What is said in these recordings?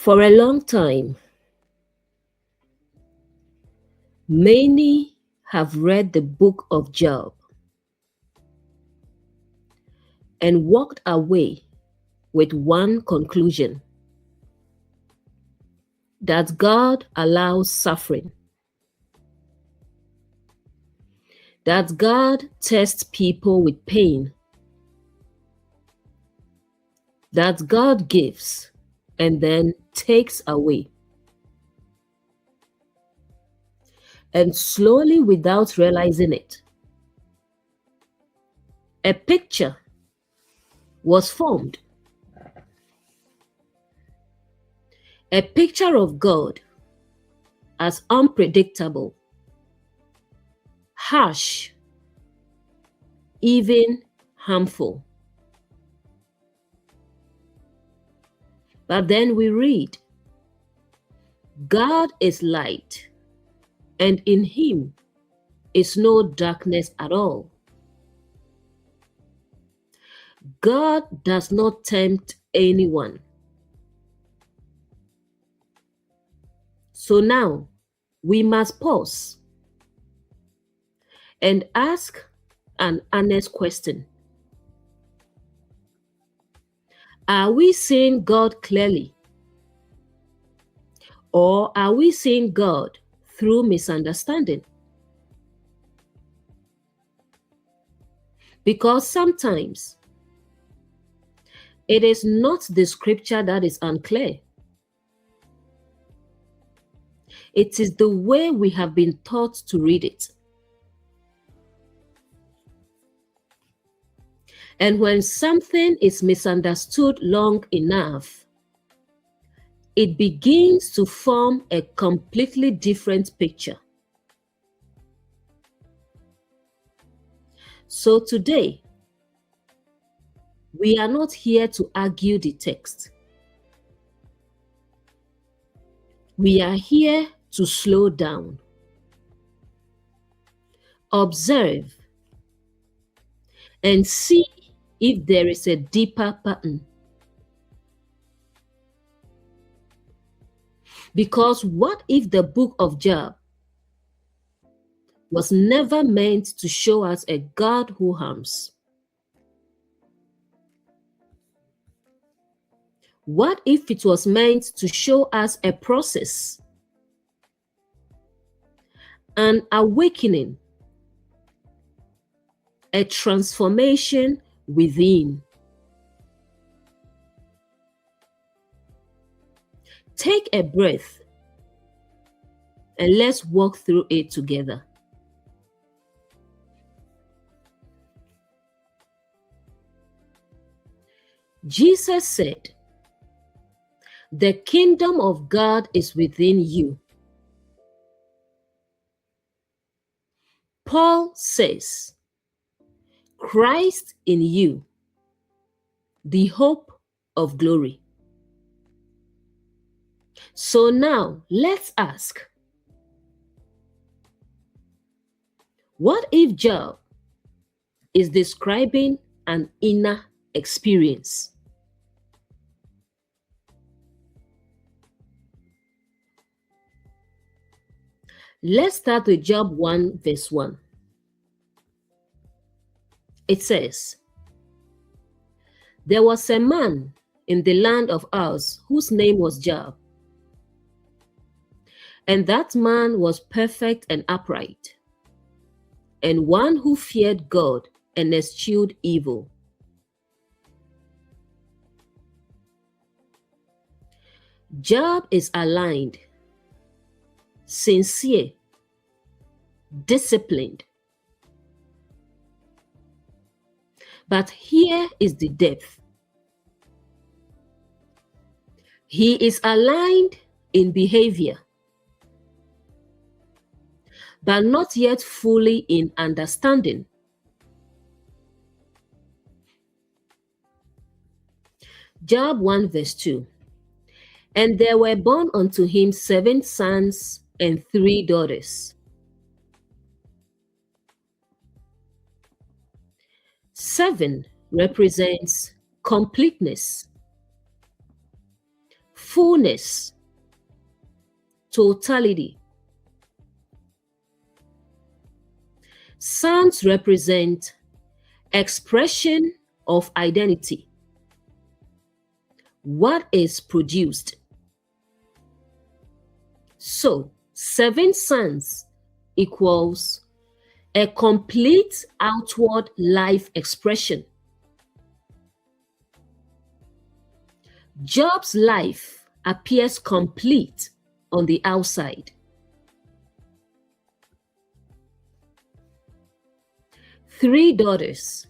For a long time, many have read the book of Job and walked away with one conclusion: that God allows suffering, that God tests people with pain, that God gives and then takes away. And slowly, without realizing it, a picture was formed. A picture of God as unpredictable, harsh, even harmful. But then we read, God is light, and in him is no darkness at all. God does not tempt anyone. So now we must pause and ask an honest question. Are we seeing God clearly? Or are we seeing God through misunderstanding? Because sometimes it is not the scripture that is unclear. It is the way we have been taught to read it. And when something is misunderstood long enough, it begins to form a completely different picture. So today, we are not here to argue the text. We are here to slow down, observe, and see if there is a deeper pattern. Because what if the book of Job was never meant to show us a God who harms? What if it was meant to show us a process, an awakening, a transformation within? Take a breath and let's walk through it together. Jesus said, "The kingdom of God is within you." Paul says, "Christ in you, the hope of glory." So now let's ask, what if Job is describing an inner experience? Let's start with Job 1 verse 1. It says, "There was a man in the land of Uz whose name was Job. And that man was perfect and upright, and one who feared God and eschewed evil." Job is aligned, sincere, disciplined. But here is the depth. He is aligned in behavior, but not yet fully in understanding. Job 1 verse 2. "And there were born unto him 7 sons and 3 daughters." 7 represents completeness, fullness, totality. Sons represent expression of identity. What is produced? So 7 sons equals a complete outward life expression. Job's life appears complete on the outside. 3 daughters.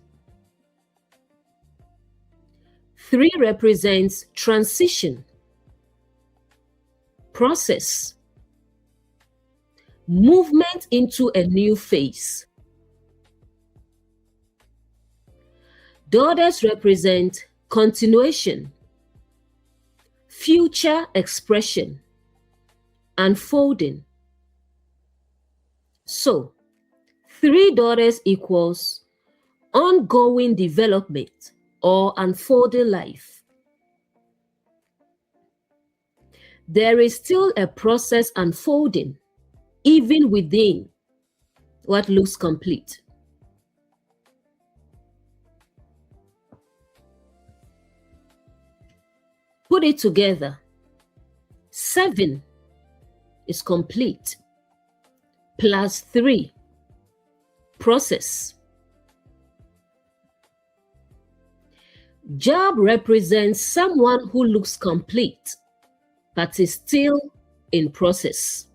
3 represents transition, process, movement into a new phase. Daughters represent continuation, future expression, unfolding. So 3 daughters equals ongoing development or unfolding life. There is still a process unfolding even within what looks complete. Put it together. 7 is complete, plus 3, process. Job represents someone who looks complete, but is still in process.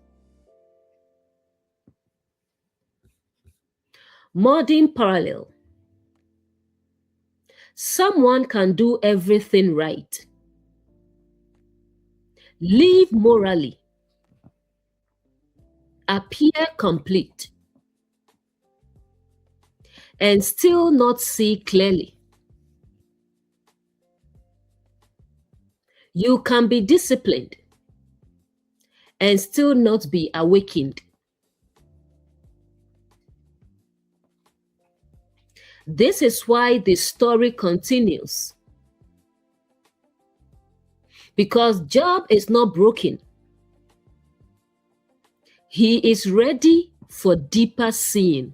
Modern parallel. Someone can do everything right, live morally, appear complete, and still not see clearly. You can be disciplined and still not be awakened. This is why the story continues. Because Job is not broken. He is ready for deeper seeing.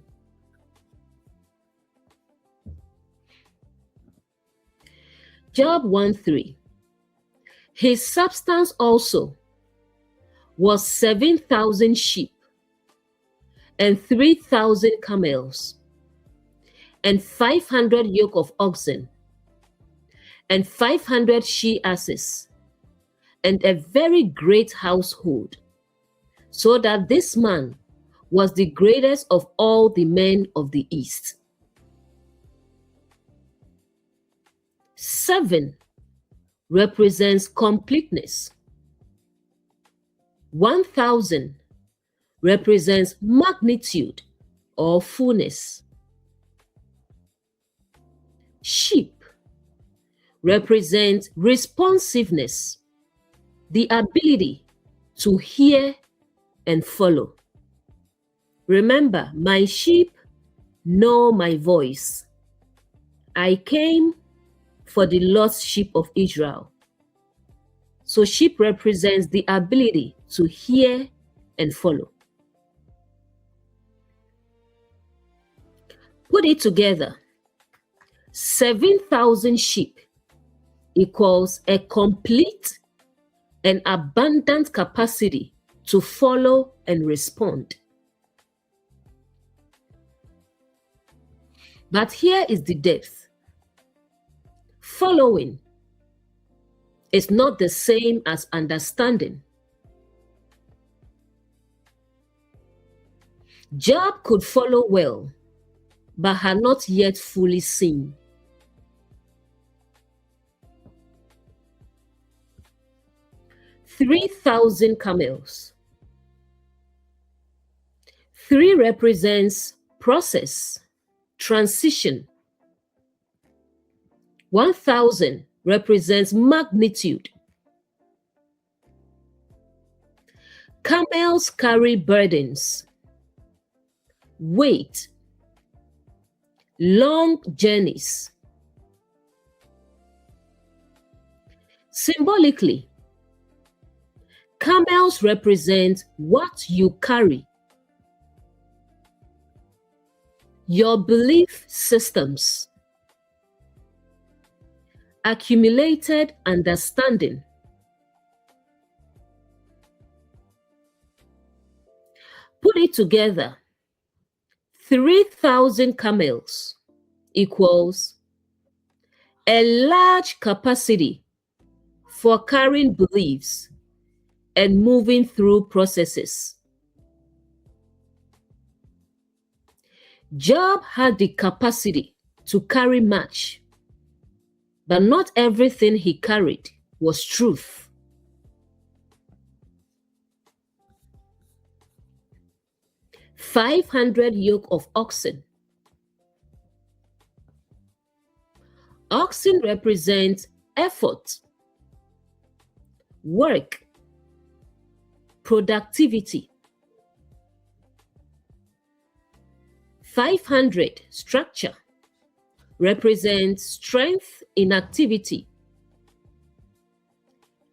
Job 1:3. His substance also was 7,000 sheep and 3,000 camels and 500 yoke of oxen and 500 she-asses and a very great household, so that this man was the greatest of all the men of the East. 7 represents completeness. 1,000 represents magnitude or fullness. Sheep represents responsiveness, the ability to hear and follow. Remember, my sheep know my voice. I came for the lost sheep of Israel. So sheep represents the ability to hear and follow. Put it together. 7,000 sheep equals a complete and abundant capacity to follow and respond. But here is the depth. Following is not the same as understanding. Job could follow well, but had not yet fully seen. "3,000 camels." 3 represents process, transition. 1,000 represents magnitude. Camels carry burdens, weight, long journeys. Symbolically, Camels represent what you carry, your belief systems, accumulated understanding. Put it together. 3,000 camels equals a large capacity for carrying beliefs and moving through processes. Job had the capacity to carry much, but not everything he carried was truth. "500 yoke of oxen." Oxen represent effort, work, productivity. 500 structure represents strength in activity,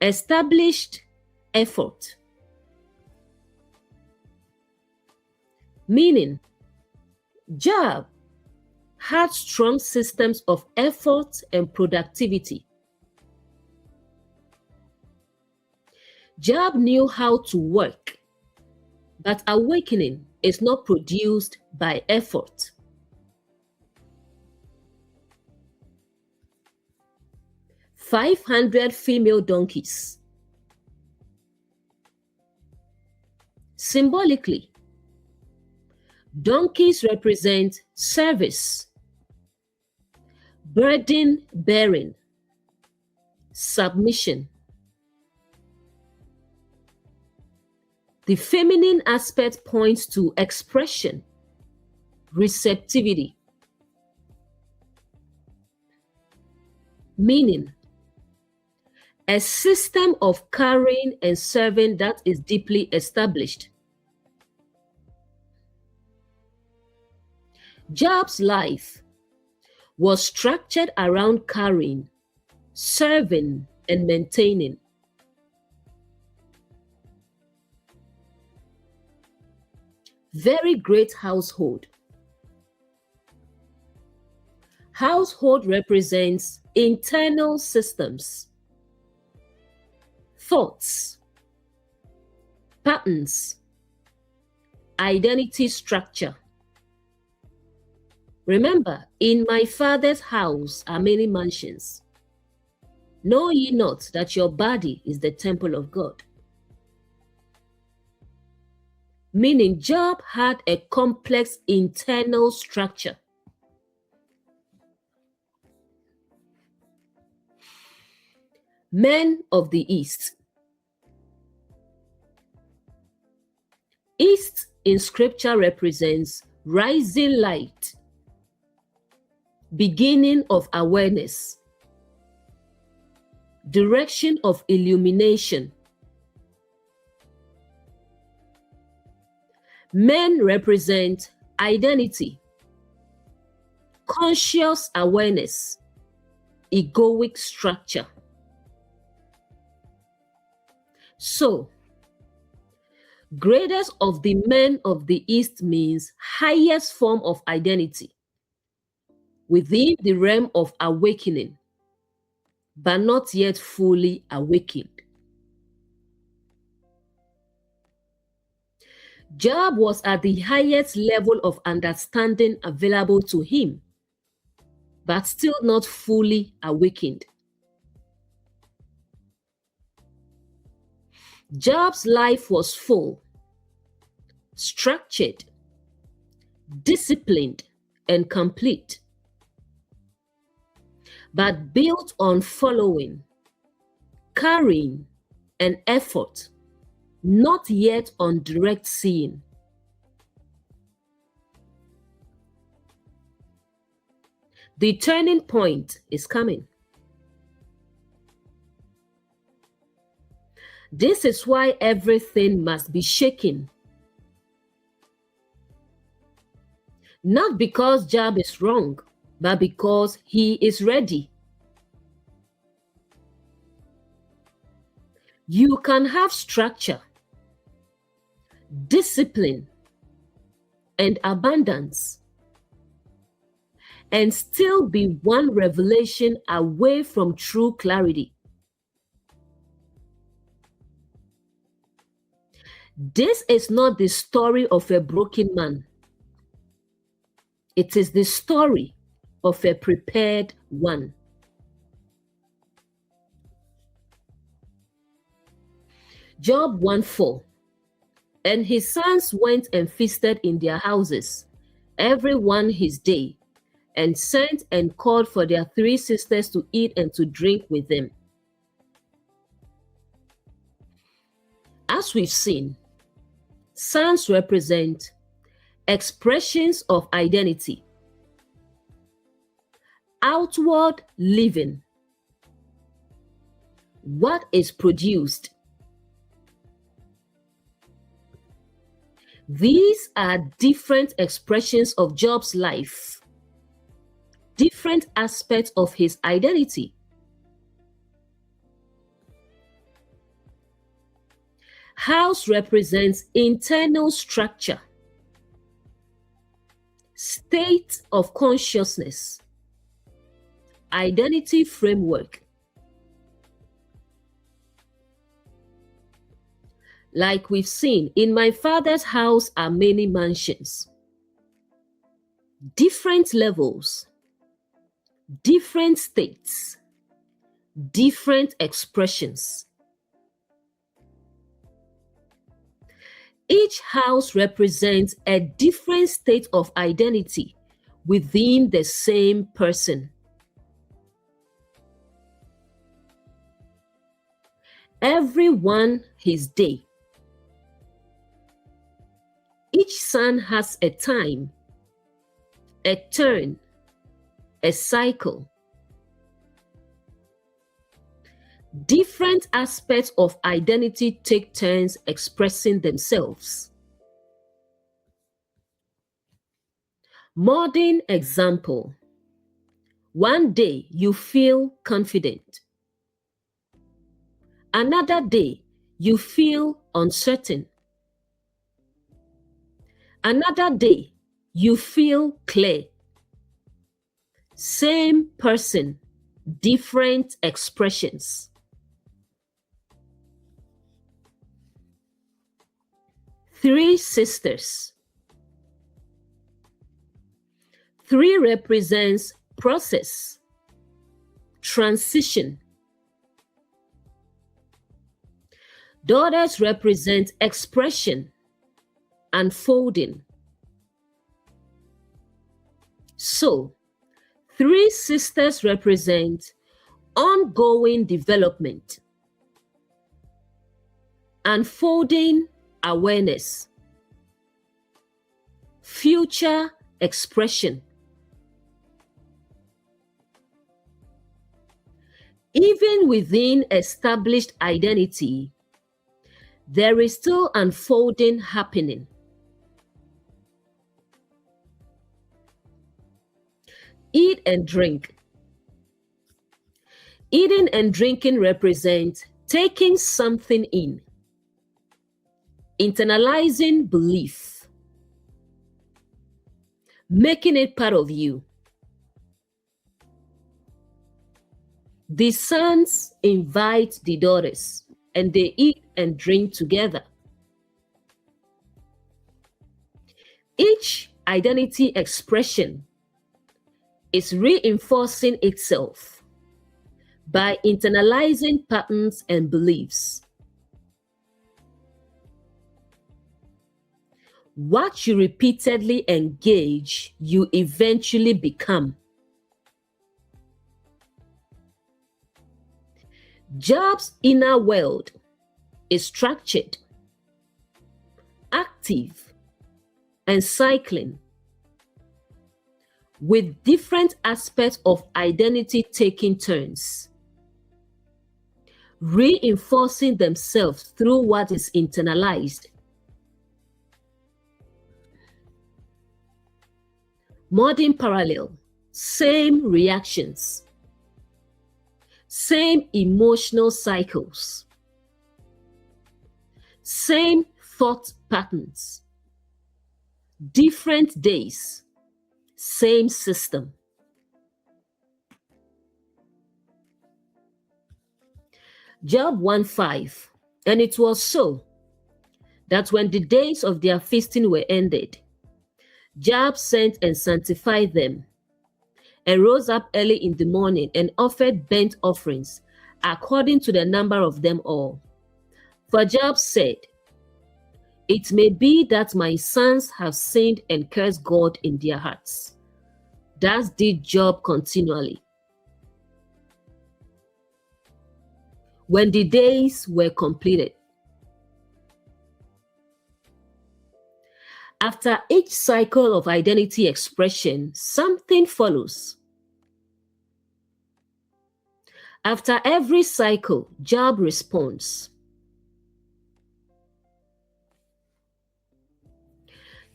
established effort. Meaning, Job had strong systems of effort and productivity. Job knew how to work, but awakening is not produced by effort. "500 female donkeys." Symbolically, donkeys represent service, burden bearing, submission. The feminine aspect points to expression, receptivity. Meaning, a system of carrying and serving that is deeply established. Job's life was structured around carrying, serving, and maintaining. Very great household. Household represents internal systems, thoughts, patterns, identity structure. Remember, in my Father's house are many mansions. Know ye not that your body is the temple of God? Meaning, Job had a complex internal structure. Men of the East. East in scripture represents rising light, beginning of awareness, direction of illumination. Men represent identity, conscious awareness, egoic structure. So, greatest of the men of the East means highest form of identity within the realm of awakening, but not yet fully awakened. Job was at the highest level of understanding available to him, but still not fully awakened. Job's life was full, structured, disciplined, and complete, but built on following, carrying, and effort, not yet on direct seeing. The turning point is coming. This is why everything must be shaken. Not because Job is wrong, but because he is ready. You can have structure, discipline, and abundance, and still be one revelation away from true clarity. This is not the story of a broken man. It is the story of a prepared one. Job 1:4. And his sons went and feasted in their houses, every one his day, and sent and called for their 3 sisters to eat and to drink with them. As we've seen, sons represent expressions of identity, outward living, what is produced. These are different expressions of Job's life, different aspects of his identity. House represents internal structure, state of consciousness, identity framework. Like we've seen, in my father's house are many mansions, different levels, different states, different expressions. Each house represents a different state of identity within the same person. Everyone his day. Each son has a time, a turn, a cycle. Different aspects of identity take turns expressing themselves. Modern example. One day you feel confident. Another day you feel uncertain. Another day you feel clear. Same person, different expressions. Three sisters. 3 represents process, transition. Daughters represent expression, unfolding. So, 3 sisters represent ongoing development, unfolding awareness, future expression. Even within established identity, there is still unfolding happening. Eat and drink. Eating and drinking represent taking something in, internalizing belief, making it part of you. The sons invite the daughters, and they eat and drink together. Each identity expression is reinforcing itself by internalizing patterns and beliefs. What you repeatedly engage, you eventually become. Job's inner world is structured, active, and cycling, with different aspects of identity taking turns, reinforcing themselves through what is internalized. Modern parallel, same reactions, same emotional cycles, Same thought patterns. Different days, same system. Job 1:5. And it was so that when the days of their feasting were ended, Job sent and sanctified them, and rose up early in the morning and offered burnt offerings according to the number of them all. For Job said, "It may be that my sons have sinned and cursed God in their hearts." Thus did Job continually. When the days were completed. After each cycle of identity expression, something follows. After every cycle, Job responds.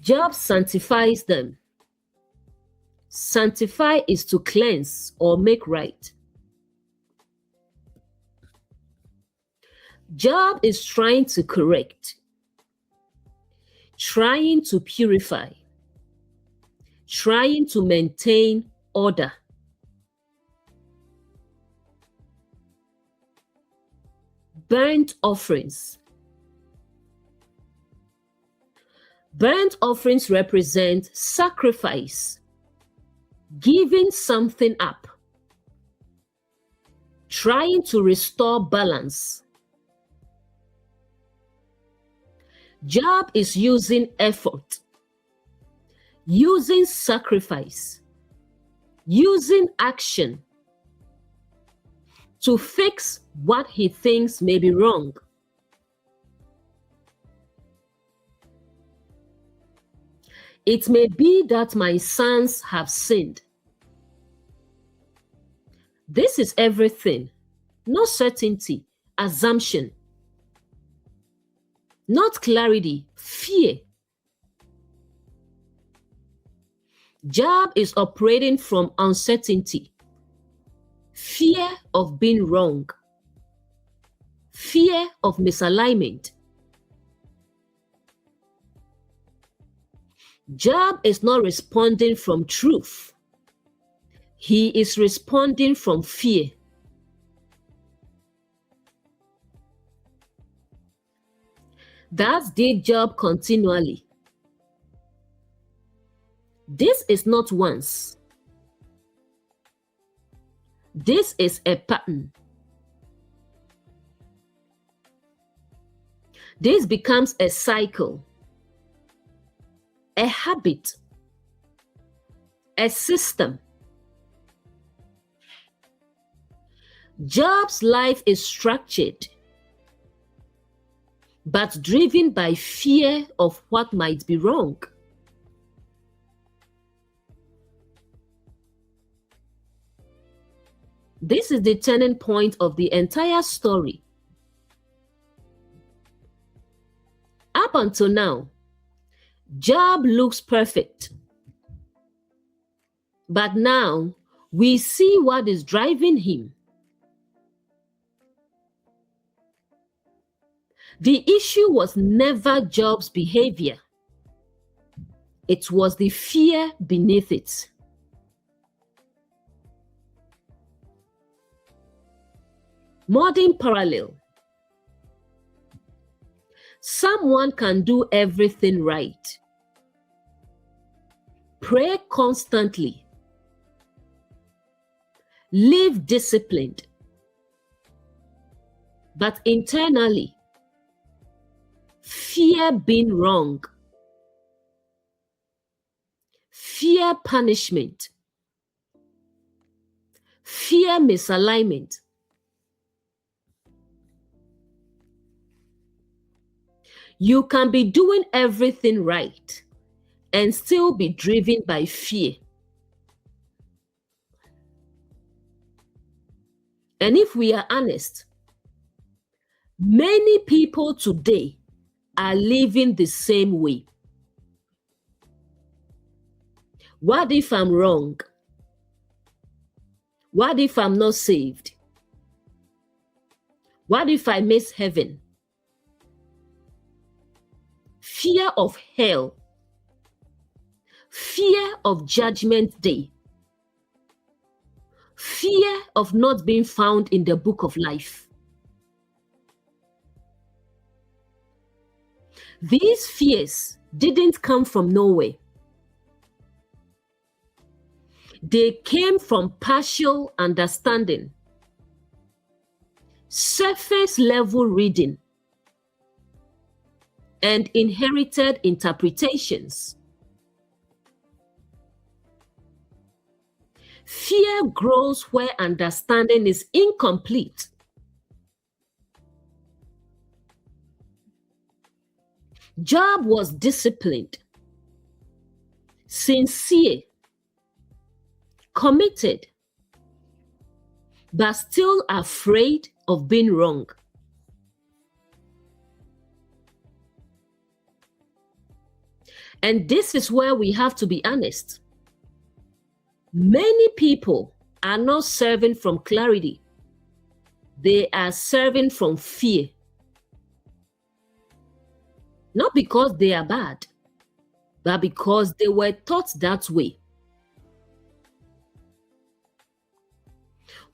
Job sanctifies them. Sanctify is to cleanse or make right. Job is trying to correct, trying to purify, trying to maintain order. Burnt offerings. Burnt offerings represent sacrifice, giving something up, trying to restore balance. Job is using effort, using sacrifice, using action to fix what he thinks may be wrong. It may be that my sons have sinned. This is everything, no certainty, assumption. Not clarity, fear. Job is operating from uncertainty, fear of being wrong, fear of misalignment. Job is not responding from truth. He is responding from fear. Thus did Job continually. This is not once. This is a pattern. This becomes a cycle, a habit, a system. Job's life is structured, but driven by fear of what might be wrong. This is the turning point of the entire story. Up until now, Job looks perfect. But now we see what is driving him. The issue was never Job's behavior. It was the fear beneath it. Modern parallel. Someone can do everything right. Pray constantly. Live disciplined. But internally, fear being wrong, fear punishment, fear misalignment. You can be doing everything right and still be driven by fear. And if we are honest, many people today are living the same way. What if I'm wrong? What if I'm not saved? What if I miss heaven? fear of hell, fear of judgment day, fear of not being found in the book of life. These fears didn't come from nowhere. They came from partial understanding, surface level reading, and inherited interpretations. Fear grows where understanding is incomplete. Job was disciplined, sincere, committed, but still afraid of being wrong. And this is where we have to be honest. Many people are not serving from clarity. They are serving from fear. Not because they are bad, but because they were taught that way.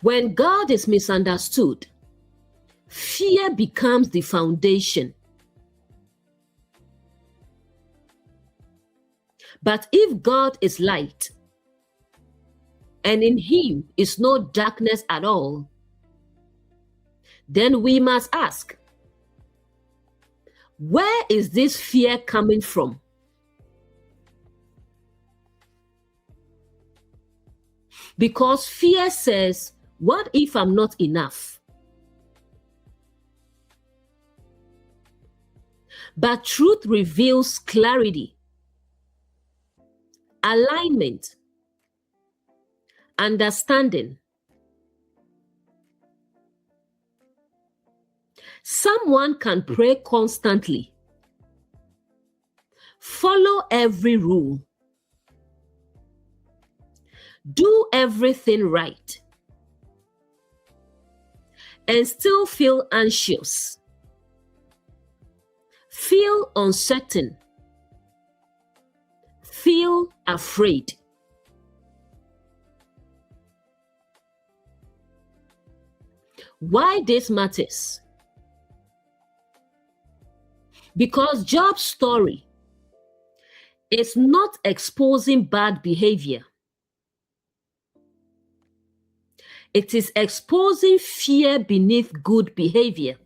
When God is misunderstood, fear becomes the foundation. But if God is light, and in him is no darkness at all, then we must ask, where is this fear coming from? Because fear says, what if I'm not enough? But truth reveals clarity, alignment, understanding. Someone can pray constantly, follow every rule, do everything right, and still feel anxious, feel uncertain, feel afraid. Why this matters? Because Job's story is not exposing bad behavior. It is exposing fear beneath good behavior.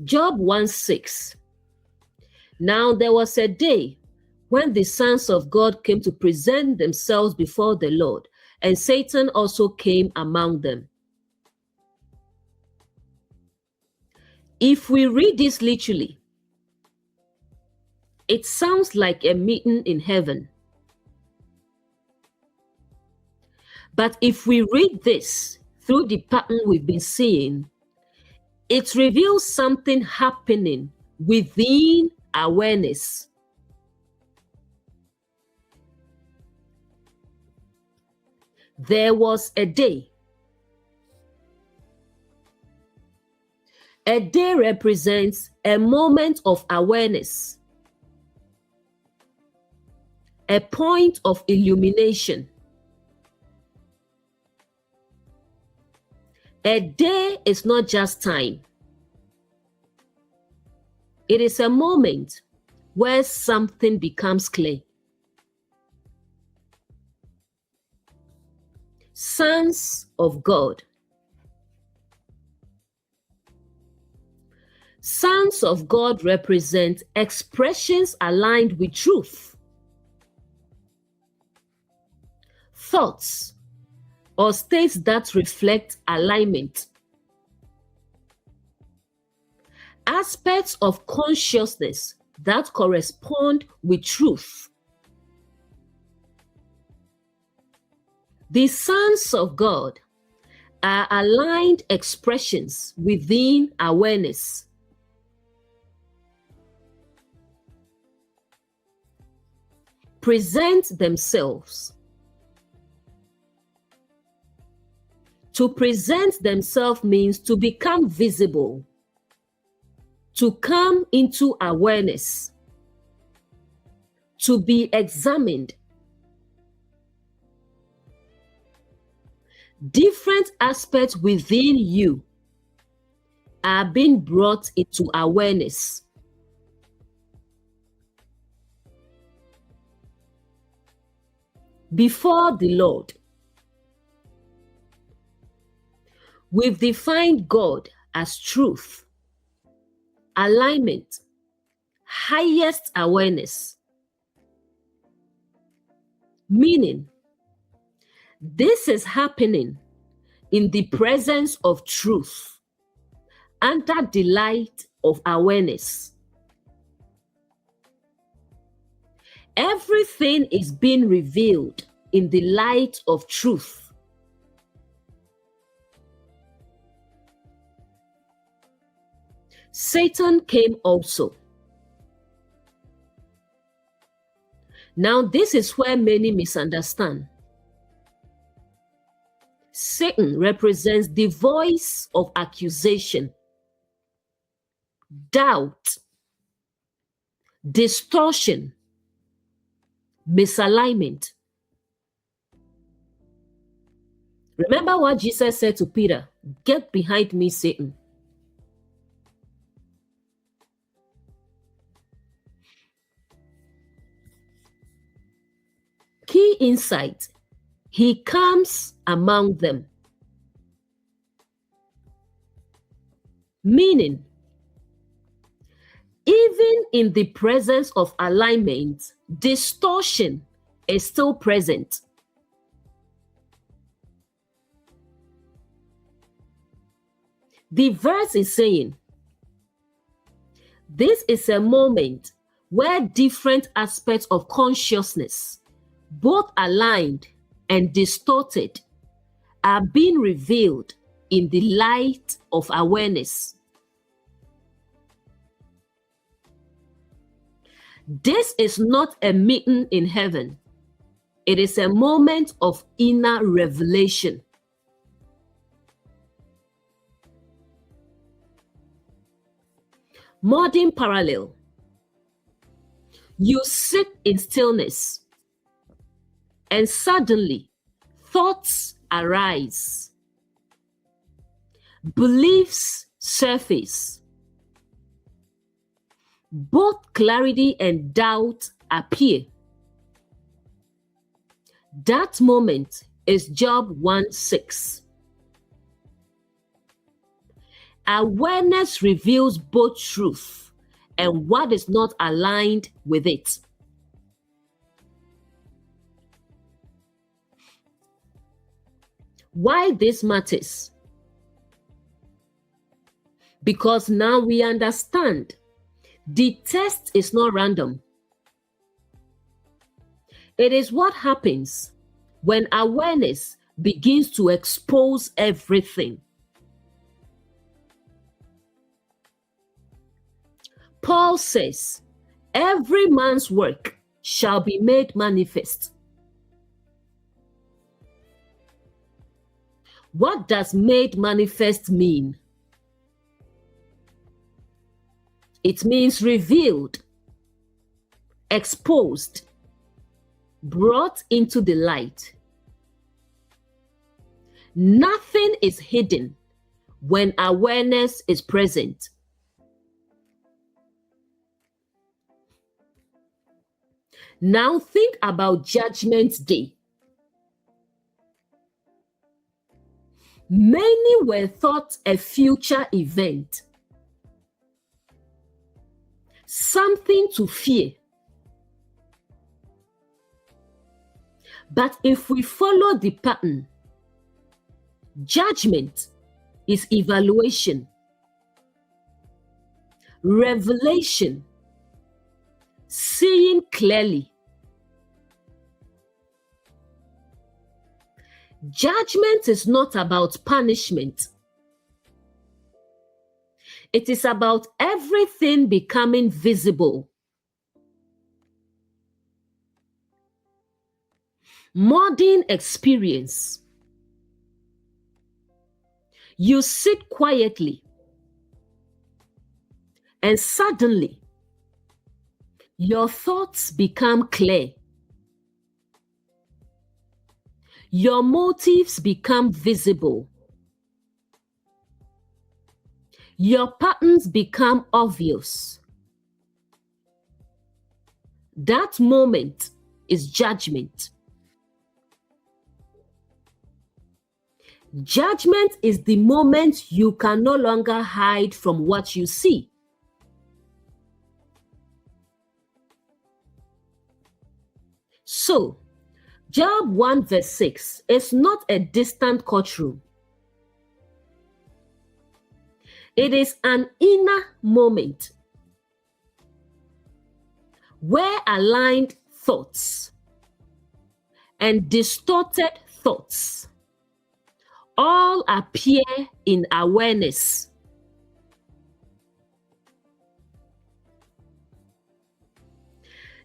Job 1:6. Now there was a day when the sons of God came to present themselves before the Lord, and Satan also came among them. If we read this literally, it sounds like a meeting in heaven. But if we read this through the pattern we've been seeing, it reveals something happening within awareness. There was a day. A day represents a moment of awareness, a point of illumination. A day is not just time. It is a moment where something becomes clear. Sons of God. Sons of God represent expressions aligned with truth, thoughts, or states that reflect alignment, aspects of consciousness that correspond with truth. The sons of God are aligned expressions within awareness. Present themselves To present themselves means to become visible, to come into awareness, to be examined. Different aspects within you are being brought into awareness. Before the Lord, we've defined God as truth, alignment, highest awareness. Meaning, this is happening in the presence of truth, under the light of awareness. Everything is being revealed in the light of truth. Satan came also. Now, this is where many misunderstand. Satan represents the voice of accusation, doubt, distortion, misalignment. Remember what Jesus said to Peter, "Get behind me, Satan." Key insight: he comes among them. Meaning, even in the presence of alignment, distortion is still present. The verse is saying, this is a moment where different aspects of consciousness, both aligned and distorted, are being revealed in the light of awareness. This is not a meeting in heaven. It is a moment of inner revelation. Modern parallel. You sit in stillness, and suddenly thoughts arise. Beliefs surface. Both clarity and doubt appear. That moment is Job 1:6. Awareness reveals both truth and what is not aligned with it. Why this matters? Because now we understand the test is not random. It is what happens when awareness begins to expose everything. Paul says, every man's work shall be made manifest. What does made manifest mean? It means revealed, exposed, brought into the light. Nothing is hidden when awareness is present. Now think about Judgment Day. Many were thought a future event, something to fear. But if we follow the pattern, judgment is evaluation, revelation, seeing clearly. Judgment is not about punishment. It is about everything becoming visible. Modern experience. You sit quietly, and suddenly your thoughts become clear. Your motives become visible. Your patterns become obvious. That moment is judgment. Judgment is the moment you can no longer hide from what you see. So, Job 1 verse 6 is not a distant courtroom. It is an inner moment where aligned thoughts and distorted thoughts all appear in awareness.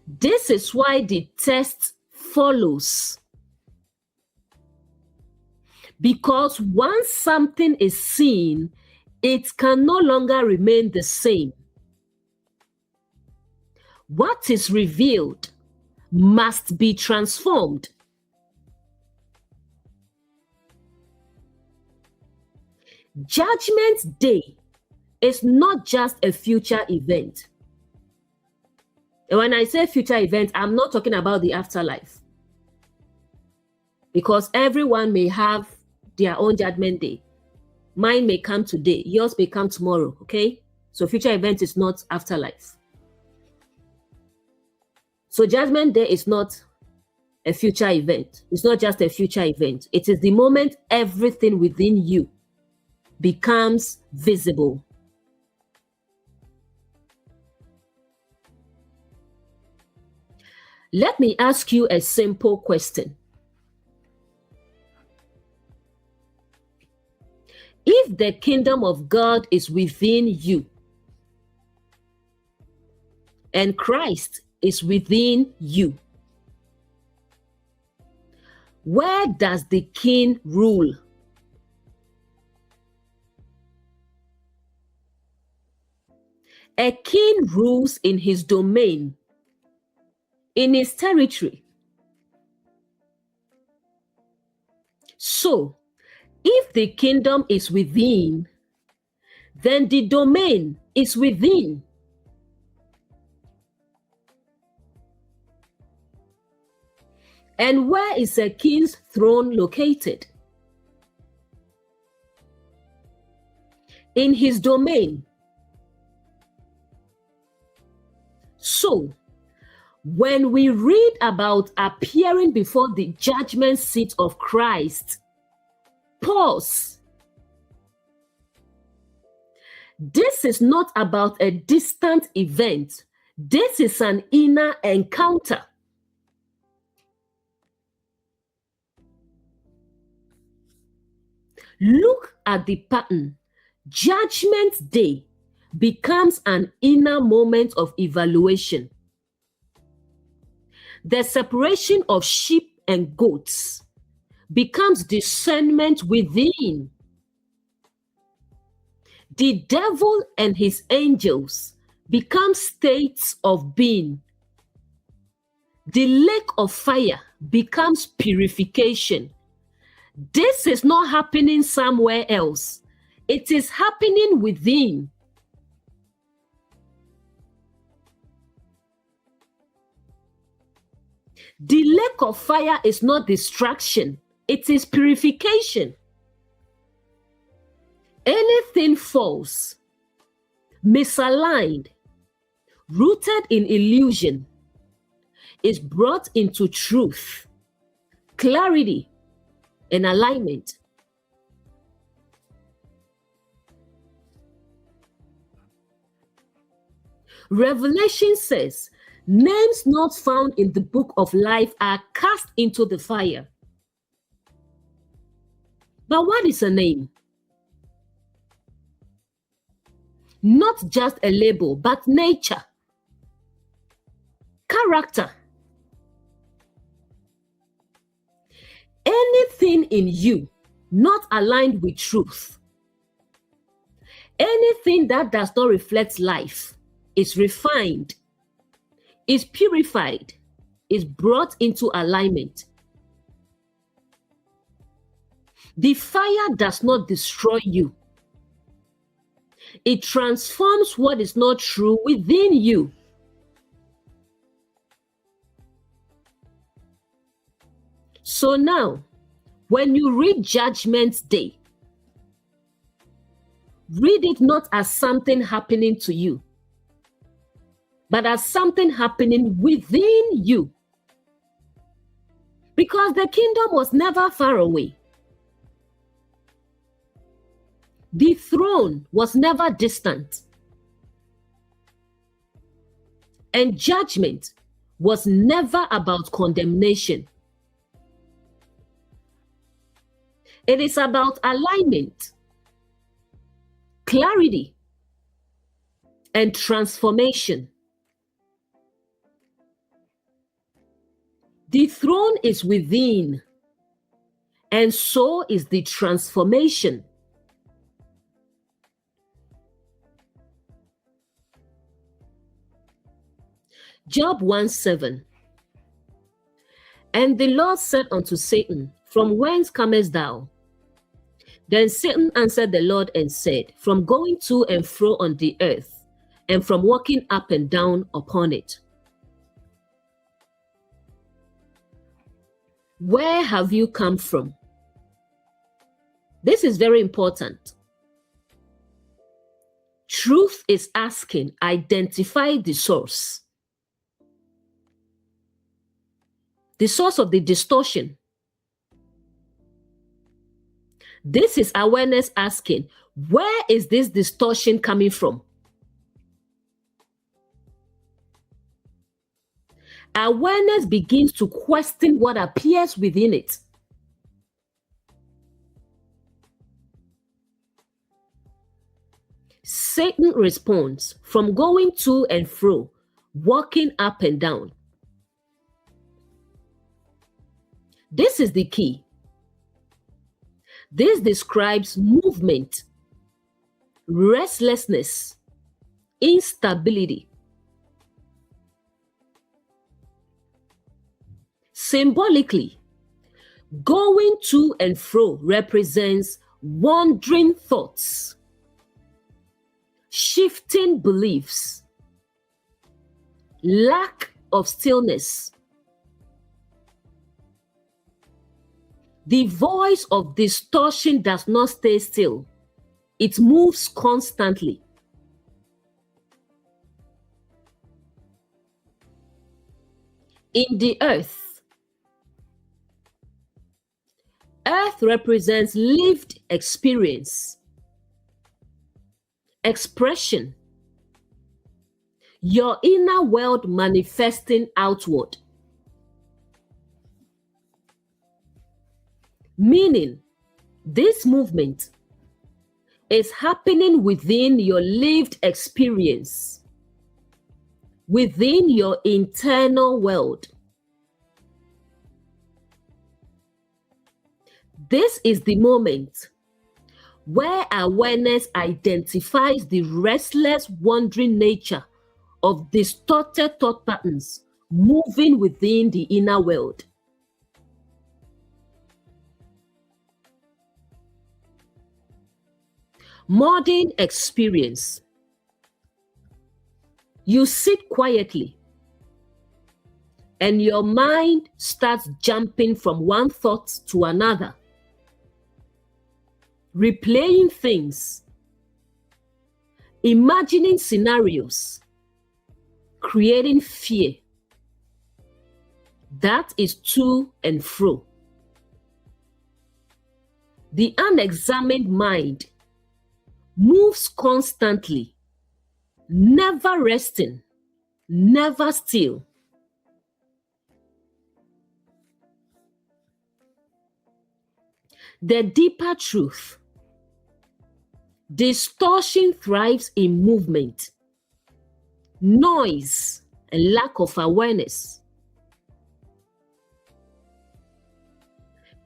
This is why the test follows. Because once something is seen, it can no longer remain the same. What is revealed must be transformed. Judgment Day is not just a future event. And when I say future event, I'm not talking about the afterlife. Because everyone may have their own judgment day. Mine may come today, yours may come tomorrow, okay? So future event is not afterlife. So judgment day is not a future event. It's not just a future event. It is the moment everything within you becomes visible. Let me ask you a simple question. If the kingdom of God is within you and Christ is within you, where does the king rule? A king rules in his domain, in his territory. So, if the kingdom is within, then the domain is within. And where is a king's throne located? In his domain. So, when we read about appearing before the judgment seat of Christ, pause. This is not about a distant event. This is an inner encounter. Look at the pattern. Judgment Day becomes an inner moment of evaluation. The separation of sheep and goats becomes discernment within. The devil and his angels become states of being. The lake of fire becomes purification. This is not happening somewhere else. It is happening within. The lake of fire is not distraction. It is purification. Anything false, misaligned, rooted in illusion is brought into truth, clarity, and alignment. Revelation says, names not found in the book of life are cast into the fire. But what is a name? Not just a label, but nature, character. Anything in you not aligned with truth Anything that does not reflect life is refined, is purified, is brought into alignment. The fire does not destroy you. It transforms what is not true within you. So now, when you read Judgment Day, read it not as something happening to you, but as something happening within you. Because the kingdom was never far away. The throne was never distant. And judgment was never about condemnation. It is about alignment, clarity, and transformation. The throne is within, and so is the transformation. Job 1:7. And the Lord said unto Satan, From whence comest thou? Then Satan answered the Lord and said, From going to and fro on the earth, and from walking up and down upon it. Where have you come from? This is very important. Truth is asking, identify the source. The source of the distortion. This is awareness asking, where is this distortion coming from? Awareness begins to question what appears within it. Satan responds from going to and fro, walking up and down. This is the key. This describes movement, restlessness, instability. Symbolically, going to and fro represents wandering thoughts, shifting beliefs, lack of stillness. The voice of distortion does not stay still. It moves constantly. In the earth, earth represents lived experience, expression, your inner world manifesting outward. Meaning, this movement is happening within your lived experience, within your internal world. This is the moment where awareness identifies the restless, wandering nature of distorted thought patterns moving within the inner world. Modern experience. You sit quietly and your mind starts jumping from one thought to another, replaying things, imagining scenarios, creating fear. That is to and fro. The unexamined mind moves constantly, never resting, never still. The deeper truth. Distortion thrives in movement, noise, and lack of awareness.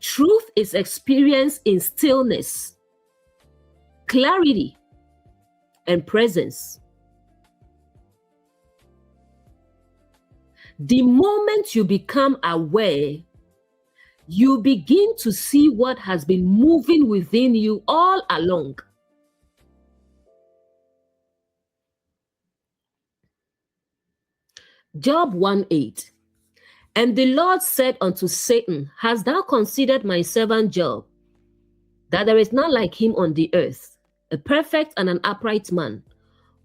Truth is experienced in stillness, clarity, and presence. The moment you become aware, you begin to see what has been moving within you all along. Job 1:8. And the Lord said unto Satan, Hast thou considered my servant Job, that there is none like him on the earth, a perfect and an upright man,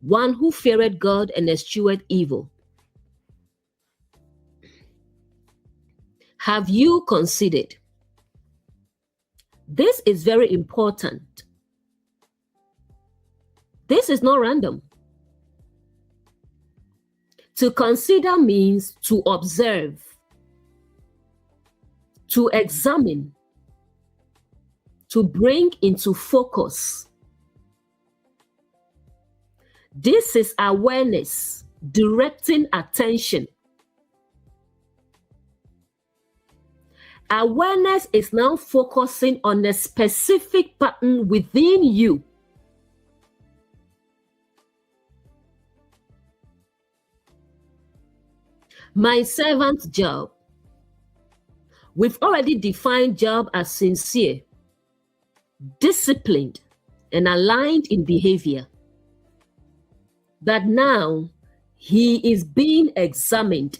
one who feareth God and escheweth evil? Have you considered? This is very important. This is not random. To consider means to observe, to examine, to bring into focus. This is awareness, directing attention. Awareness is now focusing on a specific pattern within you. My servant Job. We've already defined Job as sincere, disciplined, and aligned in behavior. But now he is being examined.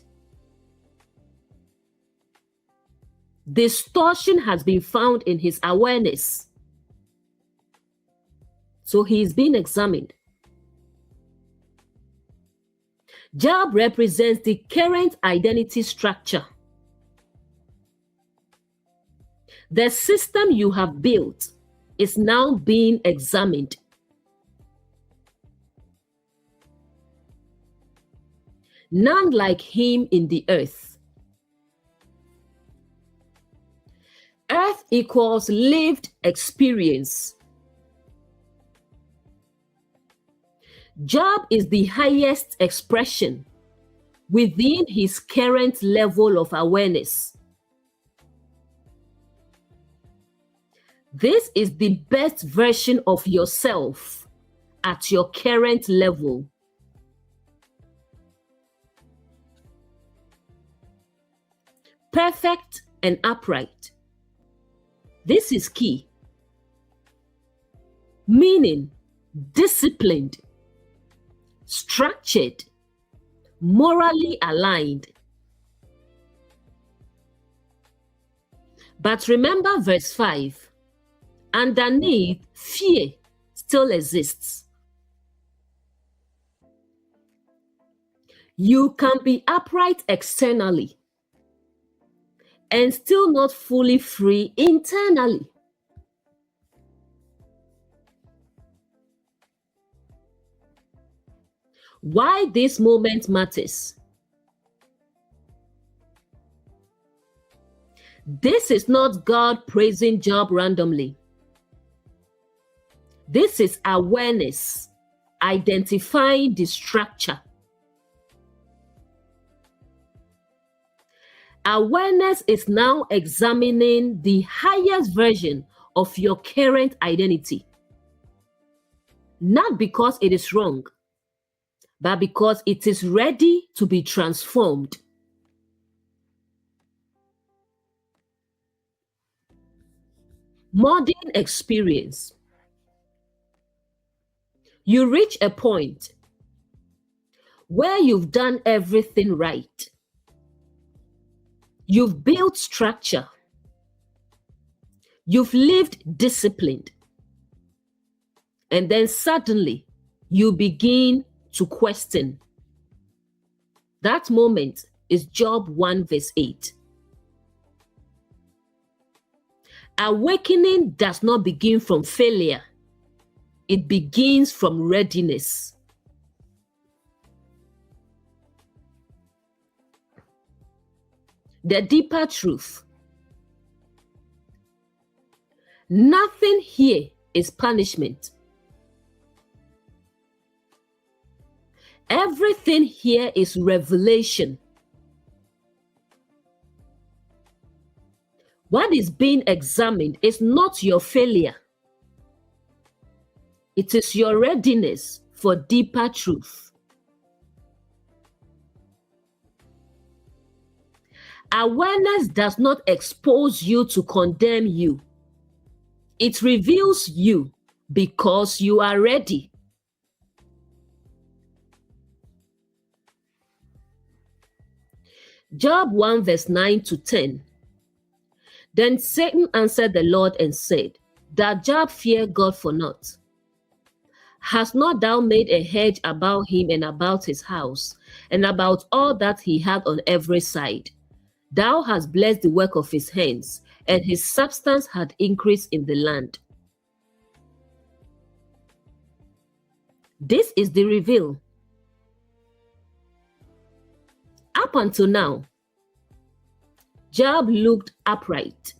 Distortion has been found in his awareness. So he is being examined. Job represents the current identity structure. The system you have built is now being examined. None like him in the earth. Earth equals lived experience. Job is the highest expression within his current level of awareness. This is the best version of yourself at your current level. Perfect and upright. This is key. Meaning, disciplined, structured, morally aligned. But remember verse 5. Underneath, fear still exists. You can be upright externally and still not fully free internally. Why this moment matters? This is not God praising Job randomly. This is awareness, identifying the structure. Awareness is now examining the highest version of your current identity. Not because it is wrong, but because it is ready to be transformed. Modern experience. You reach a point where you've done everything right. You've built structure. You've lived disciplined. And then suddenly you begin to question. That moment is Job 1 verse 8. Awakening does not begin from failure. It begins from readiness. The deeper truth. Nothing here is punishment. Everything here is revelation. What is being examined is not your failure. It is your readiness for deeper truth. Awareness does not expose you to condemn you. It reveals you because you are ready. Job 1 verse 9 to 10. Then Satan answered the Lord and said, "Doth Job fear God for naught? Hast not thou made a hedge about him and about his house, and about all that he had on every side? Thou hast blessed the work of his hands, and his substance had increased in the land." This is the reveal. Up until now, Job looked upright,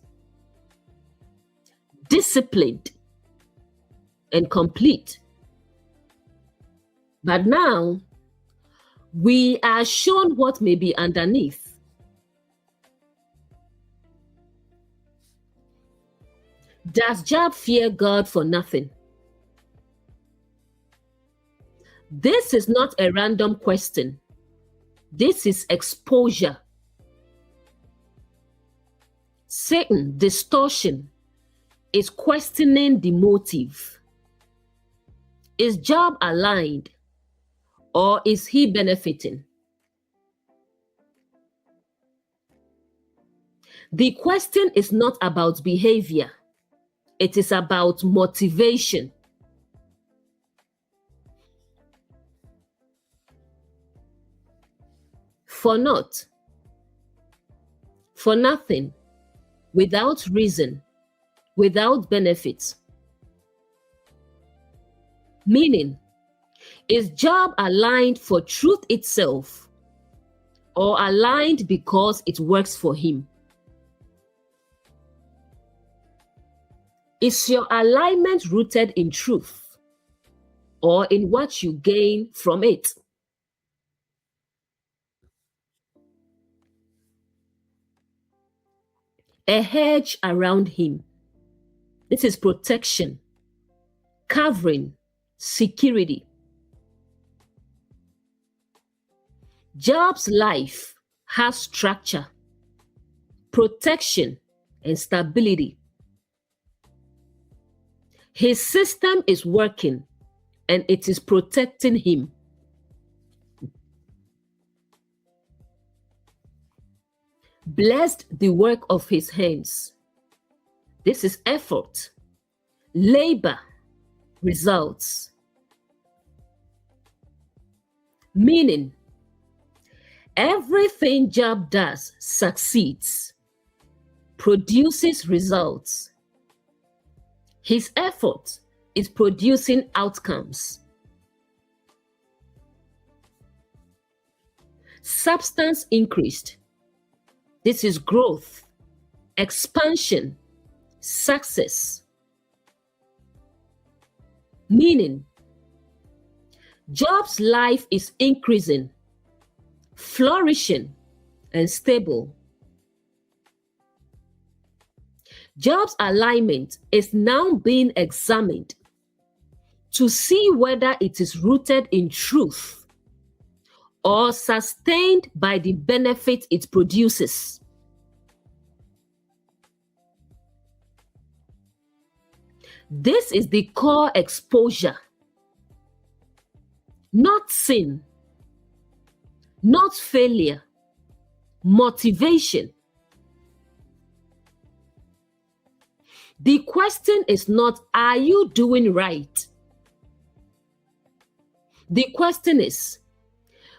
disciplined, and complete. But now, we are shown what may be underneath. Does Job fear God for nothing? This is not a random question. This is exposure. Satan, distortion, is questioning the motive. Is Job aligned, or is he benefiting? The question is not about behavior. It is about motivation. For naught, for nothing, without reason, without benefit. Meaning, is Job aligned for truth itself, or aligned because it works for him? Is your alignment rooted in truth, or in what you gain from it? A hedge around him. This is protection, covering, security. Job's life has structure, protection, and stability. His system is working, and it is protecting him. Blessed the work of his hands. This is effort, labor, results. Meaning, everything Job does succeeds, produces results. His effort is producing outcomes. Substance increased. This is growth, expansion, success. Meaning, Job's life is increasing, flourishing, and stable. Job's alignment is now being examined to see whether it is rooted in truth or sustained by the benefit it produces. This is the core exposure. Not sin, not failure, motivation. The question is not, are you doing right? The question is,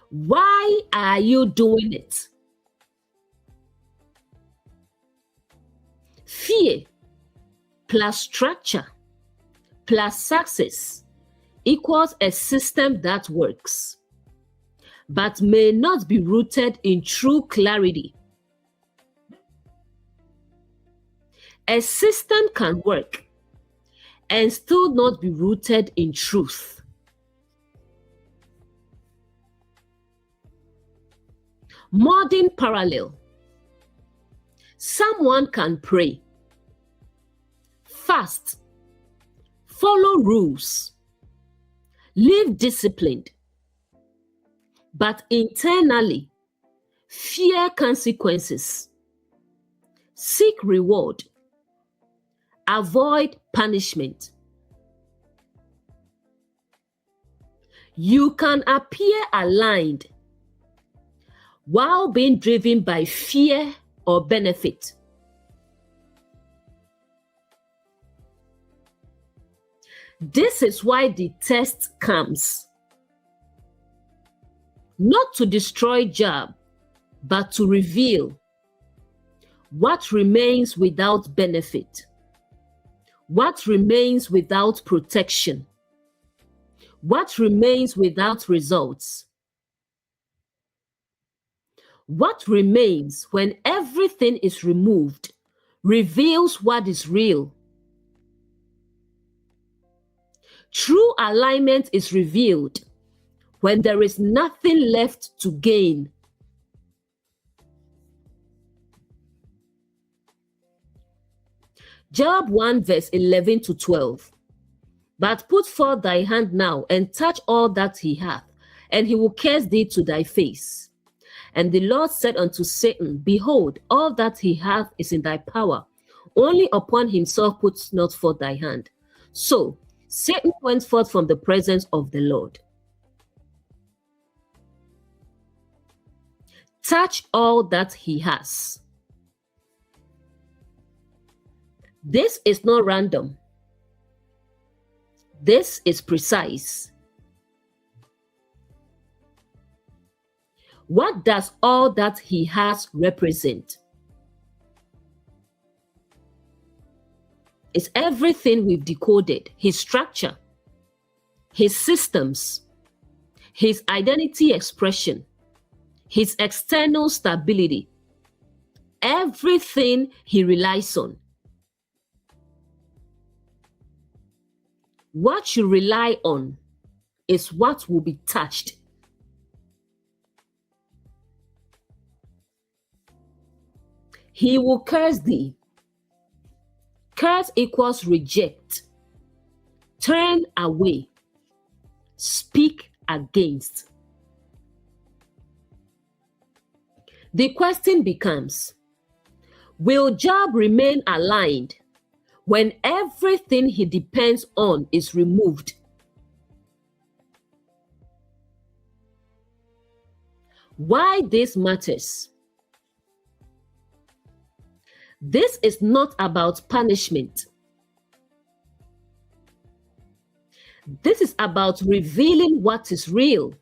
why are you doing it? Fear plus structure plus success equals a system that works, but may not be rooted in true clarity. A system can work and still not be rooted in truth. Modern parallel. Someone can pray, fast, follow rules, Live disciplined, but internally fear consequences. Seek reward. Avoid punishment. You can appear aligned while being driven by fear or benefit. This is why the test comes. Not to destroy Job, but to reveal what remains without benefit, what remains without protection, what remains without results, what remains when everything is removed reveals what is real. True alignment is revealed when there is nothing left to gain. Job 1 verse 11 to 12. But put forth thy hand now and touch all that he hath, and he will curse thee to thy face. And the Lord said unto Satan, Behold, all that he hath is in thy power. Only upon himself put not forth thy hand. So Satan went forth from the presence of the Lord. Touch all that he has. This is not random. This is precise. What does all that he has represent? It's everything we've decoded: his structure, his systems, his identity expression, his external stability, everything he relies on. What you rely on is what will be touched. He will curse thee. Curse equals reject, turn away, speak against. The question becomes, will Job remain aligned when everything he depends on is removed? Why this matters? This is not about punishment. This is about revealing what is real.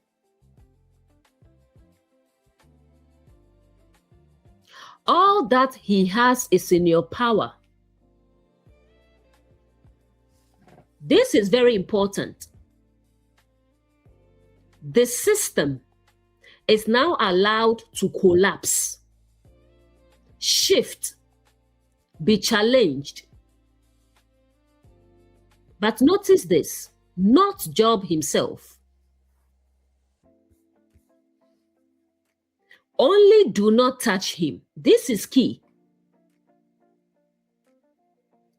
All that he has is in your power. This is very important. The system is now allowed to collapse, shift, be challenged. But notice this, not Job himself. Only do not touch him. This is key.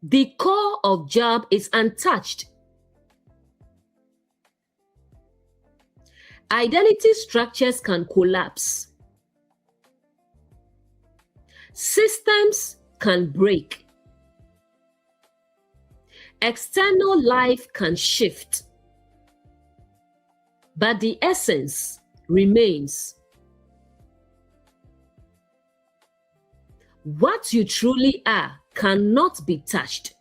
The core of Job is untouched. Identity structures can collapse. Systems can break. External life can shift. But the essence remains. What you truly are cannot be touched.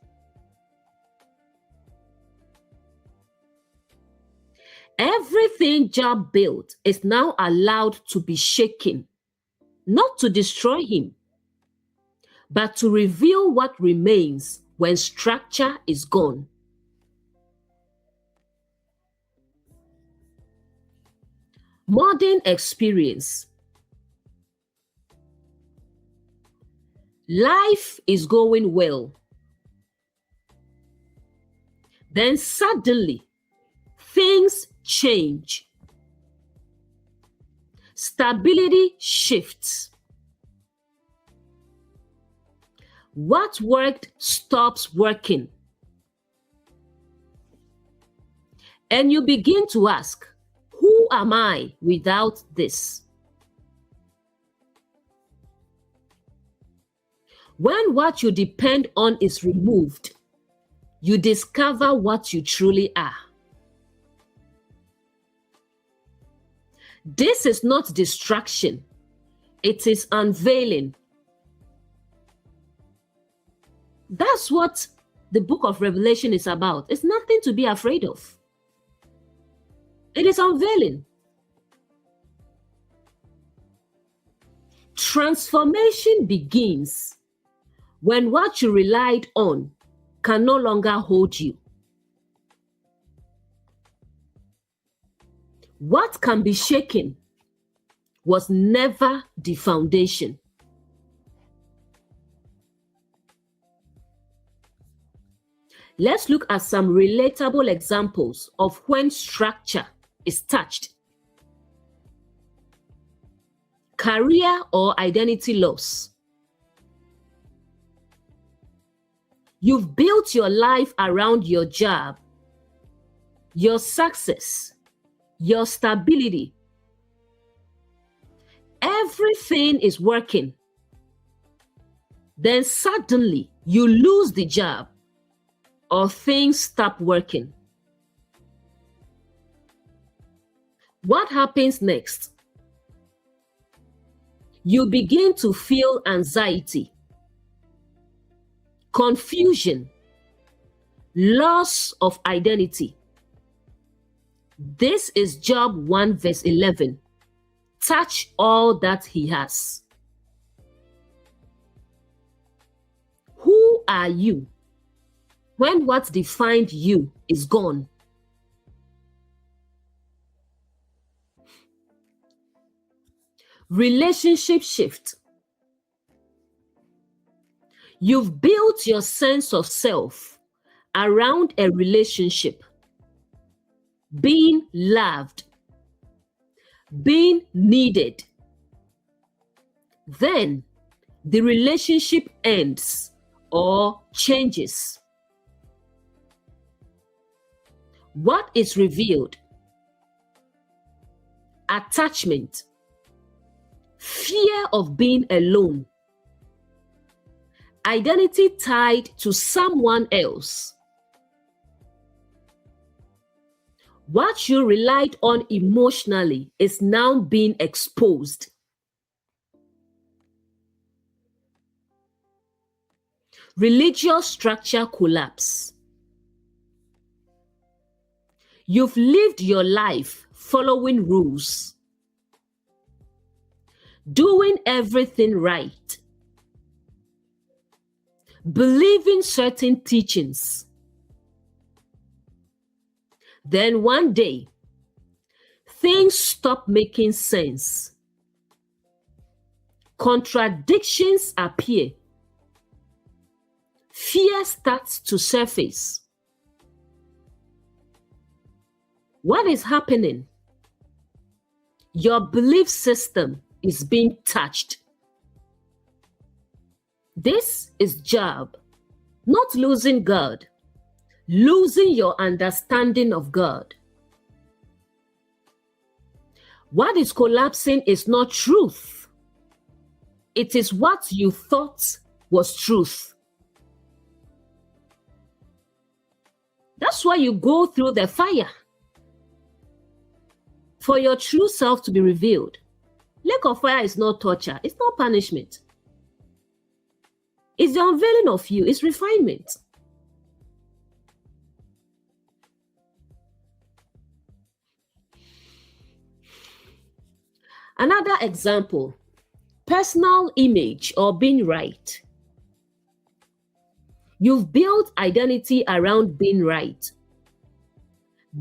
Everything Job built is now allowed to be shaken, not to destroy him, but to reveal what remains when structure is gone. Modern experience. Life is going well. Then suddenly, things change. Stability shifts. What worked stops working. And you begin to ask, who am I without this? When what you depend on is removed, you discover what you truly are. This is not distraction, it is unveiling. That's what the book of Revelation is about. It's nothing to be afraid of. It is unveiling. Transformation begins when what you relied on can no longer hold you. What can be shaken was never the foundation. Let's look at some relatable examples of when structure is touched. Career or identity loss. You've built your life around your job, your success, your stability. Everything is working. Then suddenly you lose the job or things stop working. What happens next? You begin to feel anxiety, confusion, loss of identity. This is Job 1 verse 11. Touch all that he has. Who are you when what defined you is gone? Relationship shift. You've built your sense of self around a relationship, being loved, being needed. Then the relationship ends or changes. What is revealed? Attachment, fear of being alone, identity tied to someone else. What you relied on emotionally is now being exposed. Religious structure collapse. You've lived your life following rules, doing everything right, believing certain teachings. Then one day, things stop making sense. Contradictions appear. Fear starts to surface. What is happening? Your belief system is being touched. This is Job, not losing God, losing your understanding of God. What is collapsing is not truth. It is what you thought was truth. That's why you go through the fire, for your true self to be revealed. Lake of fire is not torture. It's not punishment. It's the unveiling of you. It's refinement. Another example, personal image or being right. You've built identity around being right,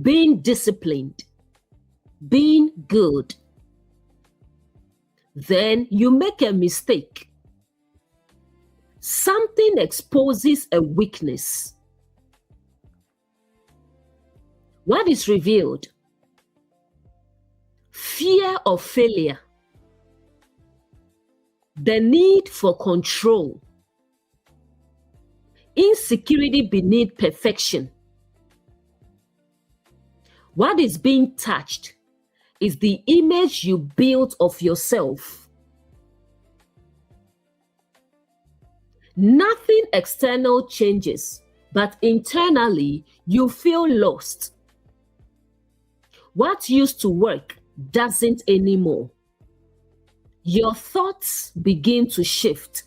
being disciplined, being good. Then you make a mistake. Something exposes a weakness. What is revealed? Fear of failure, the need for control, insecurity beneath perfection. What is being touched is the image you built of yourself. Nothing external changes, but internally you feel lost. What used to work doesn't anymore. Your thoughts begin to shift.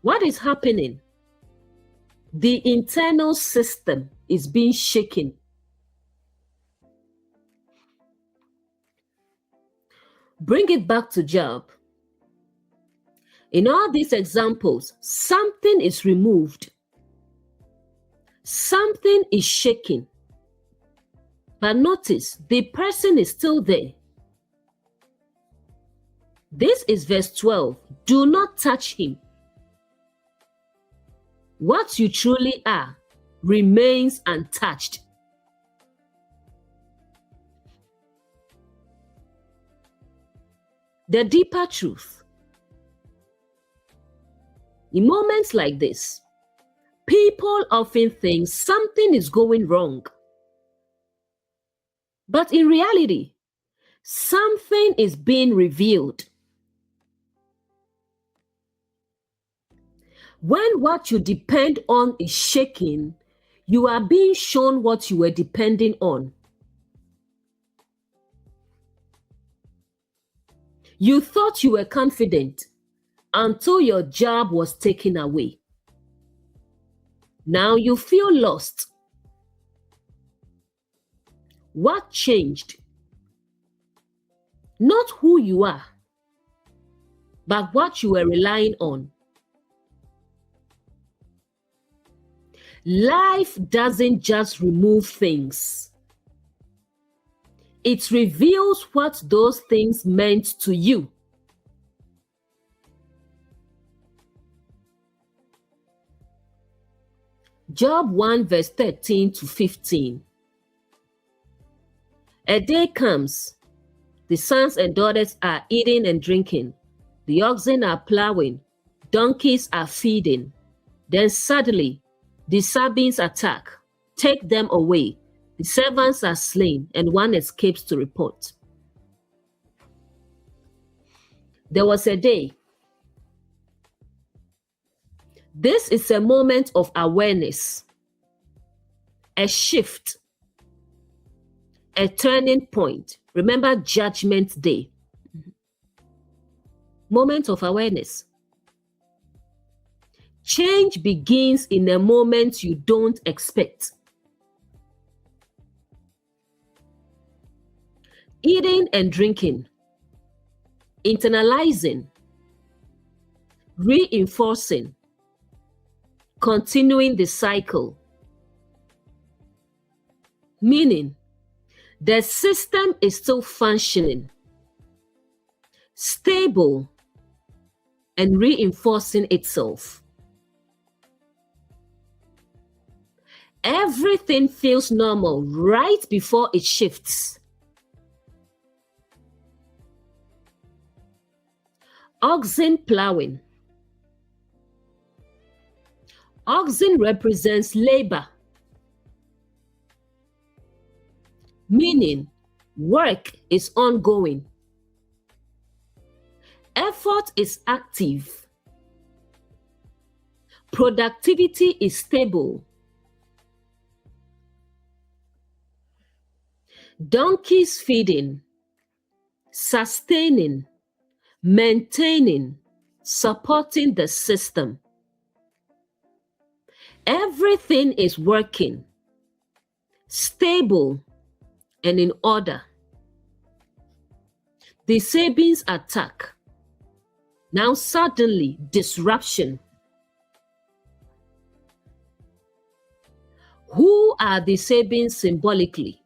What is happening? The internal system is being shaken. Bring it back to Job. In all these examples, something is removed. Something is shaken. But notice, the person is still there. This is verse 12. Do not touch him. What you truly are remains untouched. The deeper truth. In moments like this, people often think something is going wrong. But in reality, something is being revealed. When what you depend on is shaking, you are being shown what you were depending on. You thought you were confident until your job was taken away. Now you feel lost. What changed? Not who you are, but what you were relying on. Life doesn't just remove things. It reveals what those things meant to you. Job 1 verse 13 to 15. A day comes, the sons and daughters are eating and drinking, the oxen are plowing, donkeys are feeding. Then suddenly, the Sabeans attack, take them away. The servants are slain, and one escapes to report. There was a day. This is a moment of awareness, a shift, a turning point. Remember Judgment Day. Moment of awareness. Change begins in a moment you don't expect. Eating and drinking, internalizing, reinforcing, continuing the cycle. Meaning, the system is still functioning, stable, and reinforcing itself. Everything feels normal right before it shifts. Oxen plowing. Oxen represents labor, meaning work is ongoing. Effort is active. Productivity is stable. Donkeys feeding, sustaining, maintaining, supporting the system. Everything is working, stable, and in order. The Sabeans attack. Now suddenly, disruption. Who are the Sabeans symbolically?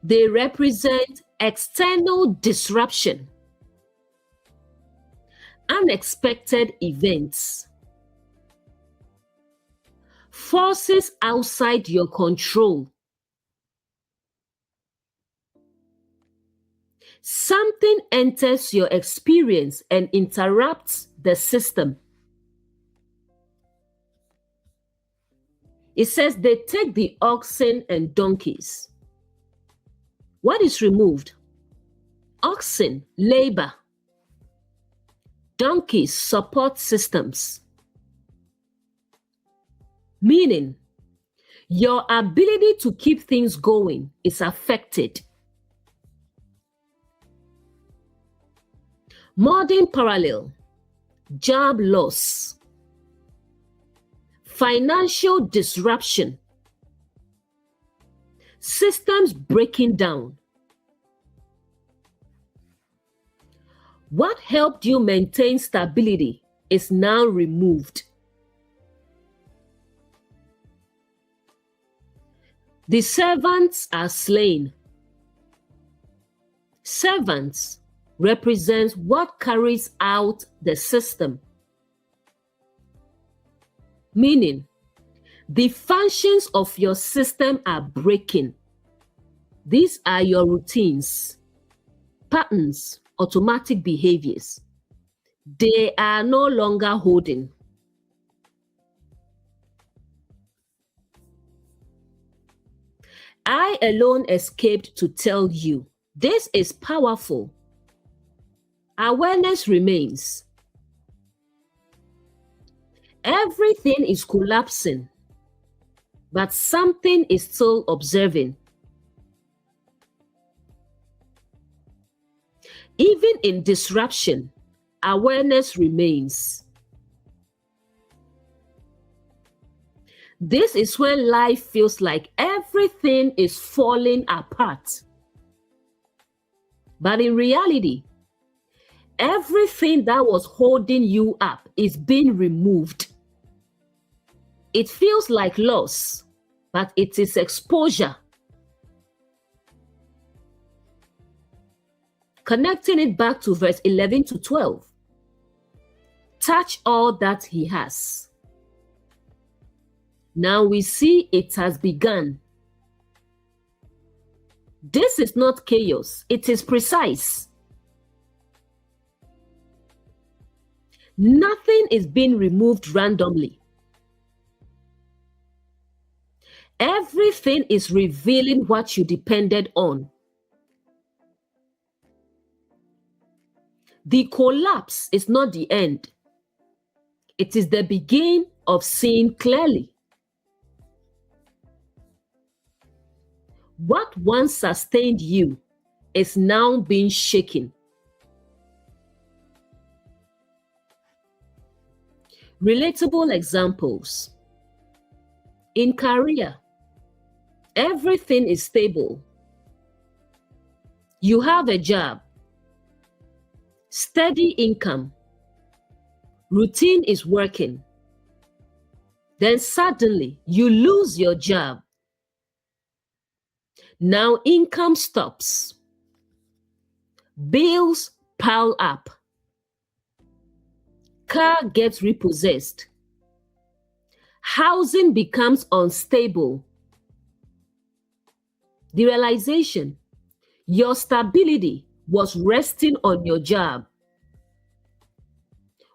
They represent external disruption, unexpected events, forces outside your control. Something enters your experience and interrupts the system. It says they take the oxen and donkeys. What is removed? Oxen, labor. Donkeys, support systems. Meaning, your ability to keep things going is affected. Modern parallel, job loss, financial disruption, systems breaking down. What helped you maintain stability is now removed. The servants are slain. Servants represent what carries out the system. Meaning, the functions of your system are breaking. These are your routines, patterns, automatic behaviors. They are no longer holding. I alone escaped to tell you. This is powerful. Awareness remains. Everything is collapsing, but something is still observing. Even in disruption, awareness remains. This is when life feels like everything is falling apart. But in reality, everything that was holding you up is being removed. It feels like loss, but it is exposure. Connecting it back to verse 11 to 12. Touch all that he has. Now we see it has begun. This is not chaos, it is precise. Nothing is being removed randomly. Everything is revealing what you depended on. The collapse is not the end. It is the beginning of seeing clearly. What once sustained you is now being shaken. Relatable examples. In career, everything is stable. You have a job, steady income, routine is working. Then suddenly you lose your job. Now income stops. Bills pile up. Car gets repossessed. Housing becomes unstable. The realization, your stability was resting on your job.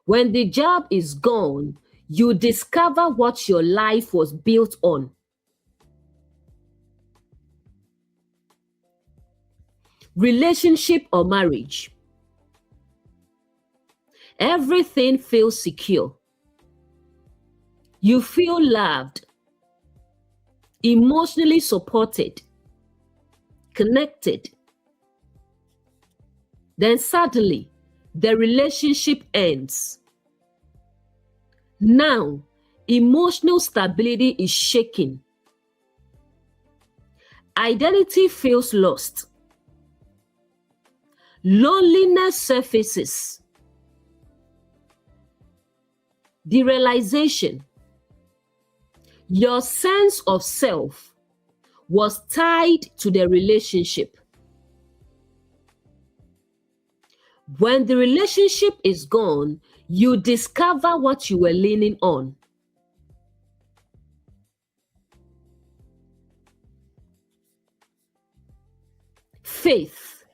When the job is gone, you discover what your life was built on. Relationship or marriage. Everything feels secure. You feel loved, emotionally supported, connected. Then suddenly, the relationship ends. Now, emotional stability is shaken. Identity feels lost. Loneliness surfaces. The realization, your sense of self was tied to the relationship. When the relationship is gone, you discover what you were leaning on. Faith.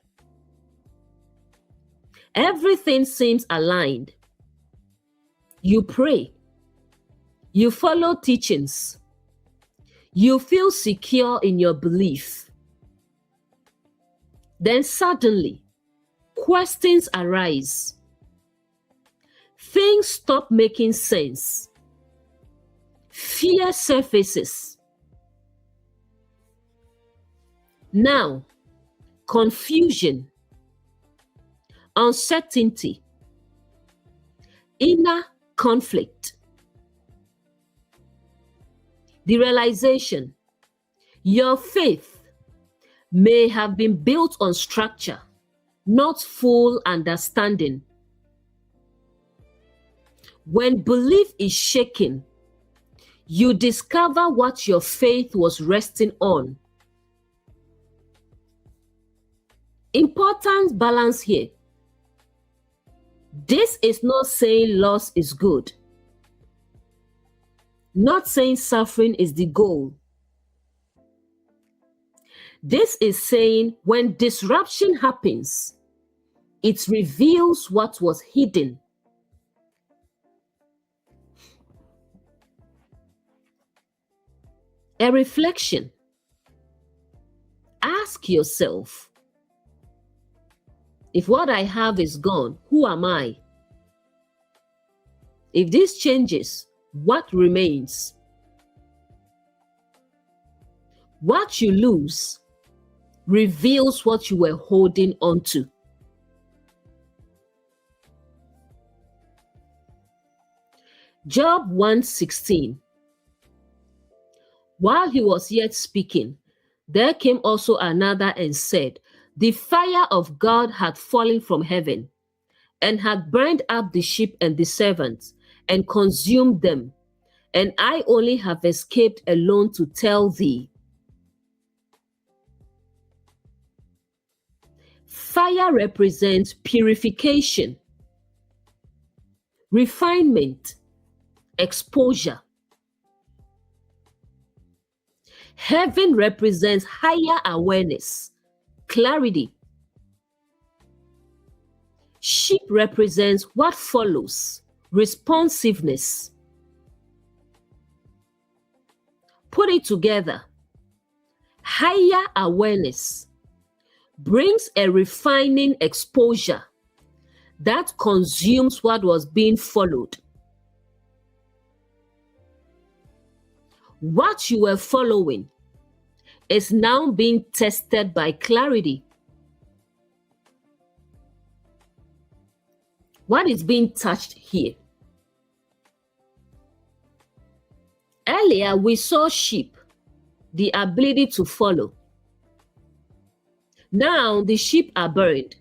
Everything seems aligned. You pray. You follow teachings. You feel secure in your belief. Then suddenly, questions arise. Things stop making sense. Fear surfaces. Now, confusion, uncertainty, inner conflict. The realization, your faith may have been built on structure, not full understanding. When belief is shaken, you discover what your faith was resting on. Important balance here. This is not saying loss is good. Not saying suffering is the goal. This is saying when disruption happens, it reveals what was hidden. A reflection. Ask yourself, if what I have is gone, who am I? If this changes, what remains? What you lose reveals what you were holding on to. Job 1:16. While he was yet speaking, there came also another and said, the fire of God had fallen from heaven, and had burned up the sheep and the servants, and consumed them, and I only have escaped alone to tell thee. Fire represents purification, refinement, exposure. Heaven represents higher awareness, clarity. Sheep represents what follows, responsiveness. Put it together. Higher awareness brings a refining exposure that consumes what was being followed. What you were following is now being tested by clarity. What is being touched here? Earlier, we saw sheep, the ability to follow. Now, the sheep are burned.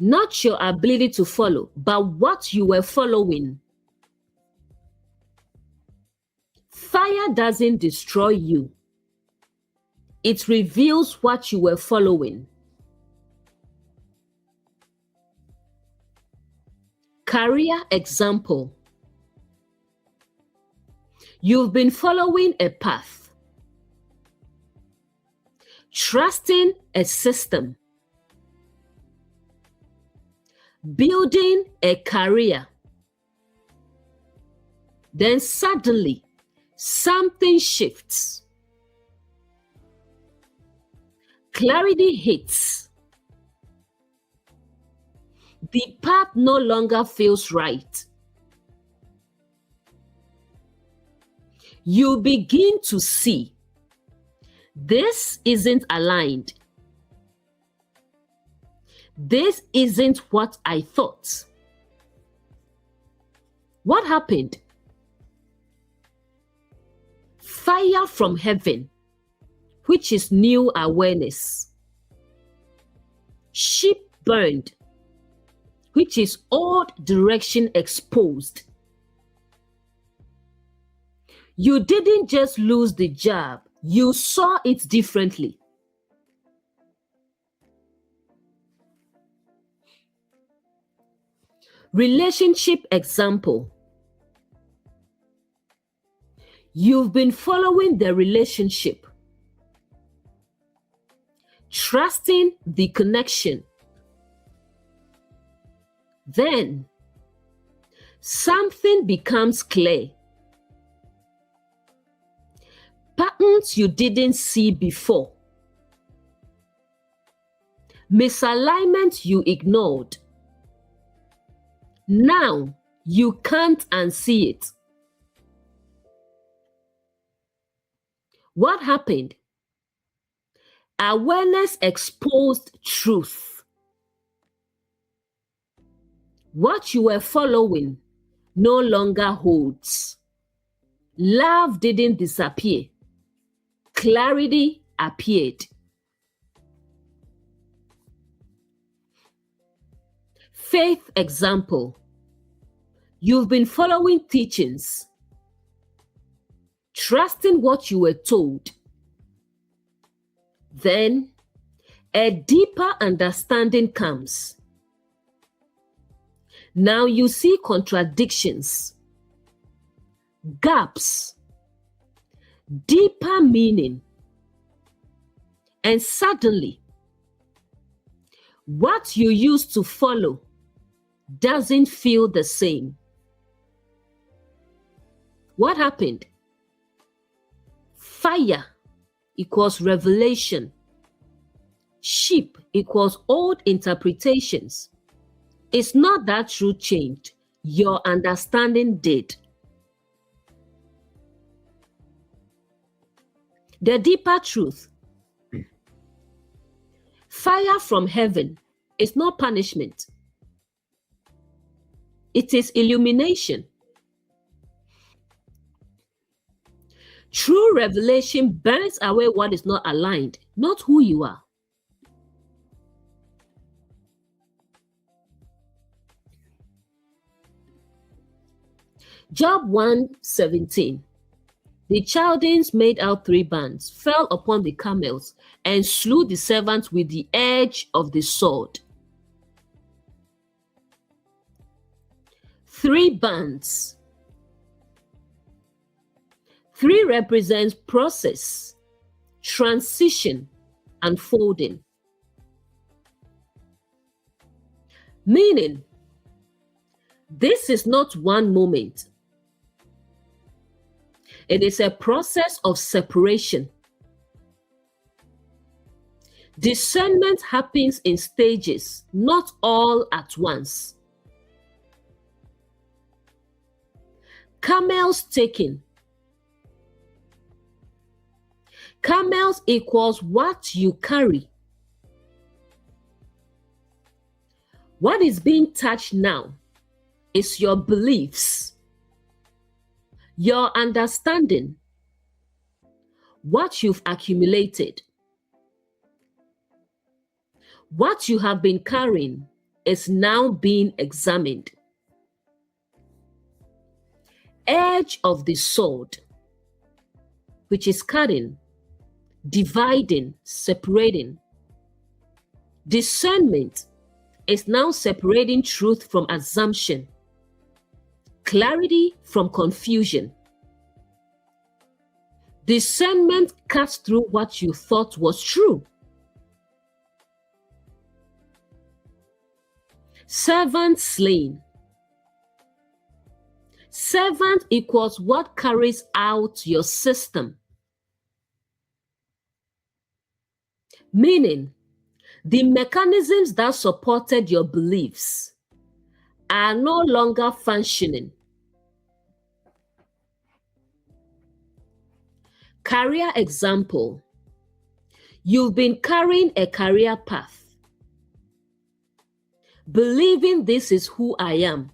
Not your ability to follow, but what you were following. Fire doesn't destroy you. It reveals what you were following. Career example. You've been following a path, trusting a system, building a career. Then suddenly, something shifts. Clarity hits. The path no longer feels right. You begin to see this isn't aligned. This isn't what I thought. What happened? Fire from heaven, which is new awareness. Sheep burned, which is old direction exposed. You didn't just lose the job, you saw it differently. Relationship example. You've been following the relationship, trusting the connection. Then, something becomes clear. patterns you didn't see before, misalignment you ignored. Now you can't unsee it. What happened? Awareness exposed truth. What you were following no longer holds. Love didn't disappear. Clarity appeared. Faith example. You've been following teachings, trusting what you were told. Then a deeper understanding comes. Now you see contradictions, gaps, deeper meaning, and suddenly what you used to follow doesn't feel the same. What happened? Fire equals revelation. Sheep equals old interpretations. It's not that truth changed. Your understanding did. The deeper truth. Fire from heaven is not punishment. It is illumination. True revelation burns away what is not aligned, not who you are. Job 1:17. The Chaldeans made out 3 bands, fell upon the camels, and slew the servants with the edge of the sword. 3 bands. 3 represents process, transition, unfolding. Meaning, this is not one moment. It is a process of separation. Discernment happens in stages, not all at once. Camels taken. Camels equals what you carry. What is being touched now is your beliefs, your understanding, what you've accumulated. What you have been carrying is now being examined. Edge of the sword, which is cutting, dividing, separating. Discernment is now separating truth from assumption, clarity from confusion. Discernment cuts through what you thought was true. Servant slain. Servant equals what carries out your system. Meaning, the mechanisms that supported your beliefs are no longer functioning. Career example. You've been carrying a career path, believing this is who I am.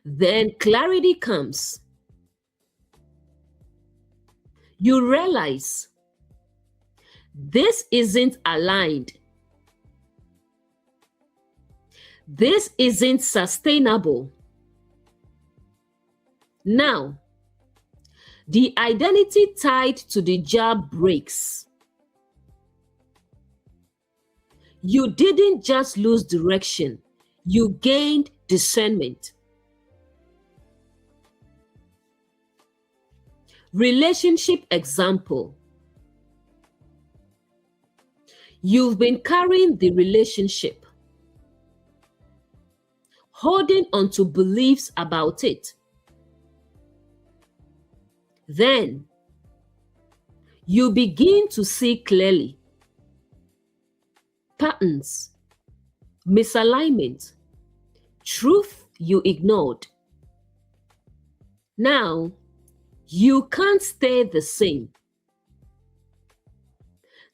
Then clarity comes. You realize this isn't aligned. This isn't sustainable. Now, the identity tied to the job breaks. You didn't just lose direction, you gained discernment. Relationship example. You've been carrying the relationship, holding onto beliefs about it. Then You begin to see clearly patterns, misalignment, truth you ignored. Now, you can't stay the same.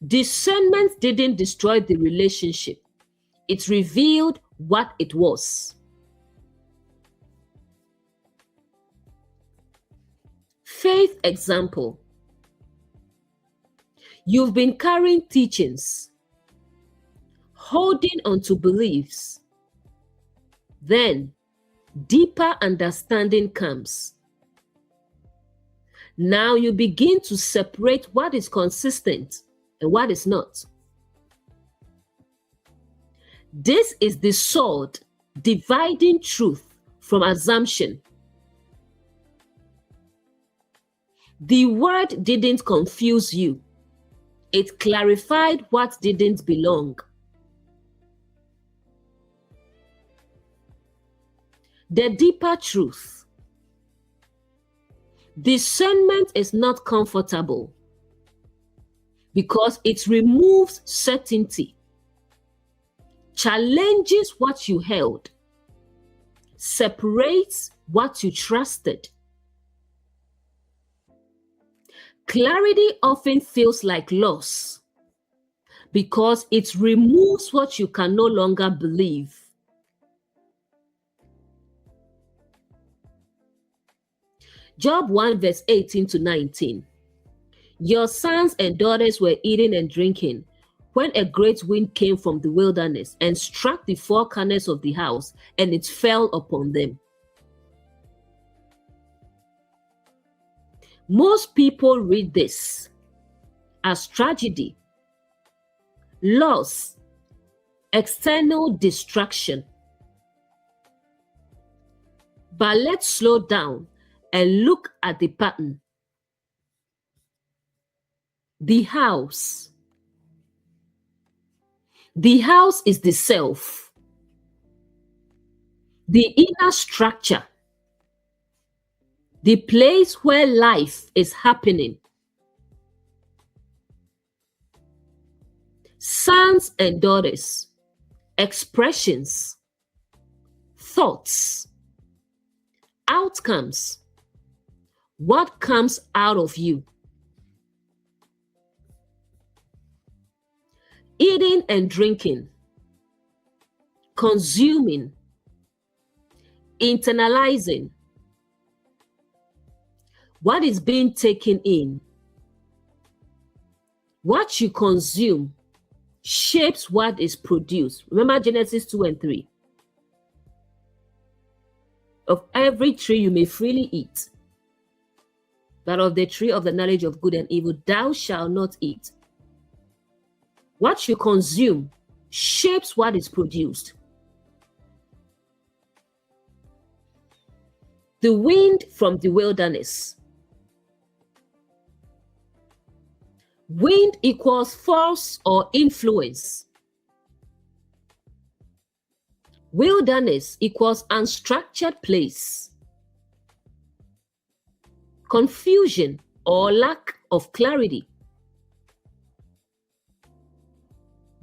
Discernment didn't destroy the relationship. It revealed what it was. Faith example. You've been carrying teachings, holding onto beliefs. Then, deeper understanding comes. Now you begin to separate what is consistent and what is not. This is the sword dividing truth from assumption. The word didn't confuse you. It clarified what didn't belong. The deeper truth. Discernment is not comfortable because it removes certainty, challenges what you held, separates what you trusted. Clarity often feels like loss because it removes what you can no longer believe. Job 1 verse 18 to 19. Your sons and daughters were eating and drinking when a great wind came from the wilderness and struck the four corners of the house, and it fell upon them. Most people read this as tragedy, loss, external destruction. But let's slow down and look at the pattern. The house. The house is the self, the inner structure, the place where life is happening. Sons and daughters, expressions, thoughts, outcomes. What comes out of you? Eating and drinking, consuming, internalizing. What is being taken in? What you consume shapes what is produced. Remember Genesis 2 and 3. Of every tree you may freely eat, but of the tree of the knowledge of good and evil thou shalt not eat. What you consume shapes what is produced. The wind from the wilderness. Wind equals force or influence. Wilderness equals unstructured place. Confusion or lack of clarity.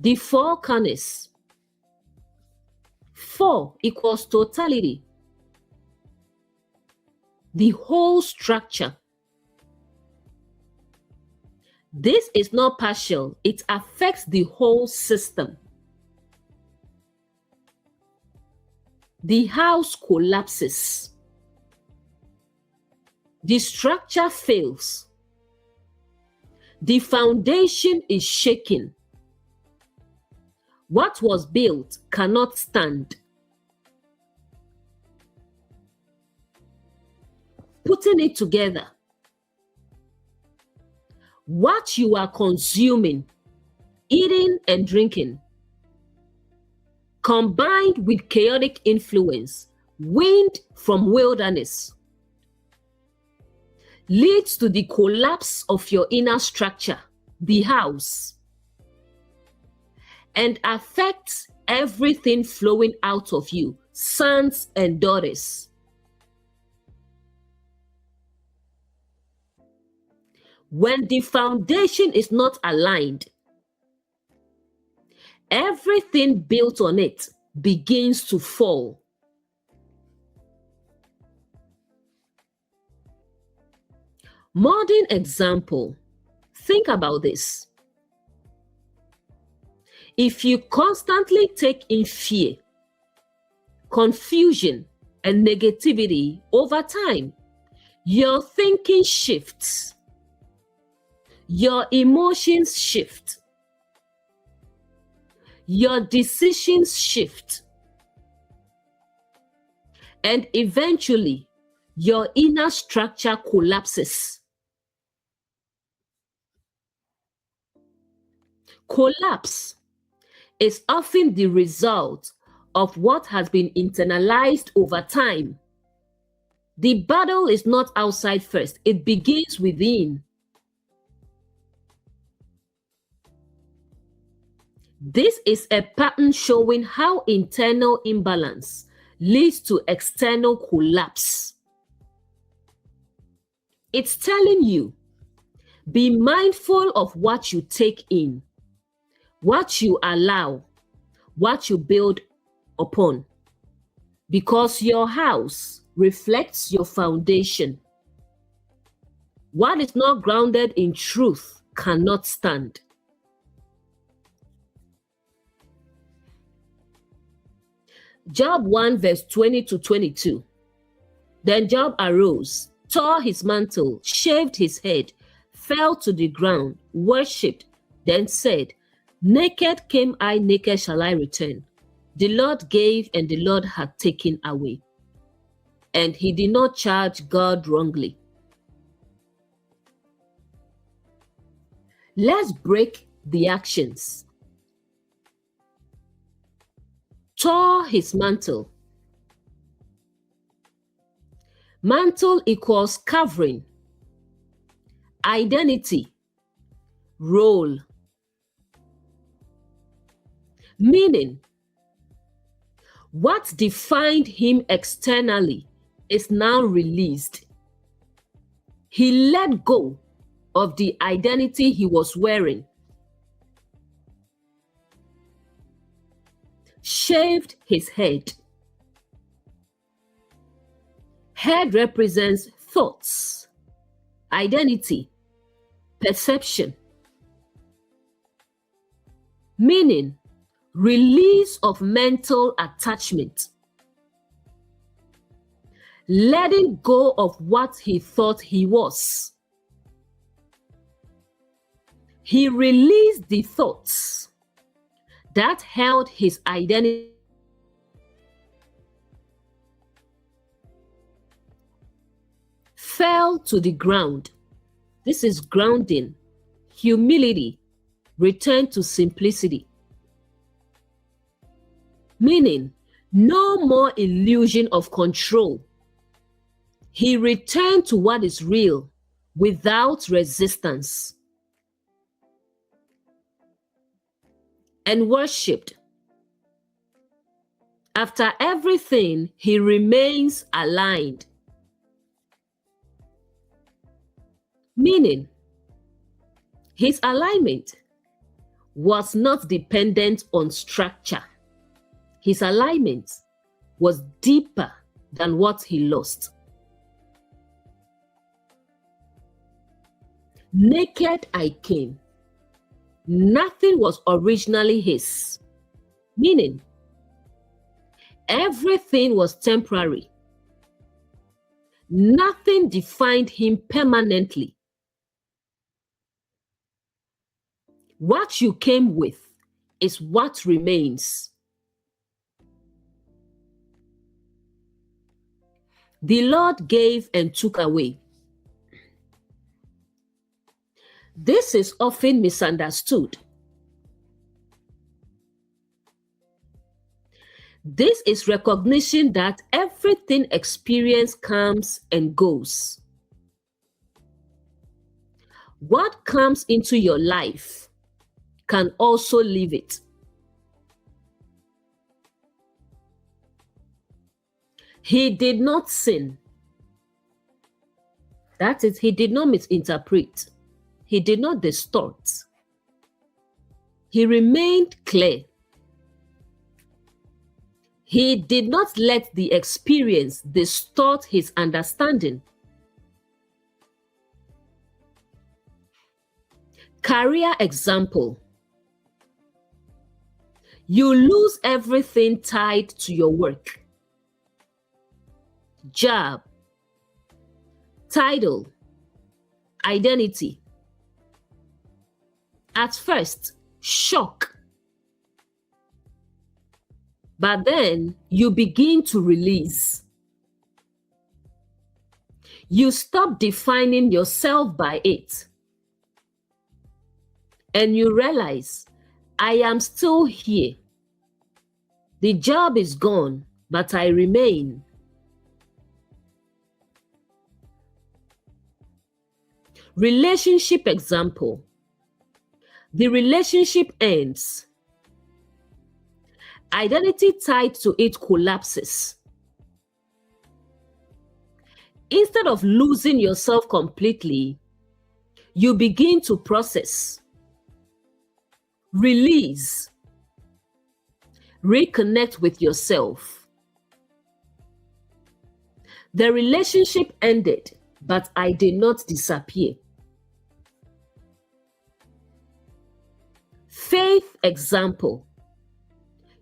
The four corners. 4 equals totality. The whole structure. This is not partial, it affects the whole system. The house collapses. The structure fails. The foundation is shaken. What was built cannot stand. Putting it together. What you are consuming, eating and drinking, combined with chaotic influence, wind from wilderness, leads to the collapse of your inner structure, the house, and affects everything flowing out of you, sons and daughters. When the foundation is not aligned, everything built on it begins to fall. Modern example, think about this. If you constantly take in fear, confusion, and negativity over time, your thinking shifts, your emotions shift, your decisions shift, and eventually your inner structure collapses. Collapse is often the result of what has been internalized over time. The battle is not outside first, it begins within. This is a pattern showing how internal imbalance leads to external collapse. It's telling you, be mindful of what you take in, what you allow, what you build upon, because your house reflects your foundation. What is not grounded in truth cannot stand. Job 1 verse 20 to 22. Then Job arose, tore his mantle, shaved his head, fell to the ground, worshipped, then said, naked came I, naked shall I return. The Lord gave and the Lord had taken away. And he did not charge God wrongly. Let's break the actions. Tore his mantle. Mantle equals covering, identity, role. Meaning, what defined him externally is now released. He let go of the identity he was wearing. Shaved his head. Head represents thoughts, identity, perception. Meaning, release of mental attachment. Letting go of what he thought he was. He released the thoughts that held his identity. Fell to the ground. This is grounding, humility, return to simplicity. Meaning, no more illusion of control. He returned to what is real without resistance. And worshipped. After everything, he remains aligned. Meaning, his alignment was not dependent on structure. His alignment was deeper than what he lost. Naked I came. Nothing was originally his. Meaning, everything was temporary. Nothing defined him permanently. What you came with is what remains. The Lord gave and took away. This is often misunderstood. This is recognition that everything experienced comes and goes. What comes into your life can also leave it. He did not sin. That is, he did not misinterpret. he did not distort. He remained clear. He did not let the experience distort his understanding. Career example. You lose everything tied to your work. Job, title, identity. At first, shock. But then you begin to release. You stop defining yourself by it. And you realize, I am still here. The job is gone, but I remain. Relationship example. The relationship ends. Identity tied to it collapses. Instead of losing yourself completely, you begin to process, release, reconnect with yourself. The relationship ended, but I did not disappear. Faith example.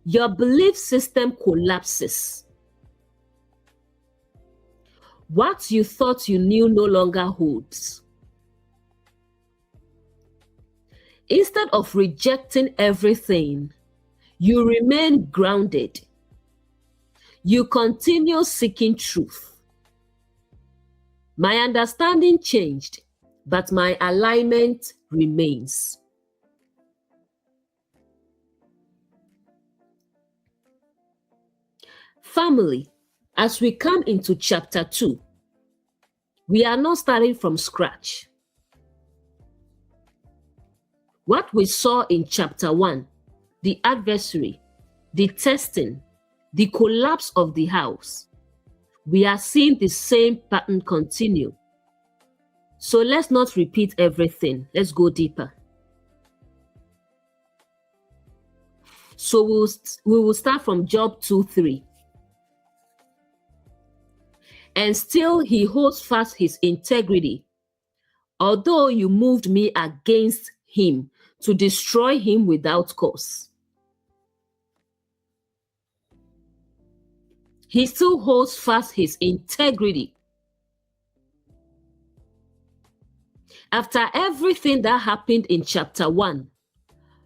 Your belief system collapses. What you thought you knew no longer holds. Instead of rejecting everything, you remain grounded. You continue seeking truth. My understanding changed, but my alignment remains. Family, as we come into chapter 2, we are not starting from scratch. What we saw in chapter 1, the adversary, the testing, the collapse of the house, we are seeing the same pattern continue. So let's not repeat everything. Let's go deeper. So we will start from Job 2:3. And still he holds fast his integrity. Although you moved me against him to destroy him without cause. He still holds fast his integrity. After everything that happened in chapter 1,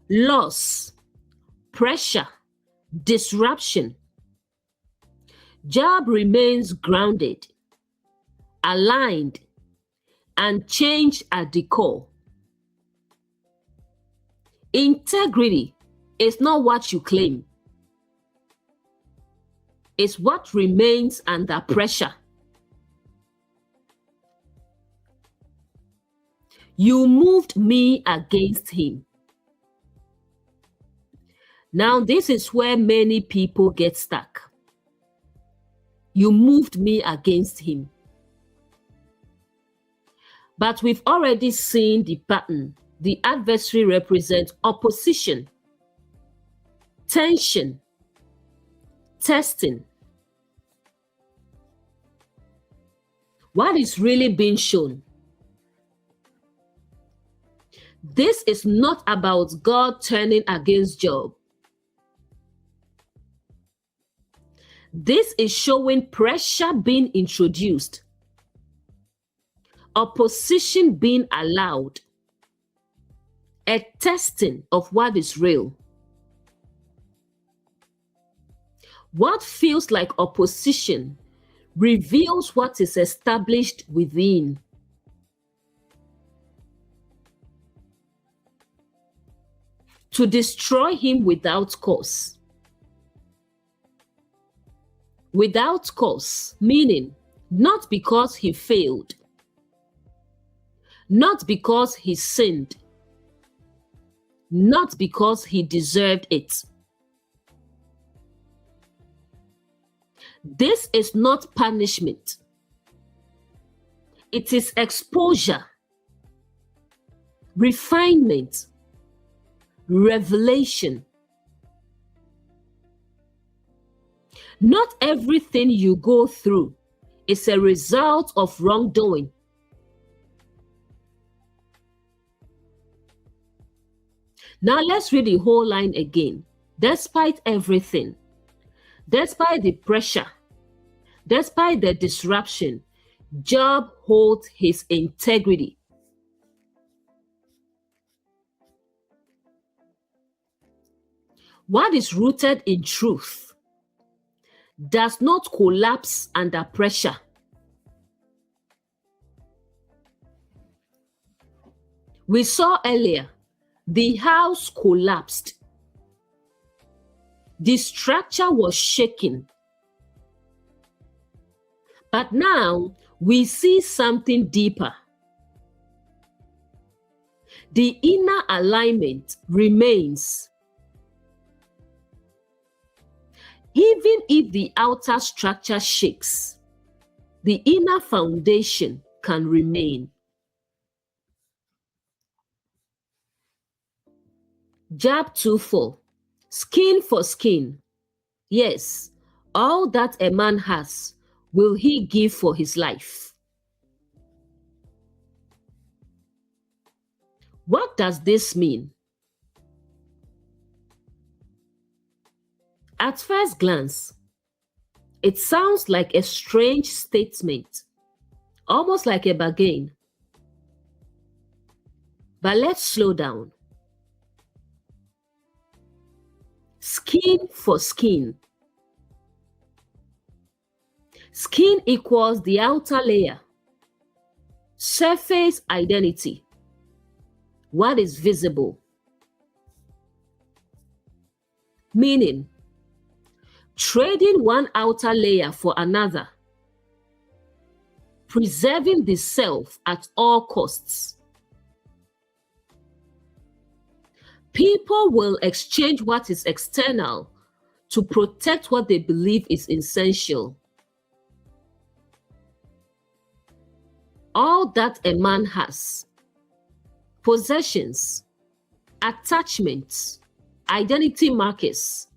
loss, pressure, disruption, Job remains grounded, aligned, and changed at the core. Integrity is not what you claim. It's what remains under pressure. You moved me against him. Now, this is where many people get stuck. You moved me against him. But we've already seen the pattern. The adversary represents opposition, tension, testing. What is really being shown? This is not about God turning against Job. This is showing pressure being introduced, opposition being allowed, a testing of what is real. What feels like opposition reveals what is established within. To destroy him without cause. Without cause, meaning not because he failed, not because he sinned, not because he deserved it. This is not punishment. It is exposure. refinement, revelation. Not everything you go through is a result of wrongdoing. Now let's read the whole line again. Despite everything, despite the pressure, despite the disruption, Job holds his integrity. What is rooted in truth does not collapse under pressure. We saw earlier, the house collapsed. The structure was shaken. But now we see something deeper. The inner alignment remains. Even if the outer structure shakes, the inner foundation can remain. Job 2:4. Skin for skin. Yes, all that a man has will he give for his life. What does this mean? At first glance, it sounds like a strange statement, almost like a bargain. But let's slow down. Skin for skin. Skin equals the outer layer, surface identity, what is visible. Meaning, trading one outer layer for another, preserving the self at all costs. People will exchange what is external to protect what they believe is essential. All that a man has, possessions, attachments, identity markers,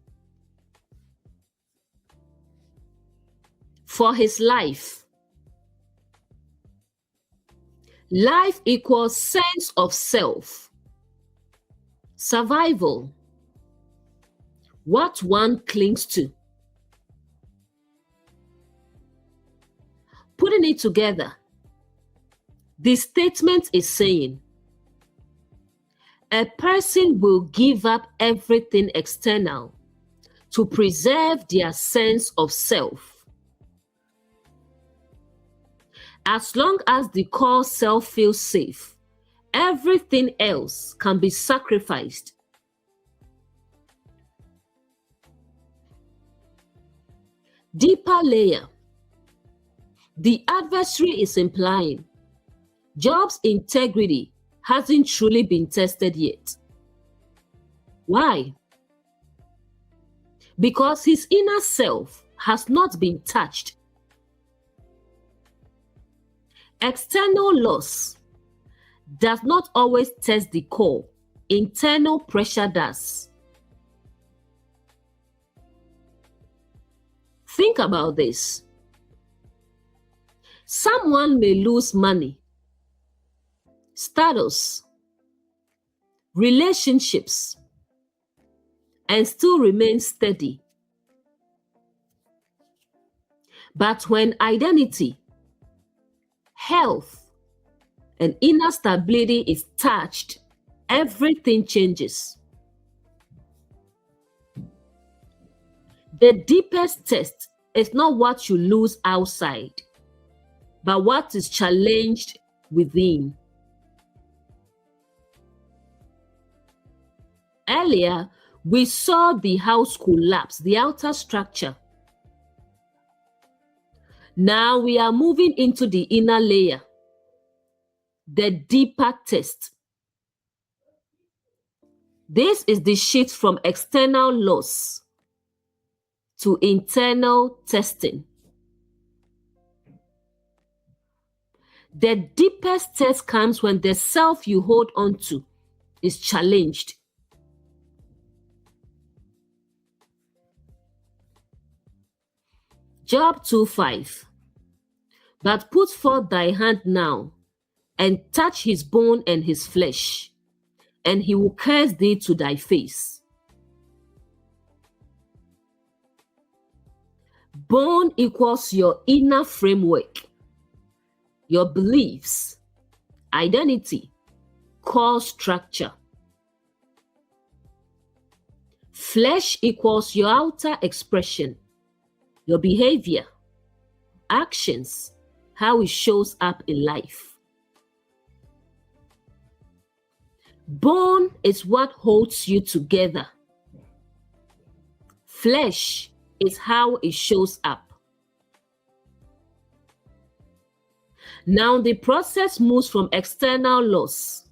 for his life. Life equals sense of self, survival, what one clings to. Putting it together, the statement is saying, a person will give up everything external to preserve their sense of self. As long as the core self feels safe, everything else can be sacrificed. Deeper layer. The adversary is implying Job's integrity hasn't truly been tested yet. Why? Because his inner self has not been touched. External loss does not always test the core. Internal pressure does. Think about this. Someone may lose money, status, relationships, and still remain steady. But when identity, health, and inner stability is touched, everything changes. The deepest test is not what you lose outside, but what is challenged within. Earlier, we saw the house collapse, the outer structure. Now we are moving into the inner layer, the deeper test. This is the shift from external loss to internal testing. The deepest test comes when the self you hold on to is challenged. Job 2:5. But put forth thy hand now, and touch his bone and his flesh, and he will curse thee to thy face. Bone equals your inner framework, your beliefs, identity, core structure. Flesh equals your outer expression, your behavior, actions, how it shows up in life. Bone is what holds you together. Flesh is how it shows up. Now the process moves from external loss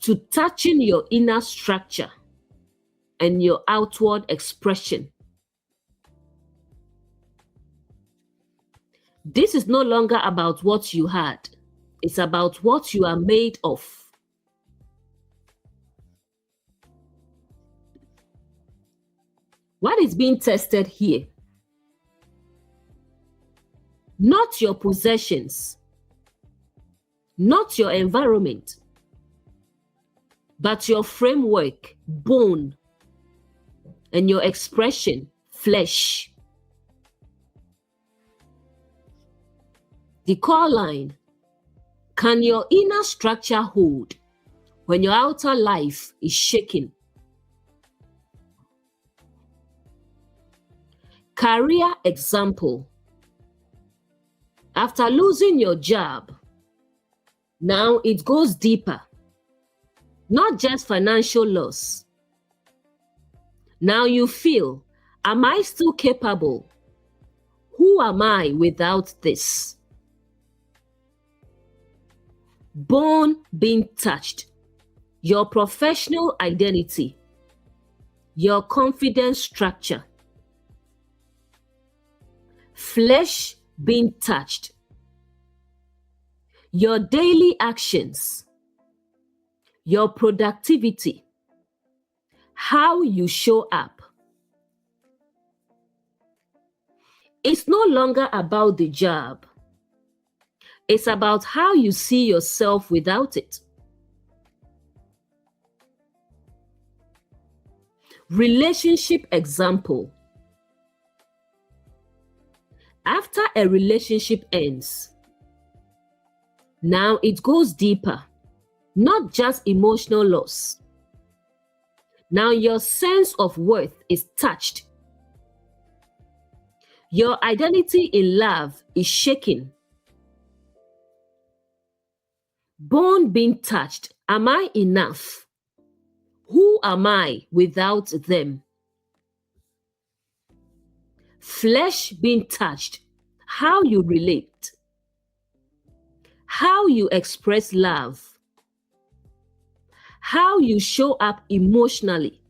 to touching your inner structure and your outward expression. This is no longer about what you had. It's about what you are made of. What is being tested here? Not your possessions, not your environment, but your framework, bone, and your expression, flesh. The core line: can your inner structure hold when your outer life is shaking? Career example. After losing your job, now it goes deeper. Not just financial loss. Now you feel, am I still capable? Who am I without this? Bone being touched. Your professional identity. Your confidence structure. Flesh being touched. Your daily actions. Your productivity. How you show up. It's no longer about the job. It's about how you see yourself without it. Relationship example. After a relationship ends, now it goes deeper, not just emotional loss. Now your sense of worth is touched. Your identity in love is shaken. Bone being touched. Am I enough? Who am I without them? Flesh being touched. How you relate. How you express love. How you show up emotionally.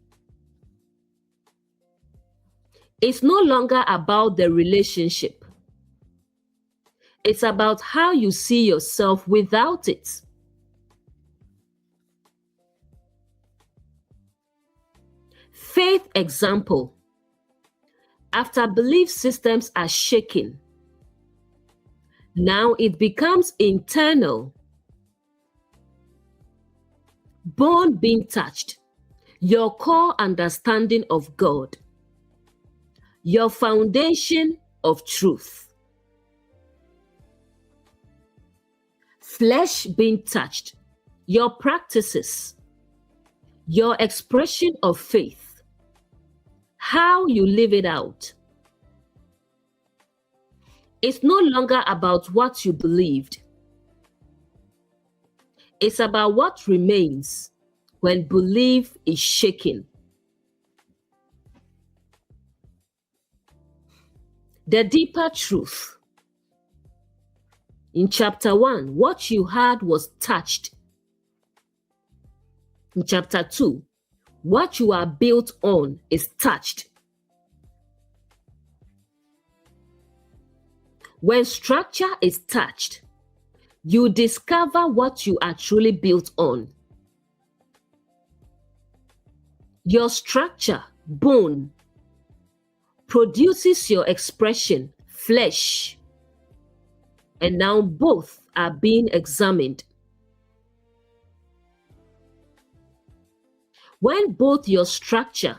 It's no longer about the relationship. It's about how you see yourself without it. Faith example. After belief systems are shaken, now it becomes internal. Bone being touched. Your core understanding of God. Your foundation of truth. Flesh being touched. Your practices. Your expression of faith. How you live it out. It's no longer about what you believed. It's about what remains when belief is shaken. The deeper truth. In chapter 1, what you had was touched. In chapter 2, what you are built on is touched. When structure is touched, you discover what you are truly built on. Your structure, bone, produces your expression, flesh, and now both are being examined. When both your structure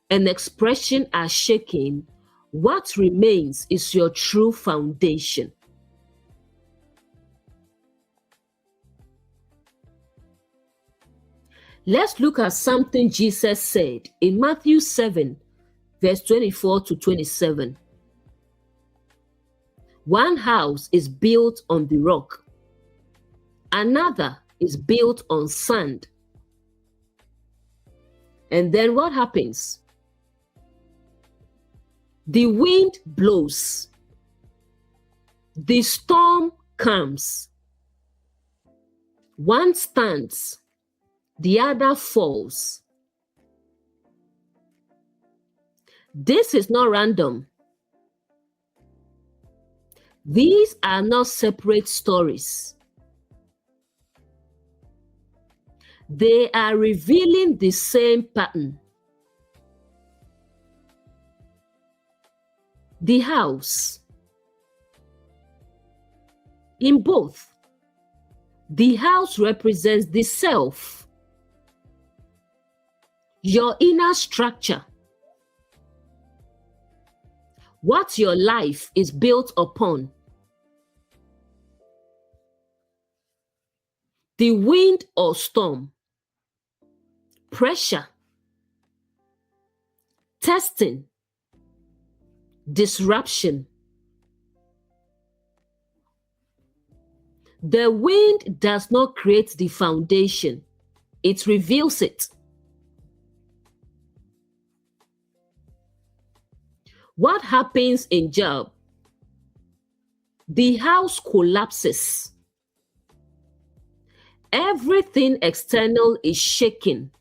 and expression are shaken, what remains is your true foundation. Let's look at something Jesus said in Matthew 7, verse 24 to 27. One house is built on the rock, another is built on sand. And then what happens? The wind blows, the storm comes. One stands, the other falls. This is not random. These are not separate stories. They are revealing the same pattern. The house. In both, the house represents the self, your inner structure, what your life is built upon. The wind or storm, pressure, testing, disruption. The wind does not create the foundation, it reveals it. What happens in Job? The house collapses. Everything external is shaken.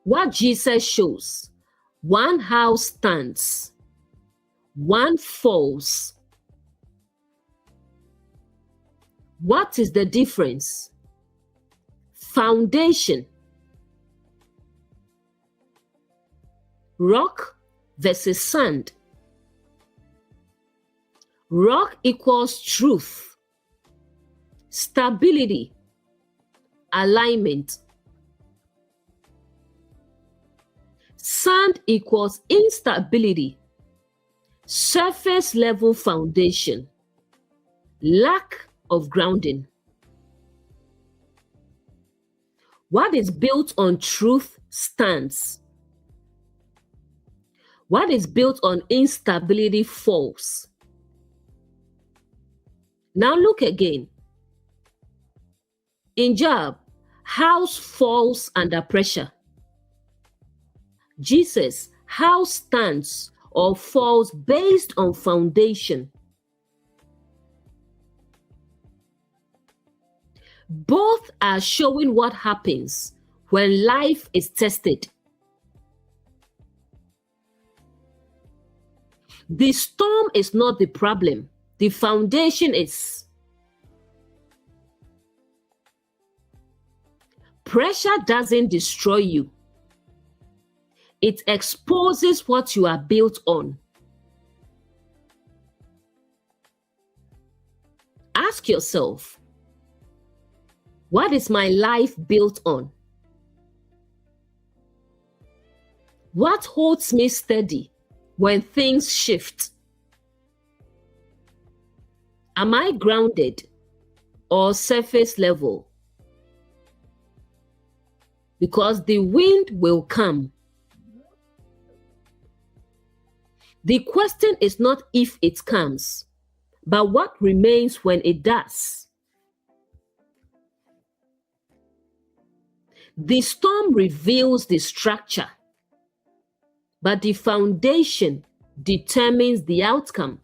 What Jesus shows: one house stands, one falls. What is the difference? Foundation. Rock versus sand. Rock equals truth, stability, alignment. Sand equals instability, surface level foundation, lack of grounding. What is built on truth stands. What is built on instability falls. Now look again. In Job, house falls under pressure. Jesus, house stands or falls based on foundation. Both are showing what happens when life is tested. The storm is not the problem. The foundation is. Pressure doesn't destroy you. It exposes what you are built on. Ask yourself, what is my life built on? What holds me steady when things shift? Am I grounded or surface level? Because the wind will come. The question is not if it comes, but what remains when it does. The storm reveals the structure, but the foundation determines the outcome.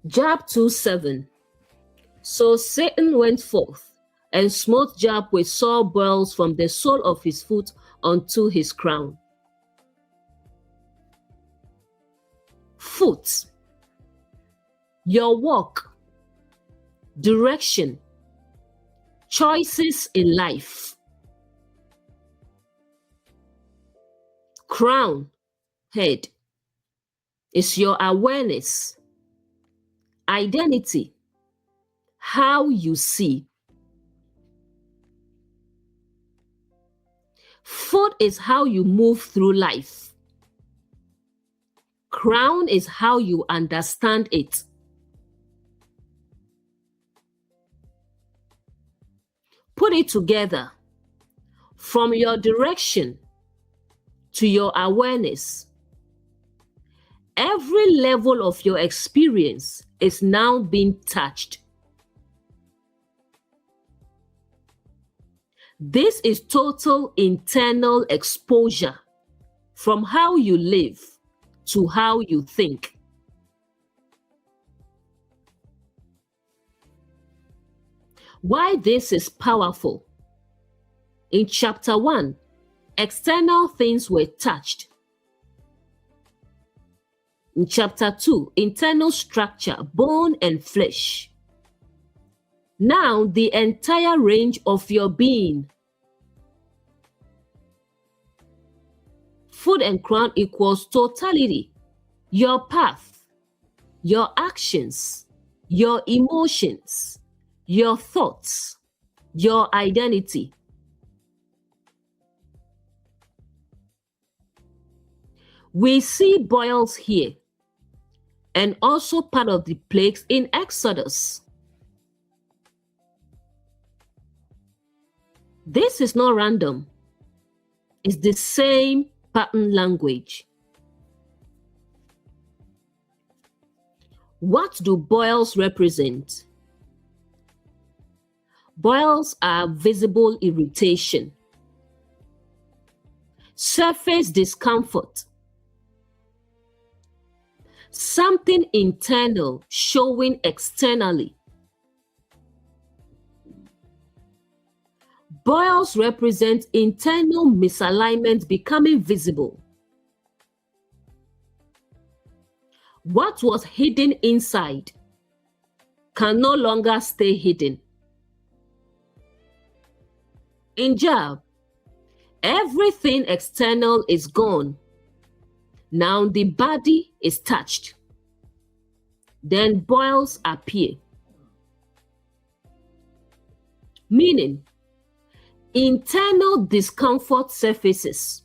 Job 2:7. So Satan went forth and smote Job with sore boils from the sole of his foot unto his crown. foot, your walk, direction, choices in life. Crown, head, is your awareness, identity, how you see. Foot is how you move through life. Crown is how you understand it. Put it together. From your direction to your awareness, every level of your experience is now being touched. This is total internal exposure from how you live to how you think. Why this is powerful? In chapter 1, external things were touched. In chapter 2, internal structure, bone and flesh. Now, the entire range of your being. Foot and crown equals totality. Your path, your actions, your emotions, your thoughts, your identity. We see boils here, and also part of the plagues in Exodus. This is not random. It's the same pattern language. What do boils represent? Boils are visible irritation, surface discomfort, something internal showing externally. Boils represent internal misalignment becoming visible. What was hidden inside can no longer stay hidden. In Job, everything external is gone. Now the body is touched. Then boils appear. Meaning, internal discomfort surfaces.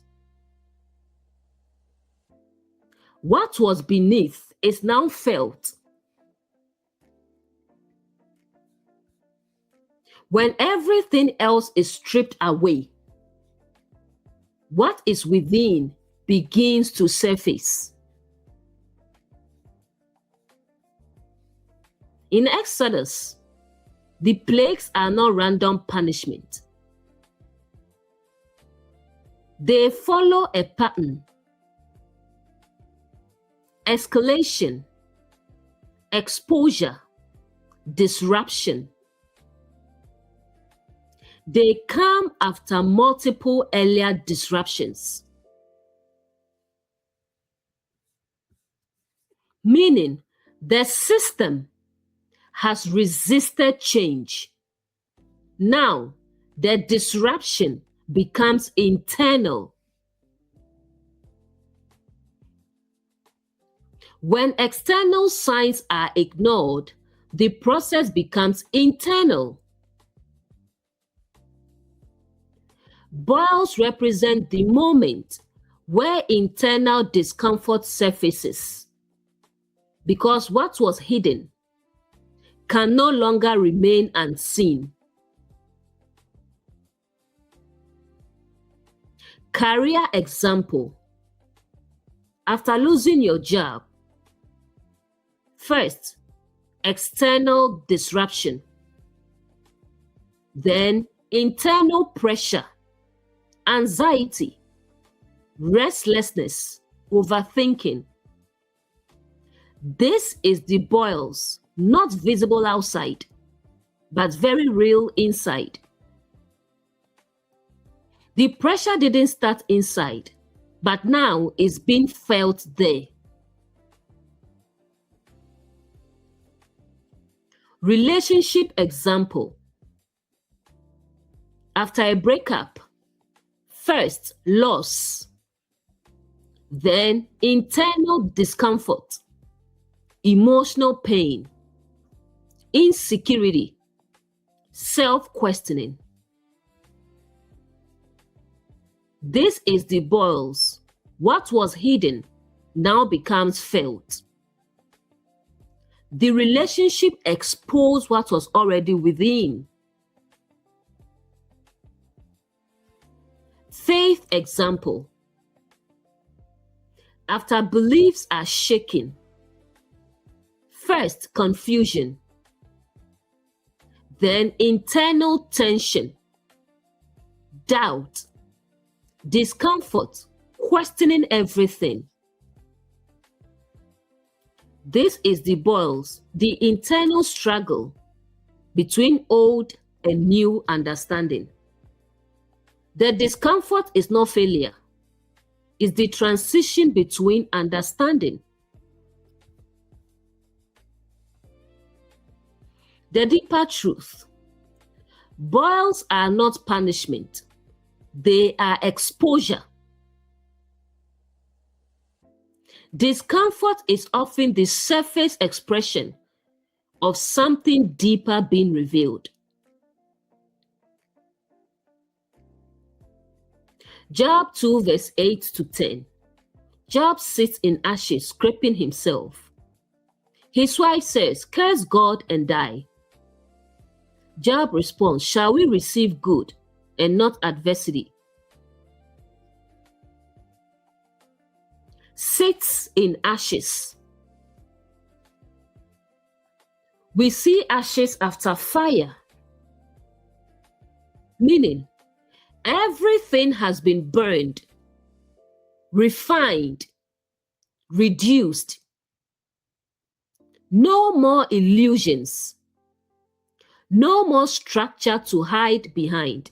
What was beneath is now felt. When everything else is stripped away, what is within begins to surface. In Exodus, the plagues are not random punishment. They follow a pattern. Escalation, exposure, disruption. They come after multiple earlier disruptions. Meaning, the system has resisted change. Now, the disruption becomes internal. When external signs are ignored, the process becomes internal. Boils represent the moment where internal discomfort surfaces, because what was hidden can no longer remain unseen. Career example. After losing your job, first, external disruption, then internal pressure, anxiety, restlessness, overthinking. This is the boils, not visible outside, but very real inside. The pressure didn't start inside, but now is being felt there. Relationship example. After a breakup, first loss, then internal discomfort, emotional pain, insecurity, self-questioning. This is the boils. What was hidden now becomes felt. The relationship exposed what was already within. Faith example. After beliefs are shaken, first confusion, then internal tension, doubt, discomfort, questioning everything. This is the boils, the internal struggle between old and new understanding. The discomfort is not failure. It's the transition between understanding. The deeper truth. Boils are not punishment. They are exposure. Discomfort is often the surface expression of something deeper being revealed. Job 2 verse 8 to 10. Job sits in ashes, scraping himself. His wife says, "Curse God and die." Job responds, "Shall we receive good and not adversity?" Sits in ashes. We see ashes after fire, meaning everything has been burned, refined, reduced. No more illusions. No more structure to hide behind.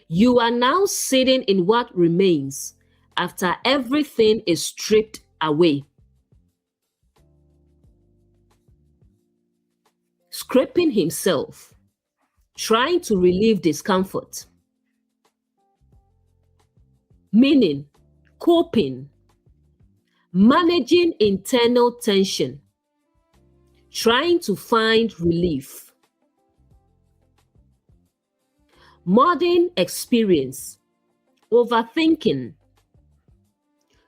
You are now sitting in what remains after everything is stripped away. Scraping himself, trying to relieve discomfort. Meaning, coping, managing internal tension, trying to find relief. Modern experience, overthinking,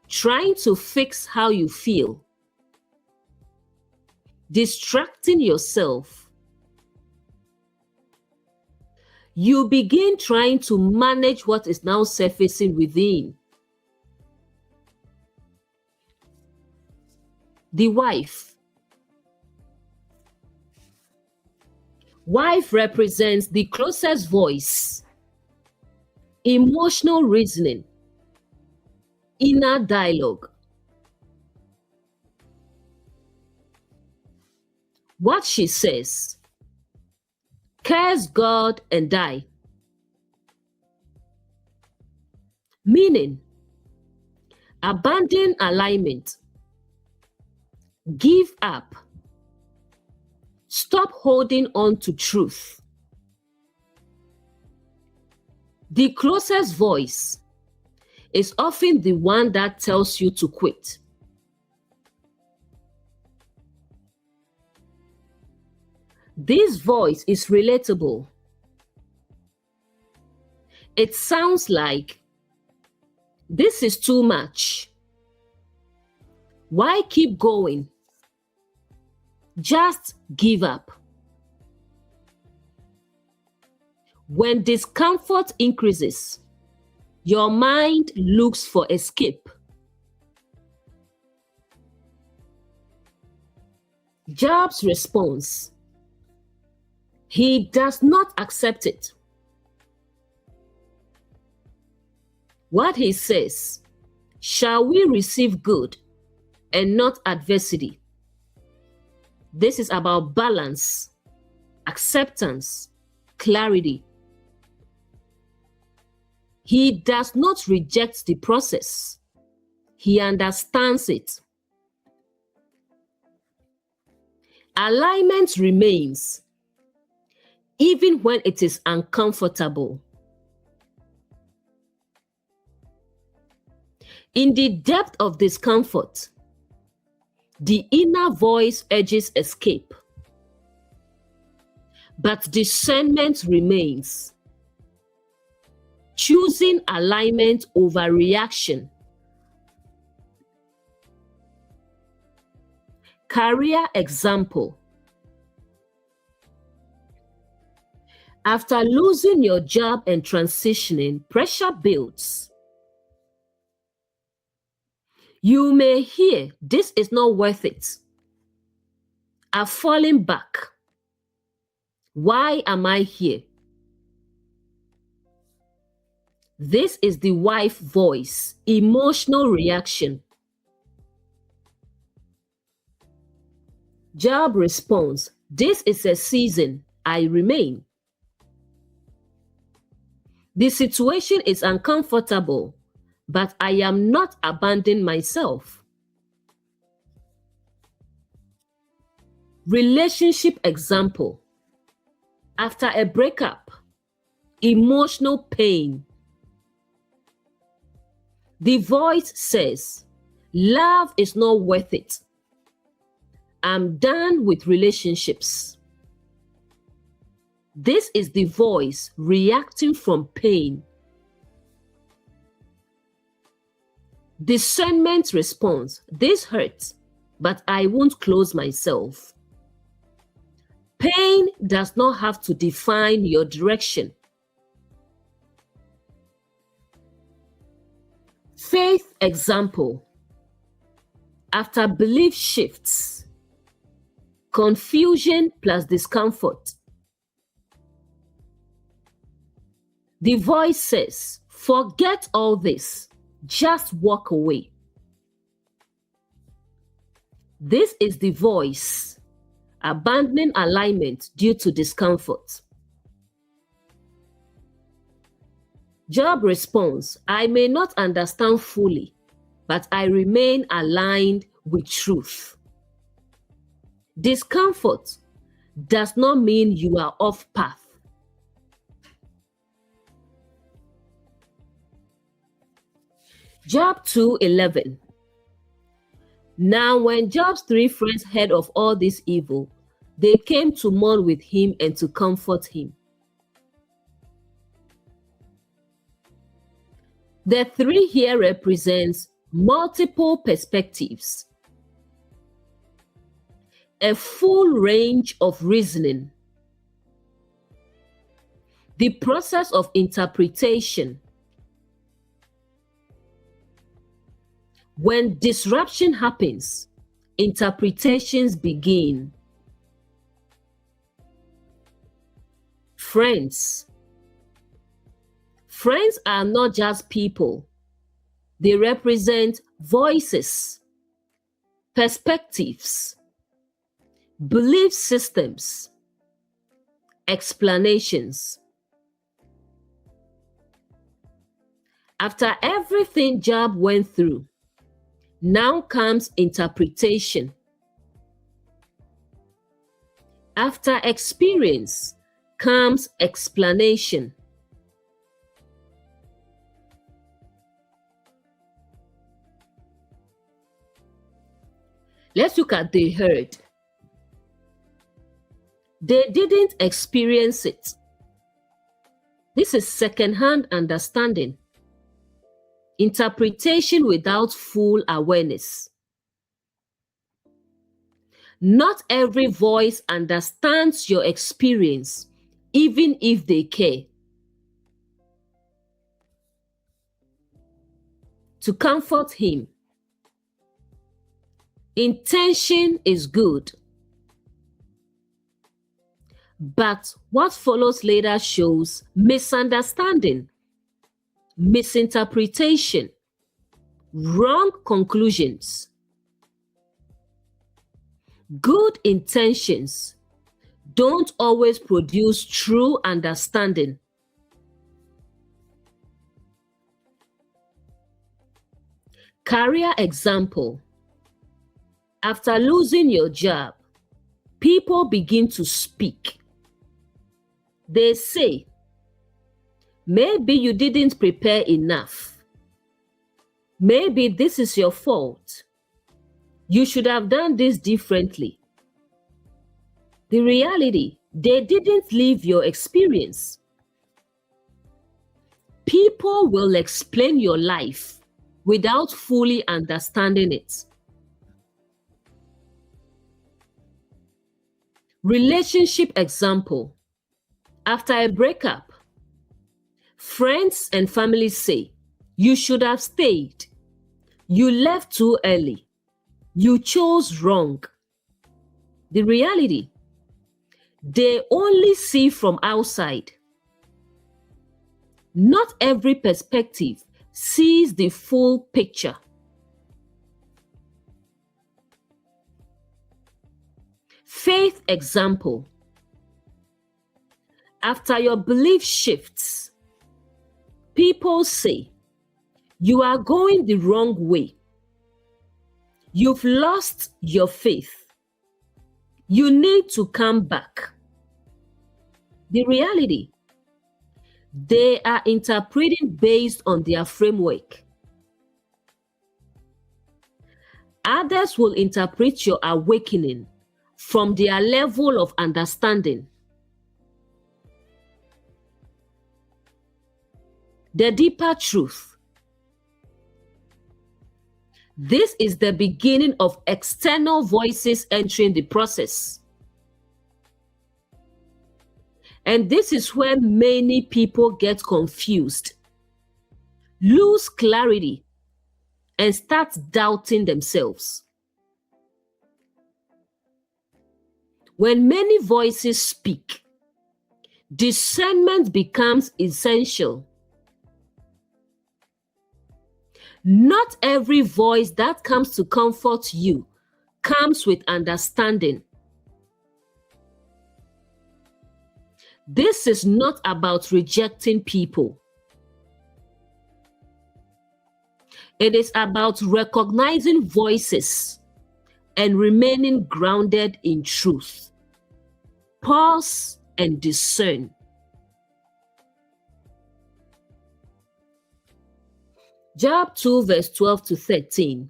trying to fix how you feel, distracting yourself. You begin trying to manage what is now surfacing within. The wife. Wife represents the closest voice, emotional reasoning, inner dialogue. What she says, curse God and die. Meaning, abandon alignment, give up, stop holding on to truth. The closest voice is often the one that tells you to quit. This voice is relatable. It sounds like, "This is too much. Why keep going? Just give up." When discomfort increases, your mind looks for escape. Job's response, he does not accept it. What he says, shall we receive good and not adversity? This is about balance, acceptance, clarity. He does not reject the process. He understands it. Alignment remains even when it is uncomfortable. In the depth of discomfort, the inner voice urges escape, but discernment remains, choosing alignment over reaction. Career example. After losing your job and transitioning, pressure builds. You may hear, "This is not worth it. I've fallen back. Why am I here?" This is the wife voice, emotional reaction. Job response, "This is a season. I remain." The situation is uncomfortable, but I am not abandoning myself. Relationship example. After a breakup, emotional pain. The voice says, "Love is not worth it. I'm done with relationships." This is the voice reacting from pain. Discernment response, "This hurts, but I won't close myself." Pain does not have to define your direction. Faith example. After belief shifts, confusion plus discomfort. The voice says, "Forget all this, just walk away." This is the voice abandoning alignment due to discomfort. Job response, "I may not understand fully, but I remain aligned with truth." Discomfort does not mean you are off path. Job 2:11. Now when Job's 3 friends heard of all this evil, they came to mourn with him and to comfort him. The 3 here represents multiple perspectives, a full range of reasoning, the process of interpretation. When disruption happens, interpretations begin. Friends. Friends are not just people. They represent voices, perspectives, belief systems, explanations. After everything Job went through, now comes interpretation. After experience comes explanation. Let's look at the herd. They didn't experience it. This is second-hand understanding. Interpretation without full awareness. Not every voice understands your experience, even if they care. To comfort him. Intention is good, but what follows later shows misunderstanding, misinterpretation, wrong conclusions. Good intentions don't always produce true understanding. Career example. After losing your job, people begin to speak. They say, maybe you didn't prepare enough. Maybe this is your fault. You should have done this differently. The reality, they didn't live your experience. People will explain your life without fully understanding it. Relationship example. After a breakup, friends and family say, you should have stayed. You left too early. You chose wrong. The reality, they only see from outside. Not every perspective sees the full picture. Faith example. After your belief shifts, people say, you are going the wrong way. You've lost your faith. You need to come back. The reality, they are interpreting based on their framework. Others will interpret your awakening from their level of understanding. The deeper truth. This is the beginning of external voices entering the process. And this is where many people get confused, lose clarity, and start doubting themselves. When many voices speak, discernment becomes essential. Not every voice that comes to comfort you comes with understanding. This is not about rejecting people. It is about recognizing voices and remaining grounded in truth. Pause and discern. Job 2 verse 12 to 13.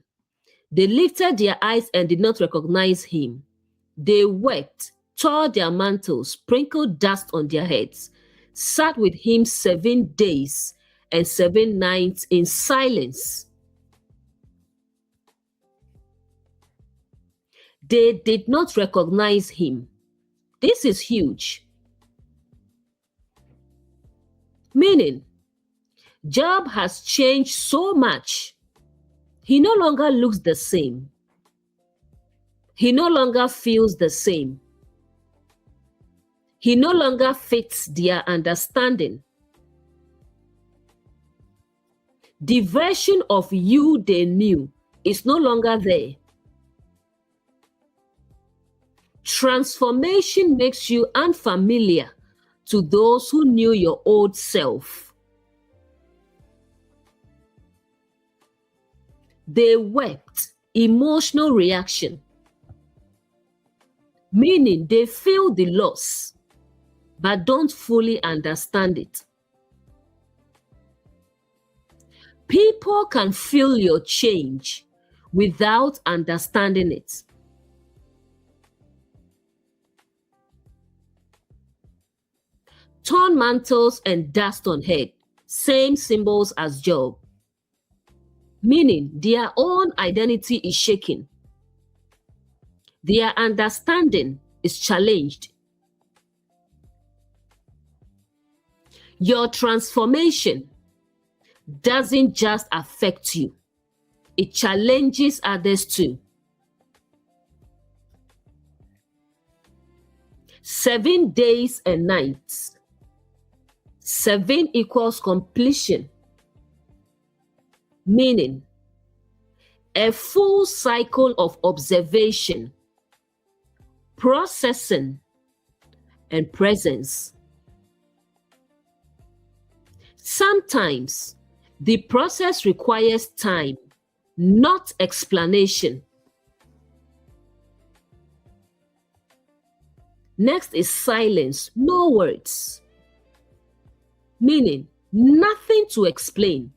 They lifted their eyes and did not recognize him. They wept, tore their mantles, sprinkled dust on their heads, sat with him 7 days and 7 nights in silence. They did not recognize him. This is huge. Meaning, Job has changed so much. He no longer looks the same. He no longer feels the same. He no longer fits their understanding. The version of you they knew is no longer there. Transformation makes you unfamiliar to those who knew your old self. They wept, emotional reaction, meaning they feel the loss, but don't fully understand it. People can feel your change without understanding it. Torn mantles and dust on head, same symbols as Job. Meaning their own identity is shaken. Their understanding is challenged. Your transformation doesn't just affect you, it challenges others too. 7 days and nights. 7 equals completion. Meaning, a full cycle of observation, processing, and presence. Sometimes, the process requires time, not explanation. Next is silence, no words. Meaning, nothing to explain,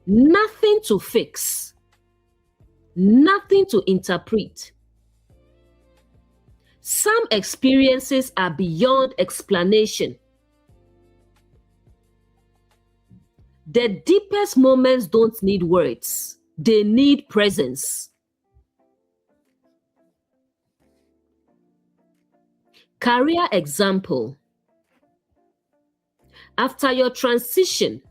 nothing to fix, nothing to interpret. Some experiences are beyond explanation. The deepest moments don't need words, they need presence. Career example. After your transition,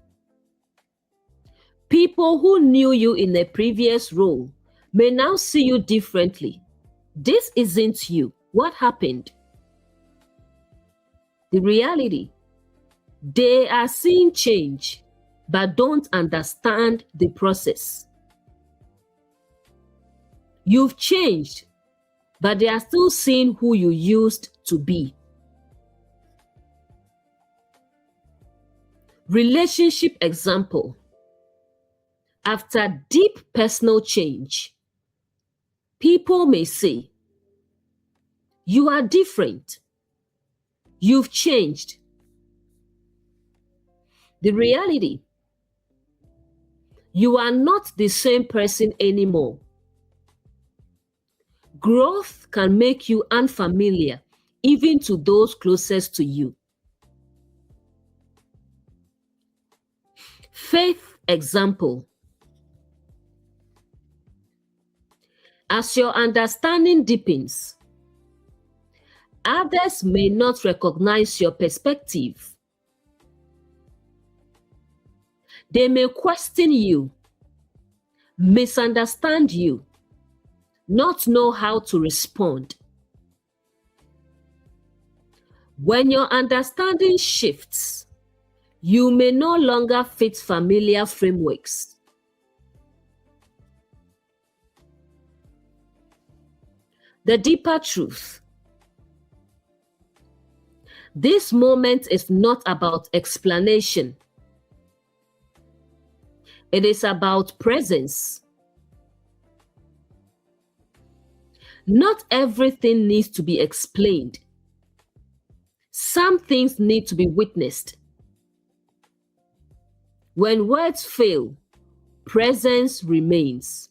people who knew you in a previous role may now see you differently. This isn't you. What happened? The reality, they are seeing change, but don't understand the process. You've changed, but they are still seeing who you used to be. Relationship example. After deep personal change, people may say, "You are different. You've changed." The reality, you are not the same person anymore. Growth can make you unfamiliar, even to those closest to you. Faith example. As your understanding deepens, others may not recognize your perspective. They may question you, misunderstand you, not know how to respond. When your understanding shifts, you may no longer fit familiar frameworks. The deeper truth. This moment is not about explanation. It is about presence. Not everything needs to be explained. Some things need to be witnessed. When words fail, presence remains.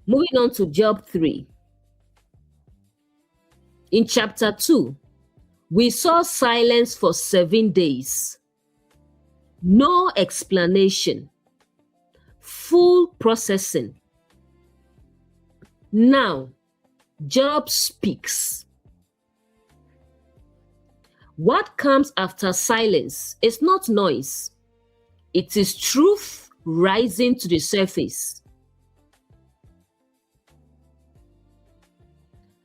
Moving on to Job 3. In chapter 2, we saw silence for 7 days. No explanation. Full processing. Now, Job speaks. What comes after silence is not noise. It is truth rising to the surface.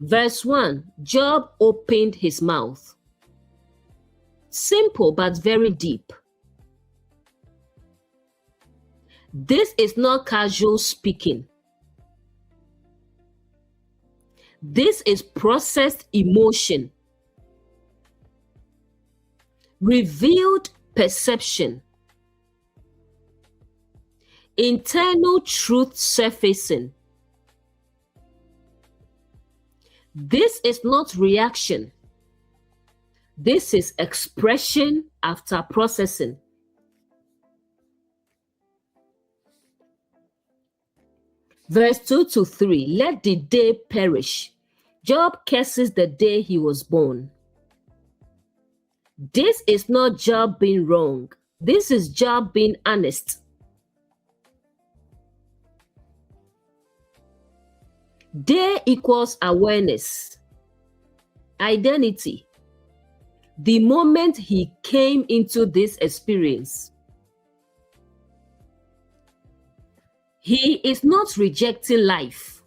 Verse 1, Job opened his mouth. Simple but very deep. This is not casual speaking. This is processed emotion, revealed perception, internal truth surfacing. This is not reaction. This is expression after processing. Verse 2 to 3, let the day perish. Job curses the day he was born. This is not Job being wrong. This is Job being honest. Day equals awareness, identity. The moment he came into this experience, he is not rejecting life.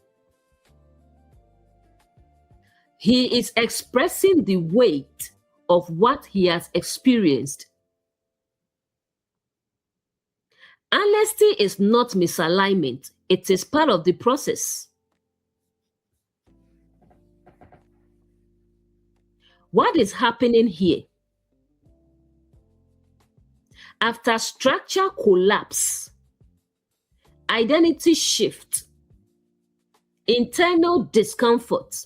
He is expressing the weight of what he has experienced. Honesty is not misalignment. It is part of the process. What is happening here? After structure collapse, identity shift, internal discomfort,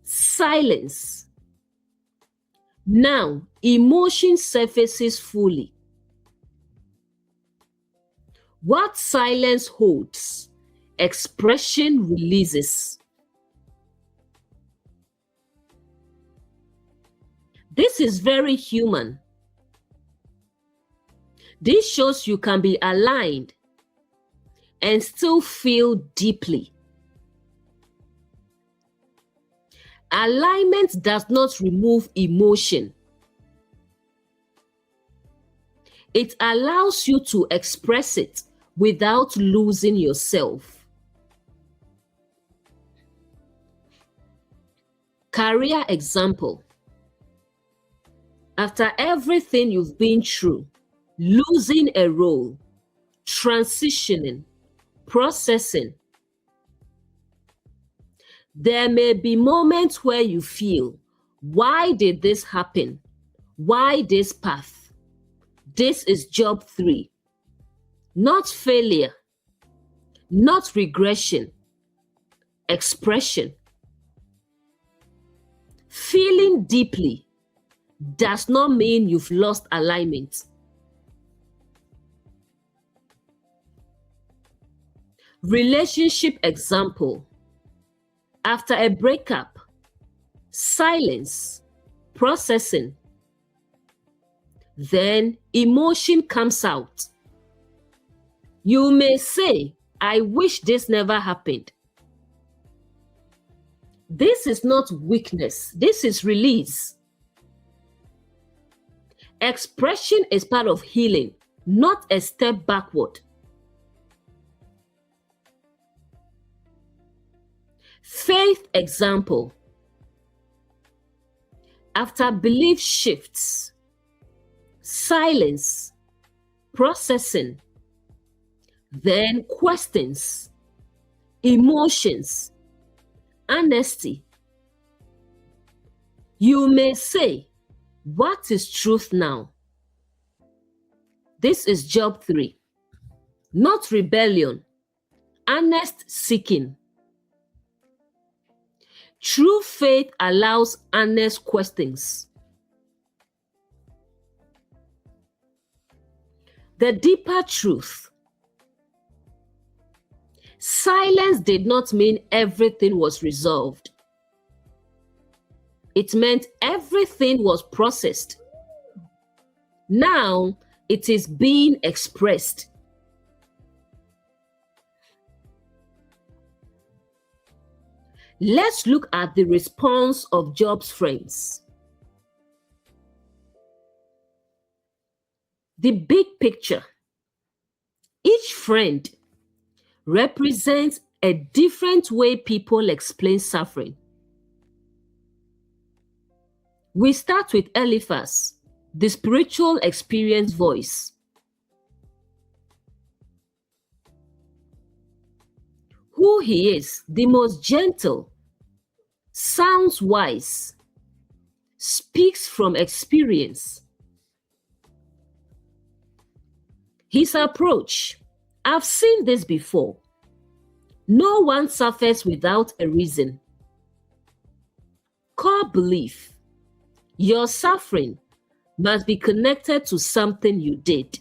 silence. Now, emotion surfaces fully. What silence holds, expression releases. This is very human. This shows you can be aligned and still feel deeply. Alignment does not remove emotion. It allows you to express it without losing yourself. Career example. After everything you've been through, losing a role, transitioning, processing, there may be moments where you feel, why did this happen? Why this path? This is job 3. Not failure, not regression, expression. Feeling deeply does not mean you've lost alignment. Relationship example. After a breakup, silence, processing, then emotion comes out. You may say, I wish this never happened. This is not weakness, this is release. Expression is part of healing, not a step backward. Faith example. After belief shifts, silence, processing, then questions, emotions, honesty. You may say, what is truth now? This is job 3. Not rebellion, honest seeking. True faith allows honest questions. The deeper truth. Silence did not mean everything was resolved. It meant everything was processed. Now it is being expressed. Let's look at the response of Job's friends. The big picture. Each friend represents a different way people explain suffering. We start with Eliphaz, the spiritual experience voice. Who he is, the most gentle, sounds wise, speaks from experience. His approach, I've seen this before. No one suffers without a reason. Core belief, your suffering must be connected to something you did.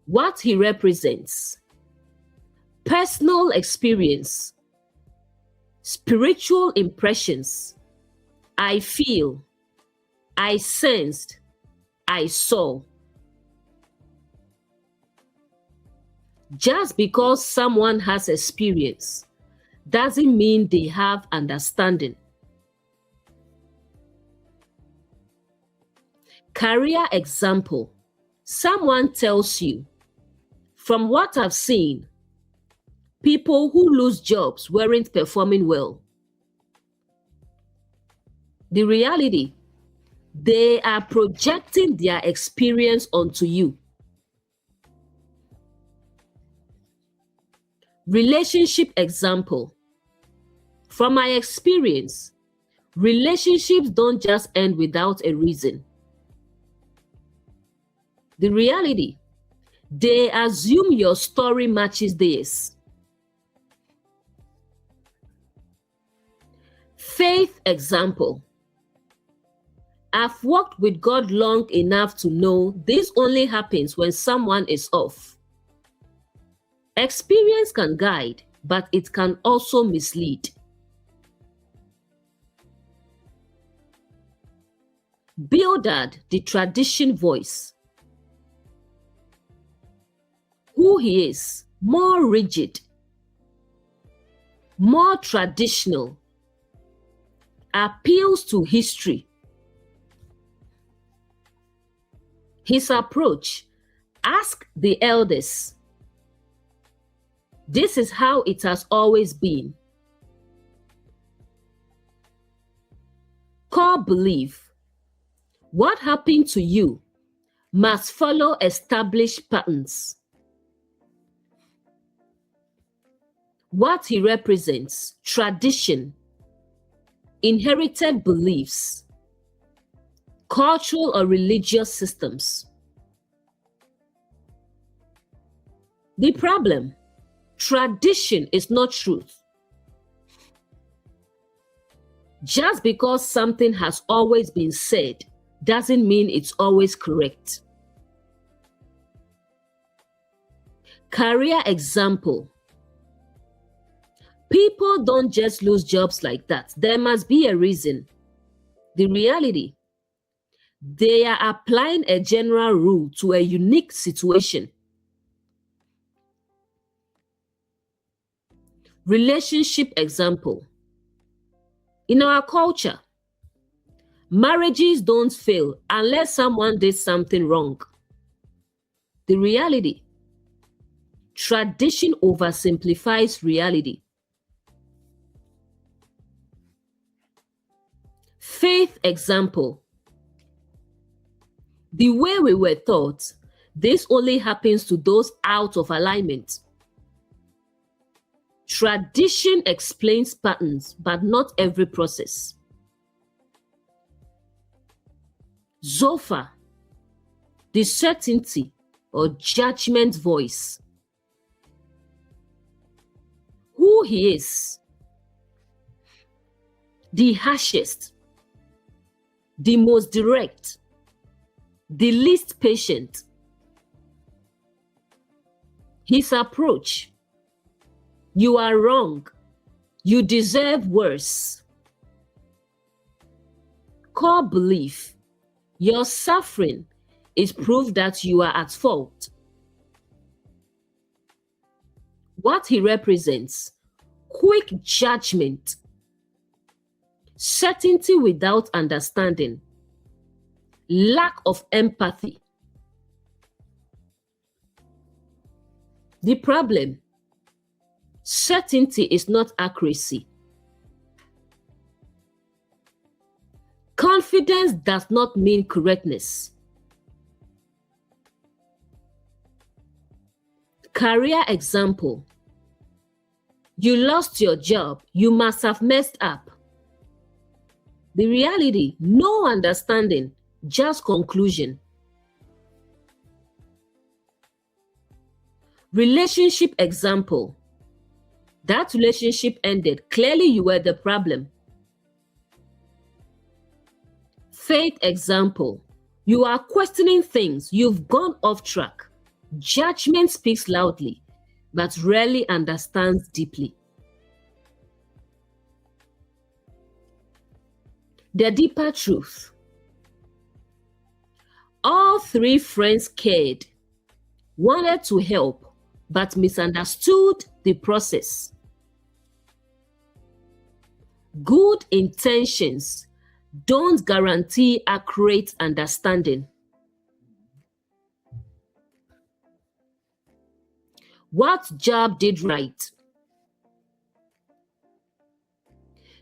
What he represents: personal experience, spiritual impressions. I feel, I sensed, I saw. Just because someone has experience doesn't mean they have understanding. Career example. Someone tells you, from what I've seen, people who lose jobs weren't performing well. The reality, they are projecting their experience onto you. Relationship example. From my experience, relationships don't just end without a reason. The reality, They assume your story matches theirs. Faith example. I've walked with God long enough to know this only happens when someone is off. Experience can guide, but it can also mislead. Bildad, the tradition voice. Who he is, more rigid, more traditional, appeals to history. His approach, ask the elders. This is how it has always been. Core belief. What happened to you must follow established patterns. What he represents, tradition, inherited beliefs, cultural or religious systems. The problem, tradition is not truth. Just because something has always been said doesn't mean it's always correct. Career example. People don't just lose jobs like that. There must be a reason. The reality, they are applying a general rule to a unique situation. Relationship example. In our culture, marriages don't fail unless someone did something wrong. The reality, tradition oversimplifies reality. Faith example. The way we were taught, this only happens to those out of alignment. Tradition explains patterns, but not every process. Zophar, the certainty or judgment voice. Who he is, the harshest, the most direct, the least patient. His approach, you are wrong, you deserve worse. Core belief, your suffering is proof that you are at fault. What he represents, quick judgment, certainty without understanding, lack of empathy. The problem, certainty is not accuracy. Confidence does not mean correctness. Career example. You lost your job. You must have messed up. The reality, no understanding, just conclusion. Relationship example. That relationship ended. Clearly, you were the problem. Faith example. You are questioning things. You've gone off track. Judgment speaks loudly, but rarely understands deeply. The deeper truth. All three friends cared, wanted to help, but misunderstood the process. Good intentions don't guarantee accurate understanding. What Job did right.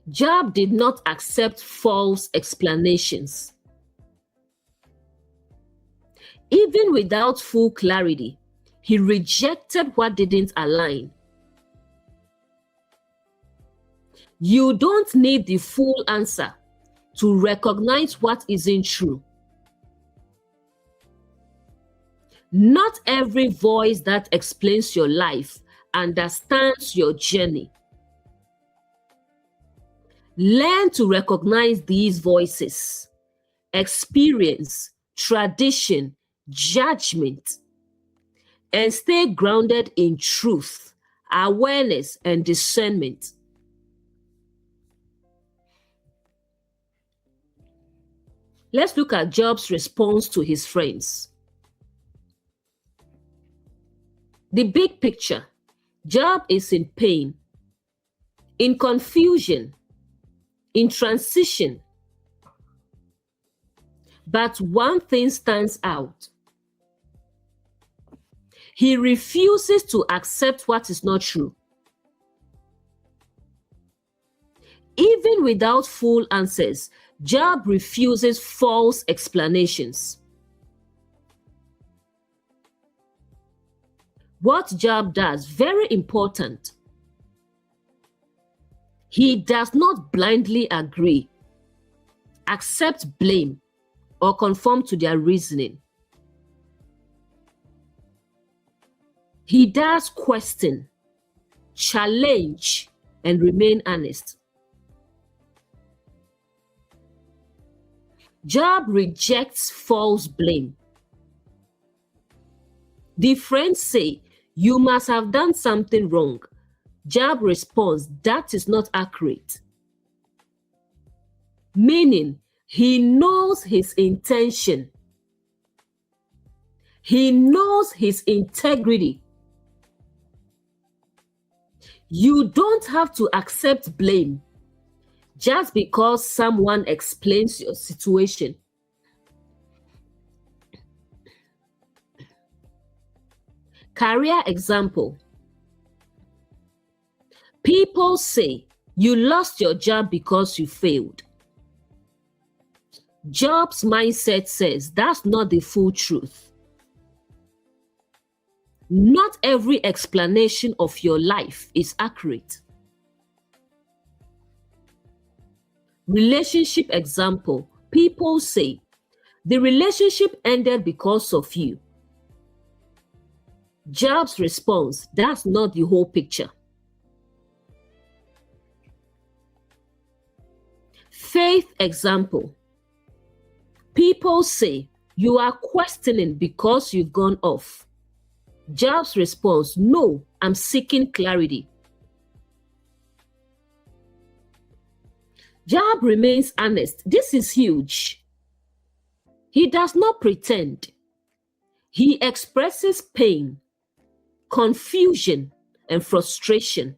Job did not accept false explanations. Even without full clarity, he rejected what didn't align. You don't need the full answer to recognize what isn't true. Not every voice that explains your life understands your journey. Learn to recognize these voices, experience, tradition, judgment, and stay grounded in truth, awareness, and discernment. Let's look at Job's response to his friends. The big picture: Job is in pain, in confusion, in transition. But one thing stands out. He refuses to accept what is not true. Even without full answers, Job refuses false explanations. What Job does, very important. He does not blindly agree, accept blame, or conform to their reasoning. He does question, challenge, and remain honest. Job rejects false blame. The friends say, "You must have done something wrong." Job responds, "That is not accurate." Meaning, he knows his intention. He knows his integrity. You don't have to accept blame just because someone explains your situation. Career example. People say you lost your job because you failed. Job's mindset says that's not the full truth. Not every explanation of your life is accurate. Relationship example. People say the relationship ended because of you. Job's response, that's not the whole picture. Faith example. People say you are questioning because you've gone off. Job's response, no, I'm seeking clarity. Job remains honest. This is huge. He does not pretend. He expresses pain, confusion, and frustration.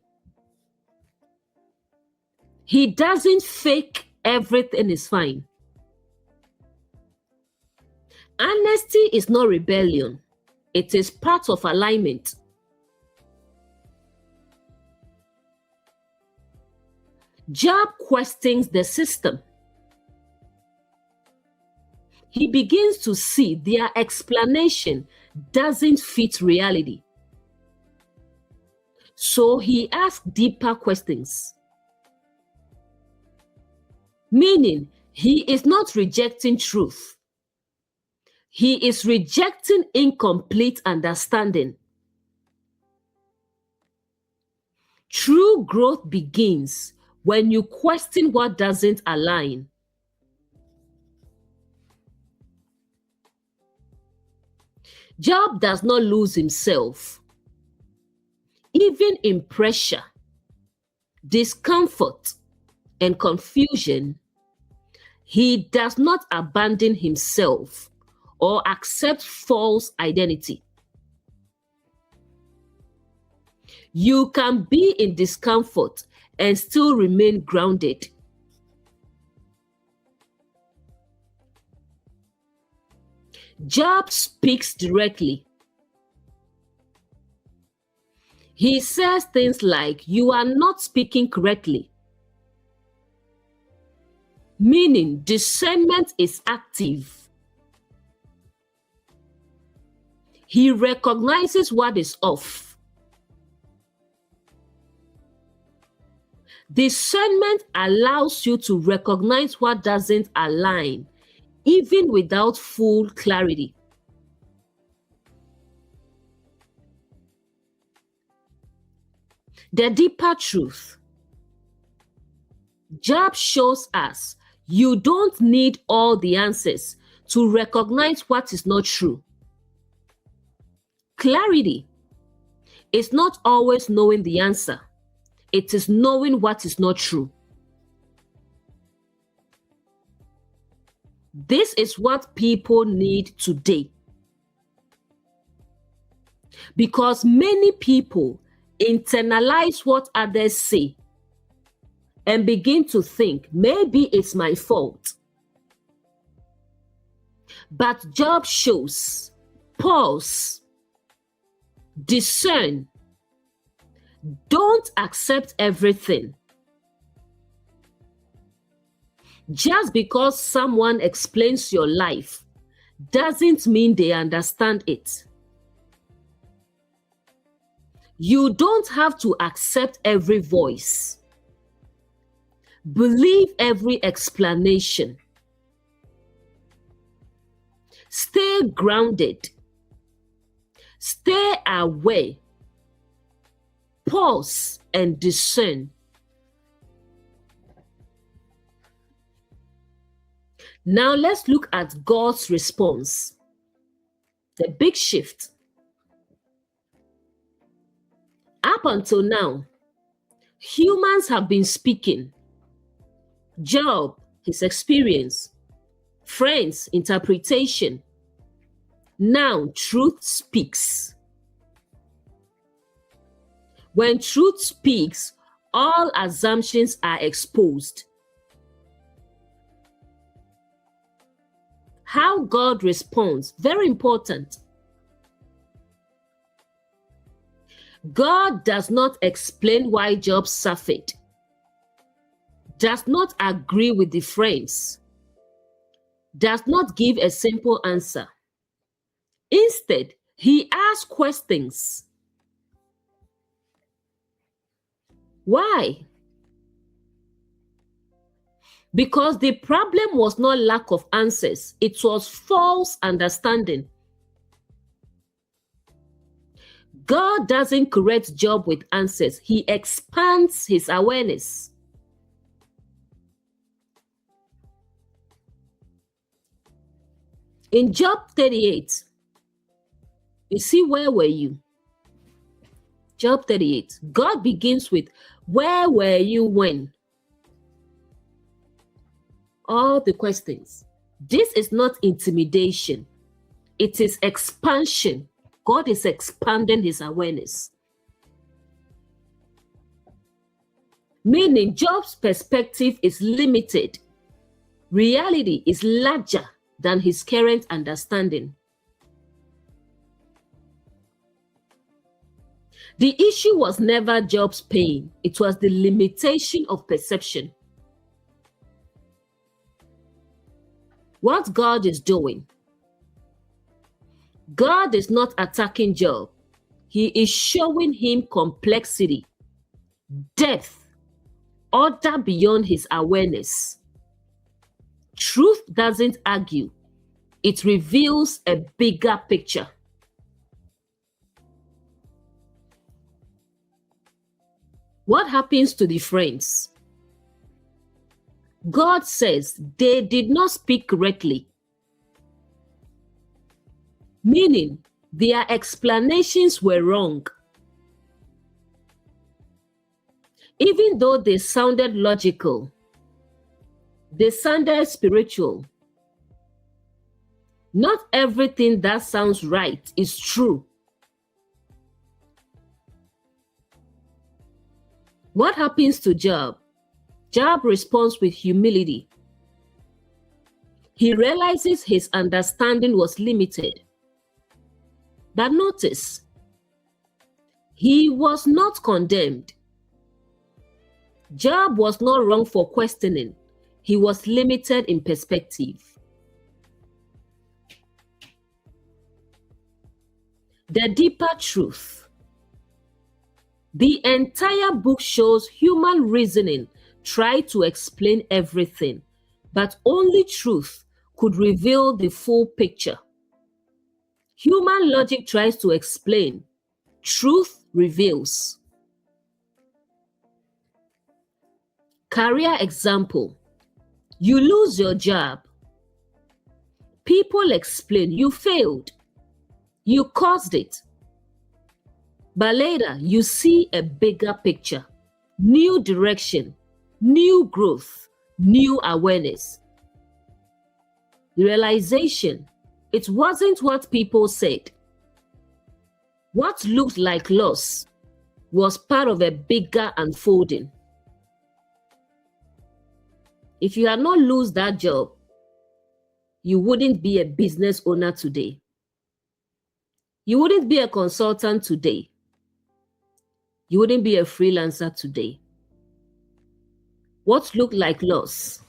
He doesn't fake everything is fine. Honesty is not rebellion. It is part of alignment. Job questions the system. He begins to see their explanation doesn't fit reality. So he asks deeper questions. Meaning, he is not rejecting truth. He is rejecting incomplete understanding. True growth begins when you question what doesn't align. Job does not lose himself. Even in pressure, discomfort, and confusion, he does not abandon himself or accept false identity. You can be in discomfort and still remain grounded. Job speaks directly. He says things like, "You are not speaking correctly." Meaning, discernment is active. He recognizes what is off. Discernment allows you to recognize what doesn't align, even without full clarity. The deeper truth. Job shows us you don't need all the answers to recognize what is not true. Clarity is not always knowing the answer. It is knowing what is not true. This is what people need today. Because many people internalize what others say and begin to think, maybe it's my fault. But Job shows, pause, discern, don't accept everything. Just because someone explains your life doesn't mean they understand it. You don't have to accept every voice. Believe every explanation. Stay grounded. Stay aware. Pause and discern. Now let's look at God's response. The big shift. Up until now, humans have been speaking. Job, his experience. Friends, interpretation. Now, truth speaks. When truth speaks, all assumptions are exposed. How God responds, very important. God does not explain why Job suffered, does not agree with the friends, does not give a simple answer. Instead, he asks questions. Why? Because the problem was not lack of answers, it was false understanding. God doesn't correct Job with answers, he expands his awareness. In Job 38, you see, where were you? Job 38, God begins with, where were you when? All the questions. This is not intimidation. It is expansion. God is expanding his awareness. Meaning Job's perspective is limited. Reality is larger than his current understanding. The issue was never Job's pain. It was the limitation of perception. What God is doing. God is not attacking Job. He is showing him complexity, depth, order beyond his awareness. Truth doesn't argue. It reveals a bigger picture. What happens to the friends? God says they did not speak correctly. Meaning, their explanations were wrong. Even though they sounded logical, they sounded spiritual. Not everything that sounds right is true. What happens to Job? Job responds with humility. He realizes his understanding was limited. But notice, he was not condemned. Job was not wrong for questioning. He was limited in perspective. The deeper truth. The entire book shows human reasoning tried to explain everything, but only truth could reveal the full picture. Human logic tries to explain. Truth reveals. Career example. You lose your job. People explain you failed. You caused it. But later, you see a bigger picture, new direction, new growth, new awareness. The realization, it wasn't what people said. What looked like loss was part of a bigger unfolding. If you had not lost that job, you wouldn't be a business owner today. You wouldn't be a consultant today. You wouldn't be a freelancer today. What looked like loss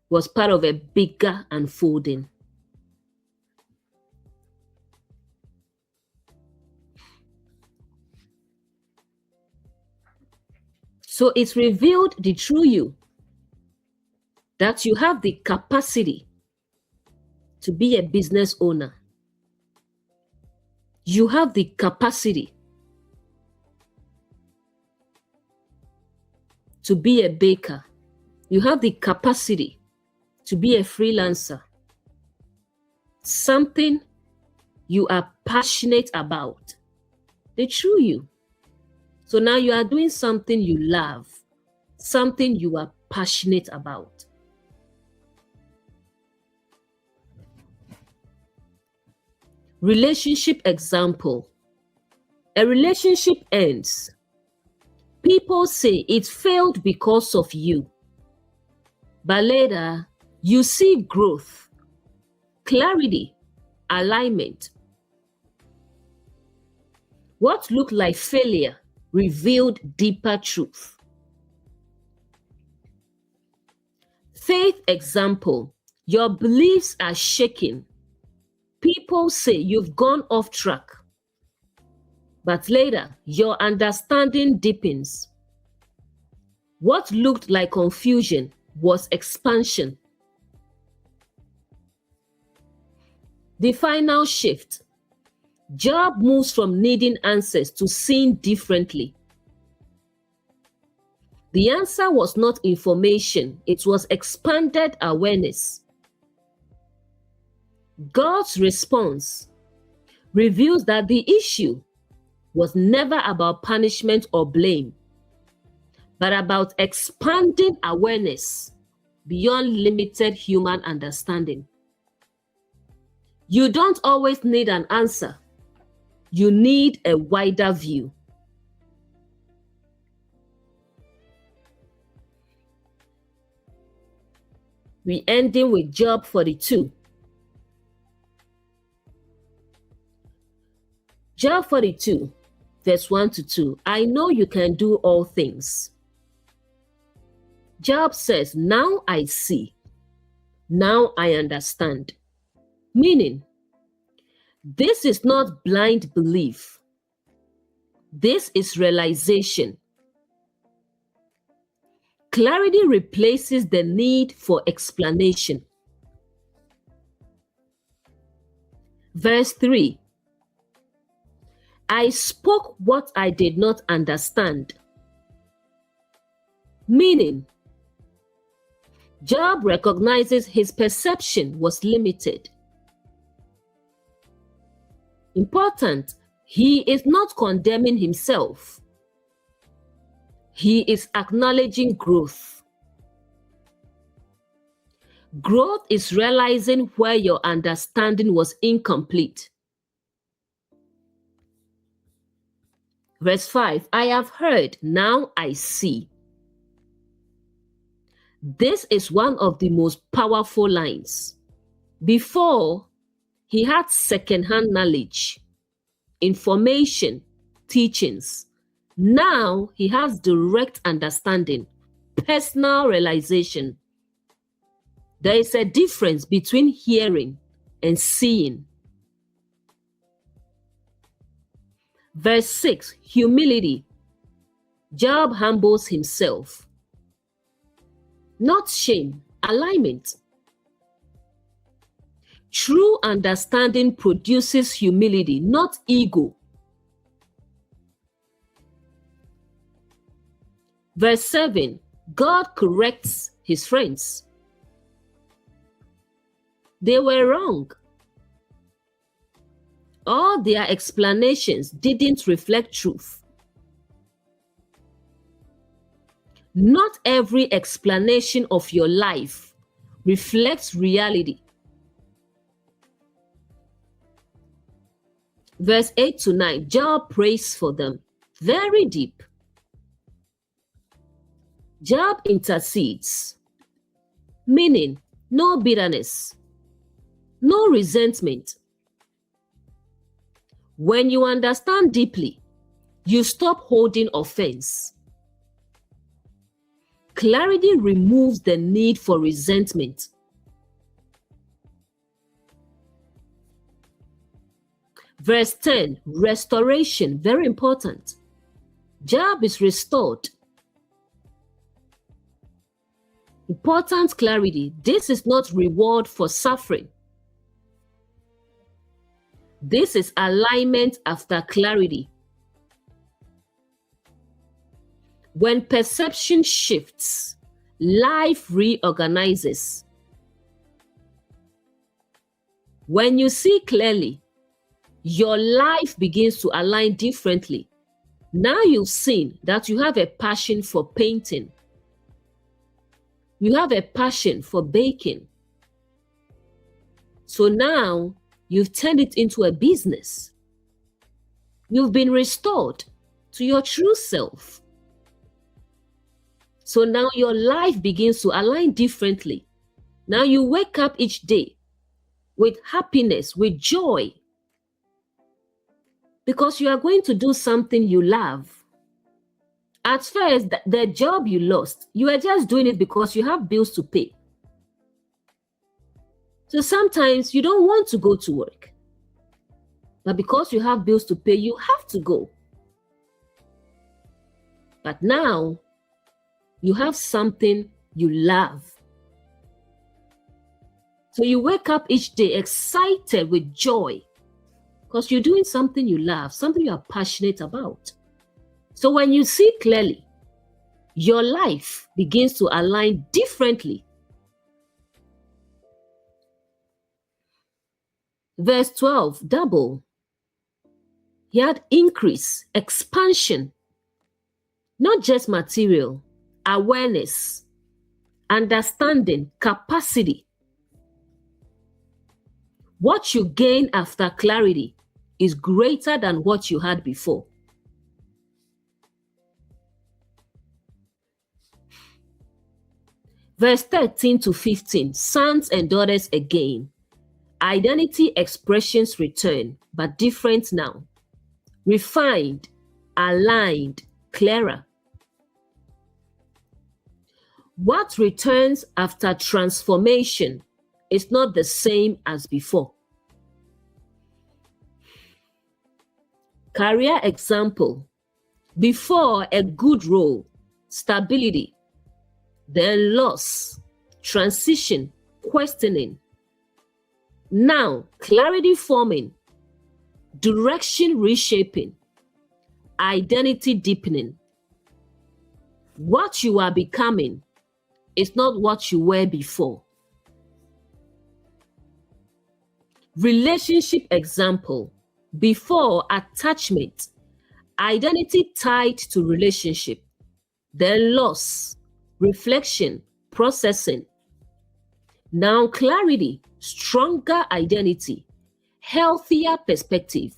was part of a bigger unfolding. So it revealed the true you, that you have the capacity to be a business owner. You have the capacity to be a baker. You have the capacity to be a freelancer. Something you are passionate about. The true you. So now you are doing something you love, something you are passionate about. Relationship example. A relationship ends. People say it failed because of you. But later, you see growth, clarity, alignment. What looked like failure revealed deeper truth. Faith example. Your beliefs are shaken. People say you've gone off track. But later, your understanding deepens. What looked like confusion was expansion. The final shift. Job moves from needing answers to seeing differently. The answer was not information, it was expanded awareness. God's response reveals that the issue was never about punishment or blame, but about expanding awareness beyond limited human understanding. You don't always need an answer. You need a wider view. We ending with Job 42. Job 42, verse 1 to 2. I know you can do all things. Job says, now I see. Now I understand. Meaning, this is not blind belief. This is realization. Clarity replaces the need for explanation. Verse 3. I spoke what I did not understand. Meaning, Job recognizes his perception was limited. Important, he is not condemning himself. He is acknowledging growth. Growth is realizing where your understanding was incomplete. Verse 5, I have heard, now I see. This is one of the most powerful lines. Before, he had second-hand knowledge, information, teachings. Now he has direct understanding, personal realization. There is a difference between hearing and seeing. Verse 6, humility. Job humbles himself. Not shame, alignment. True understanding produces humility, not ego. Verse 7, God corrects his friends. They were wrong. All their explanations didn't reflect truth. Not every explanation of your life reflects reality. Verse 8 to 9, Job prays for them. Very deep. Job intercedes, meaning no bitterness, no resentment. When you understand deeply, you stop holding offense. Clarity removes the need for resentment. Verse 10, restoration, very important. Job is restored. Important clarity. This is not reward for suffering. This is alignment after clarity. When perception shifts, life reorganizes. When you see clearly, your life begins to align differently. Now you've seen that you have a passion for painting. You have a passion for baking. So now you've turned it into a business. You've been restored to your true self. So now your life begins to align differently. Now you wake up each day with happiness, with joy, because you are going to do something you love. At first, the job you lost, you are just doing it because you have bills to pay. So sometimes you don't want to go to work, but because you have bills to pay, you have to go. But now, you have something you love. So you wake up each day excited with joy because you're doing something you love, something you are passionate about. So when you see clearly, your life begins to align differently. Verse 12, double. He had increase, expansion, not just material, awareness, understanding, capacity. What you gain after clarity is greater than what you had before. Verse 13 to 15, sons and daughters again. Identity expressions return, but different now. Refined, aligned, clearer. What returns after transformation is not the same as before. Career example. Before, a good role, stability, then loss, transition, questioning. Now, clarity forming, direction reshaping, identity deepening. What you are becoming is not what you were before. Relationship example. Before, attachment, identity tied to relationship, then loss, reflection, processing. Now clarity, stronger identity, healthier perspective.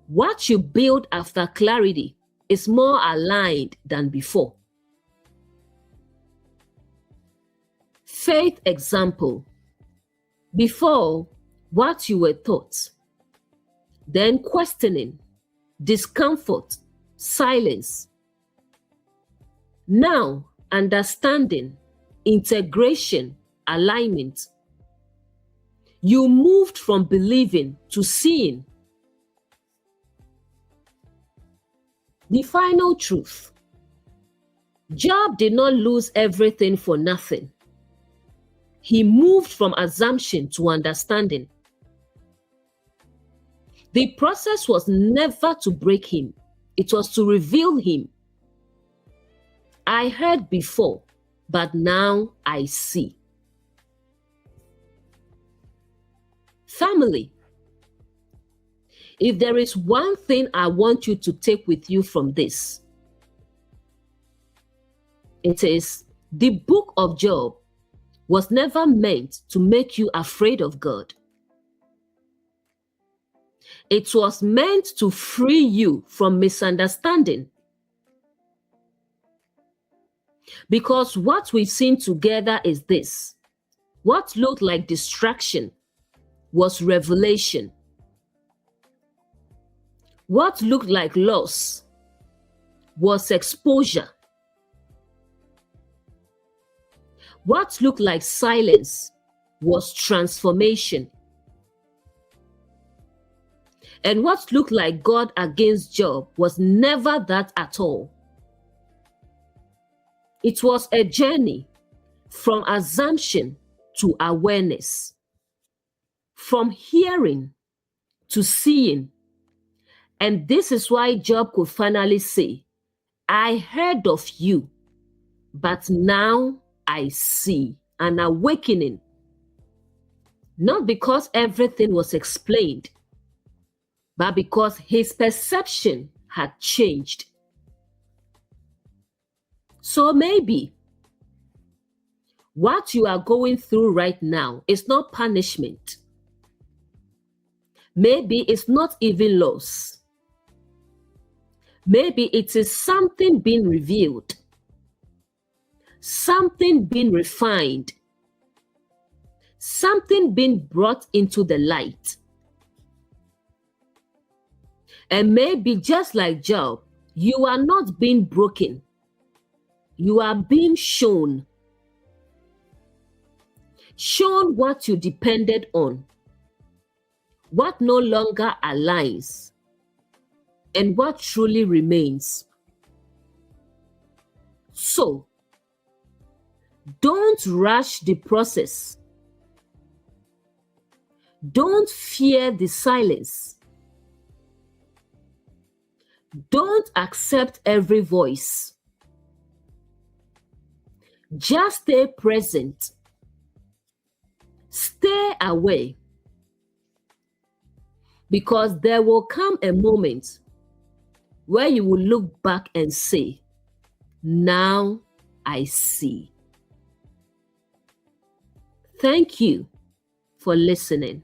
What you build after clarity is more aligned than before. Faith example. Before, what you were taught, then questioning, discomfort, silence. Now, understanding, integration, alignment. You moved from believing to seeing. The final truth. Job did not lose everything for nothing. He moved from assumption to understanding. The process was never to break him. It was to reveal him. I heard before, but now I see. Family, if there is one thing I want you to take with you from this, it is the book of Job was never meant to make you afraid of God. It was meant to free you from misunderstanding. Because what we've seen together is this. What looked like distraction was revelation. What looked like loss was exposure. What looked like silence was transformation. And what looked like God against Job was never that at all. It was a journey from assumption to awareness, from hearing to seeing. And this is why Job could finally say, I heard of you, but now I see. An awakening. Not because everything was explained, but because his perception had changed. So maybe what you are going through right now is not punishment. Maybe it's not even loss. Maybe it is something being revealed, something being refined, something being brought into the light. And maybe just like Job, you are not being broken. You are being shown. Shown what you depended on, what no longer aligns, and what truly remains. So, don't rush the process. Don't fear the silence. Don't accept every voice. Just stay present. Stay away. Because there will come a moment where you will look back and say, now I see. Thank you for listening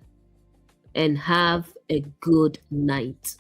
and have a good night.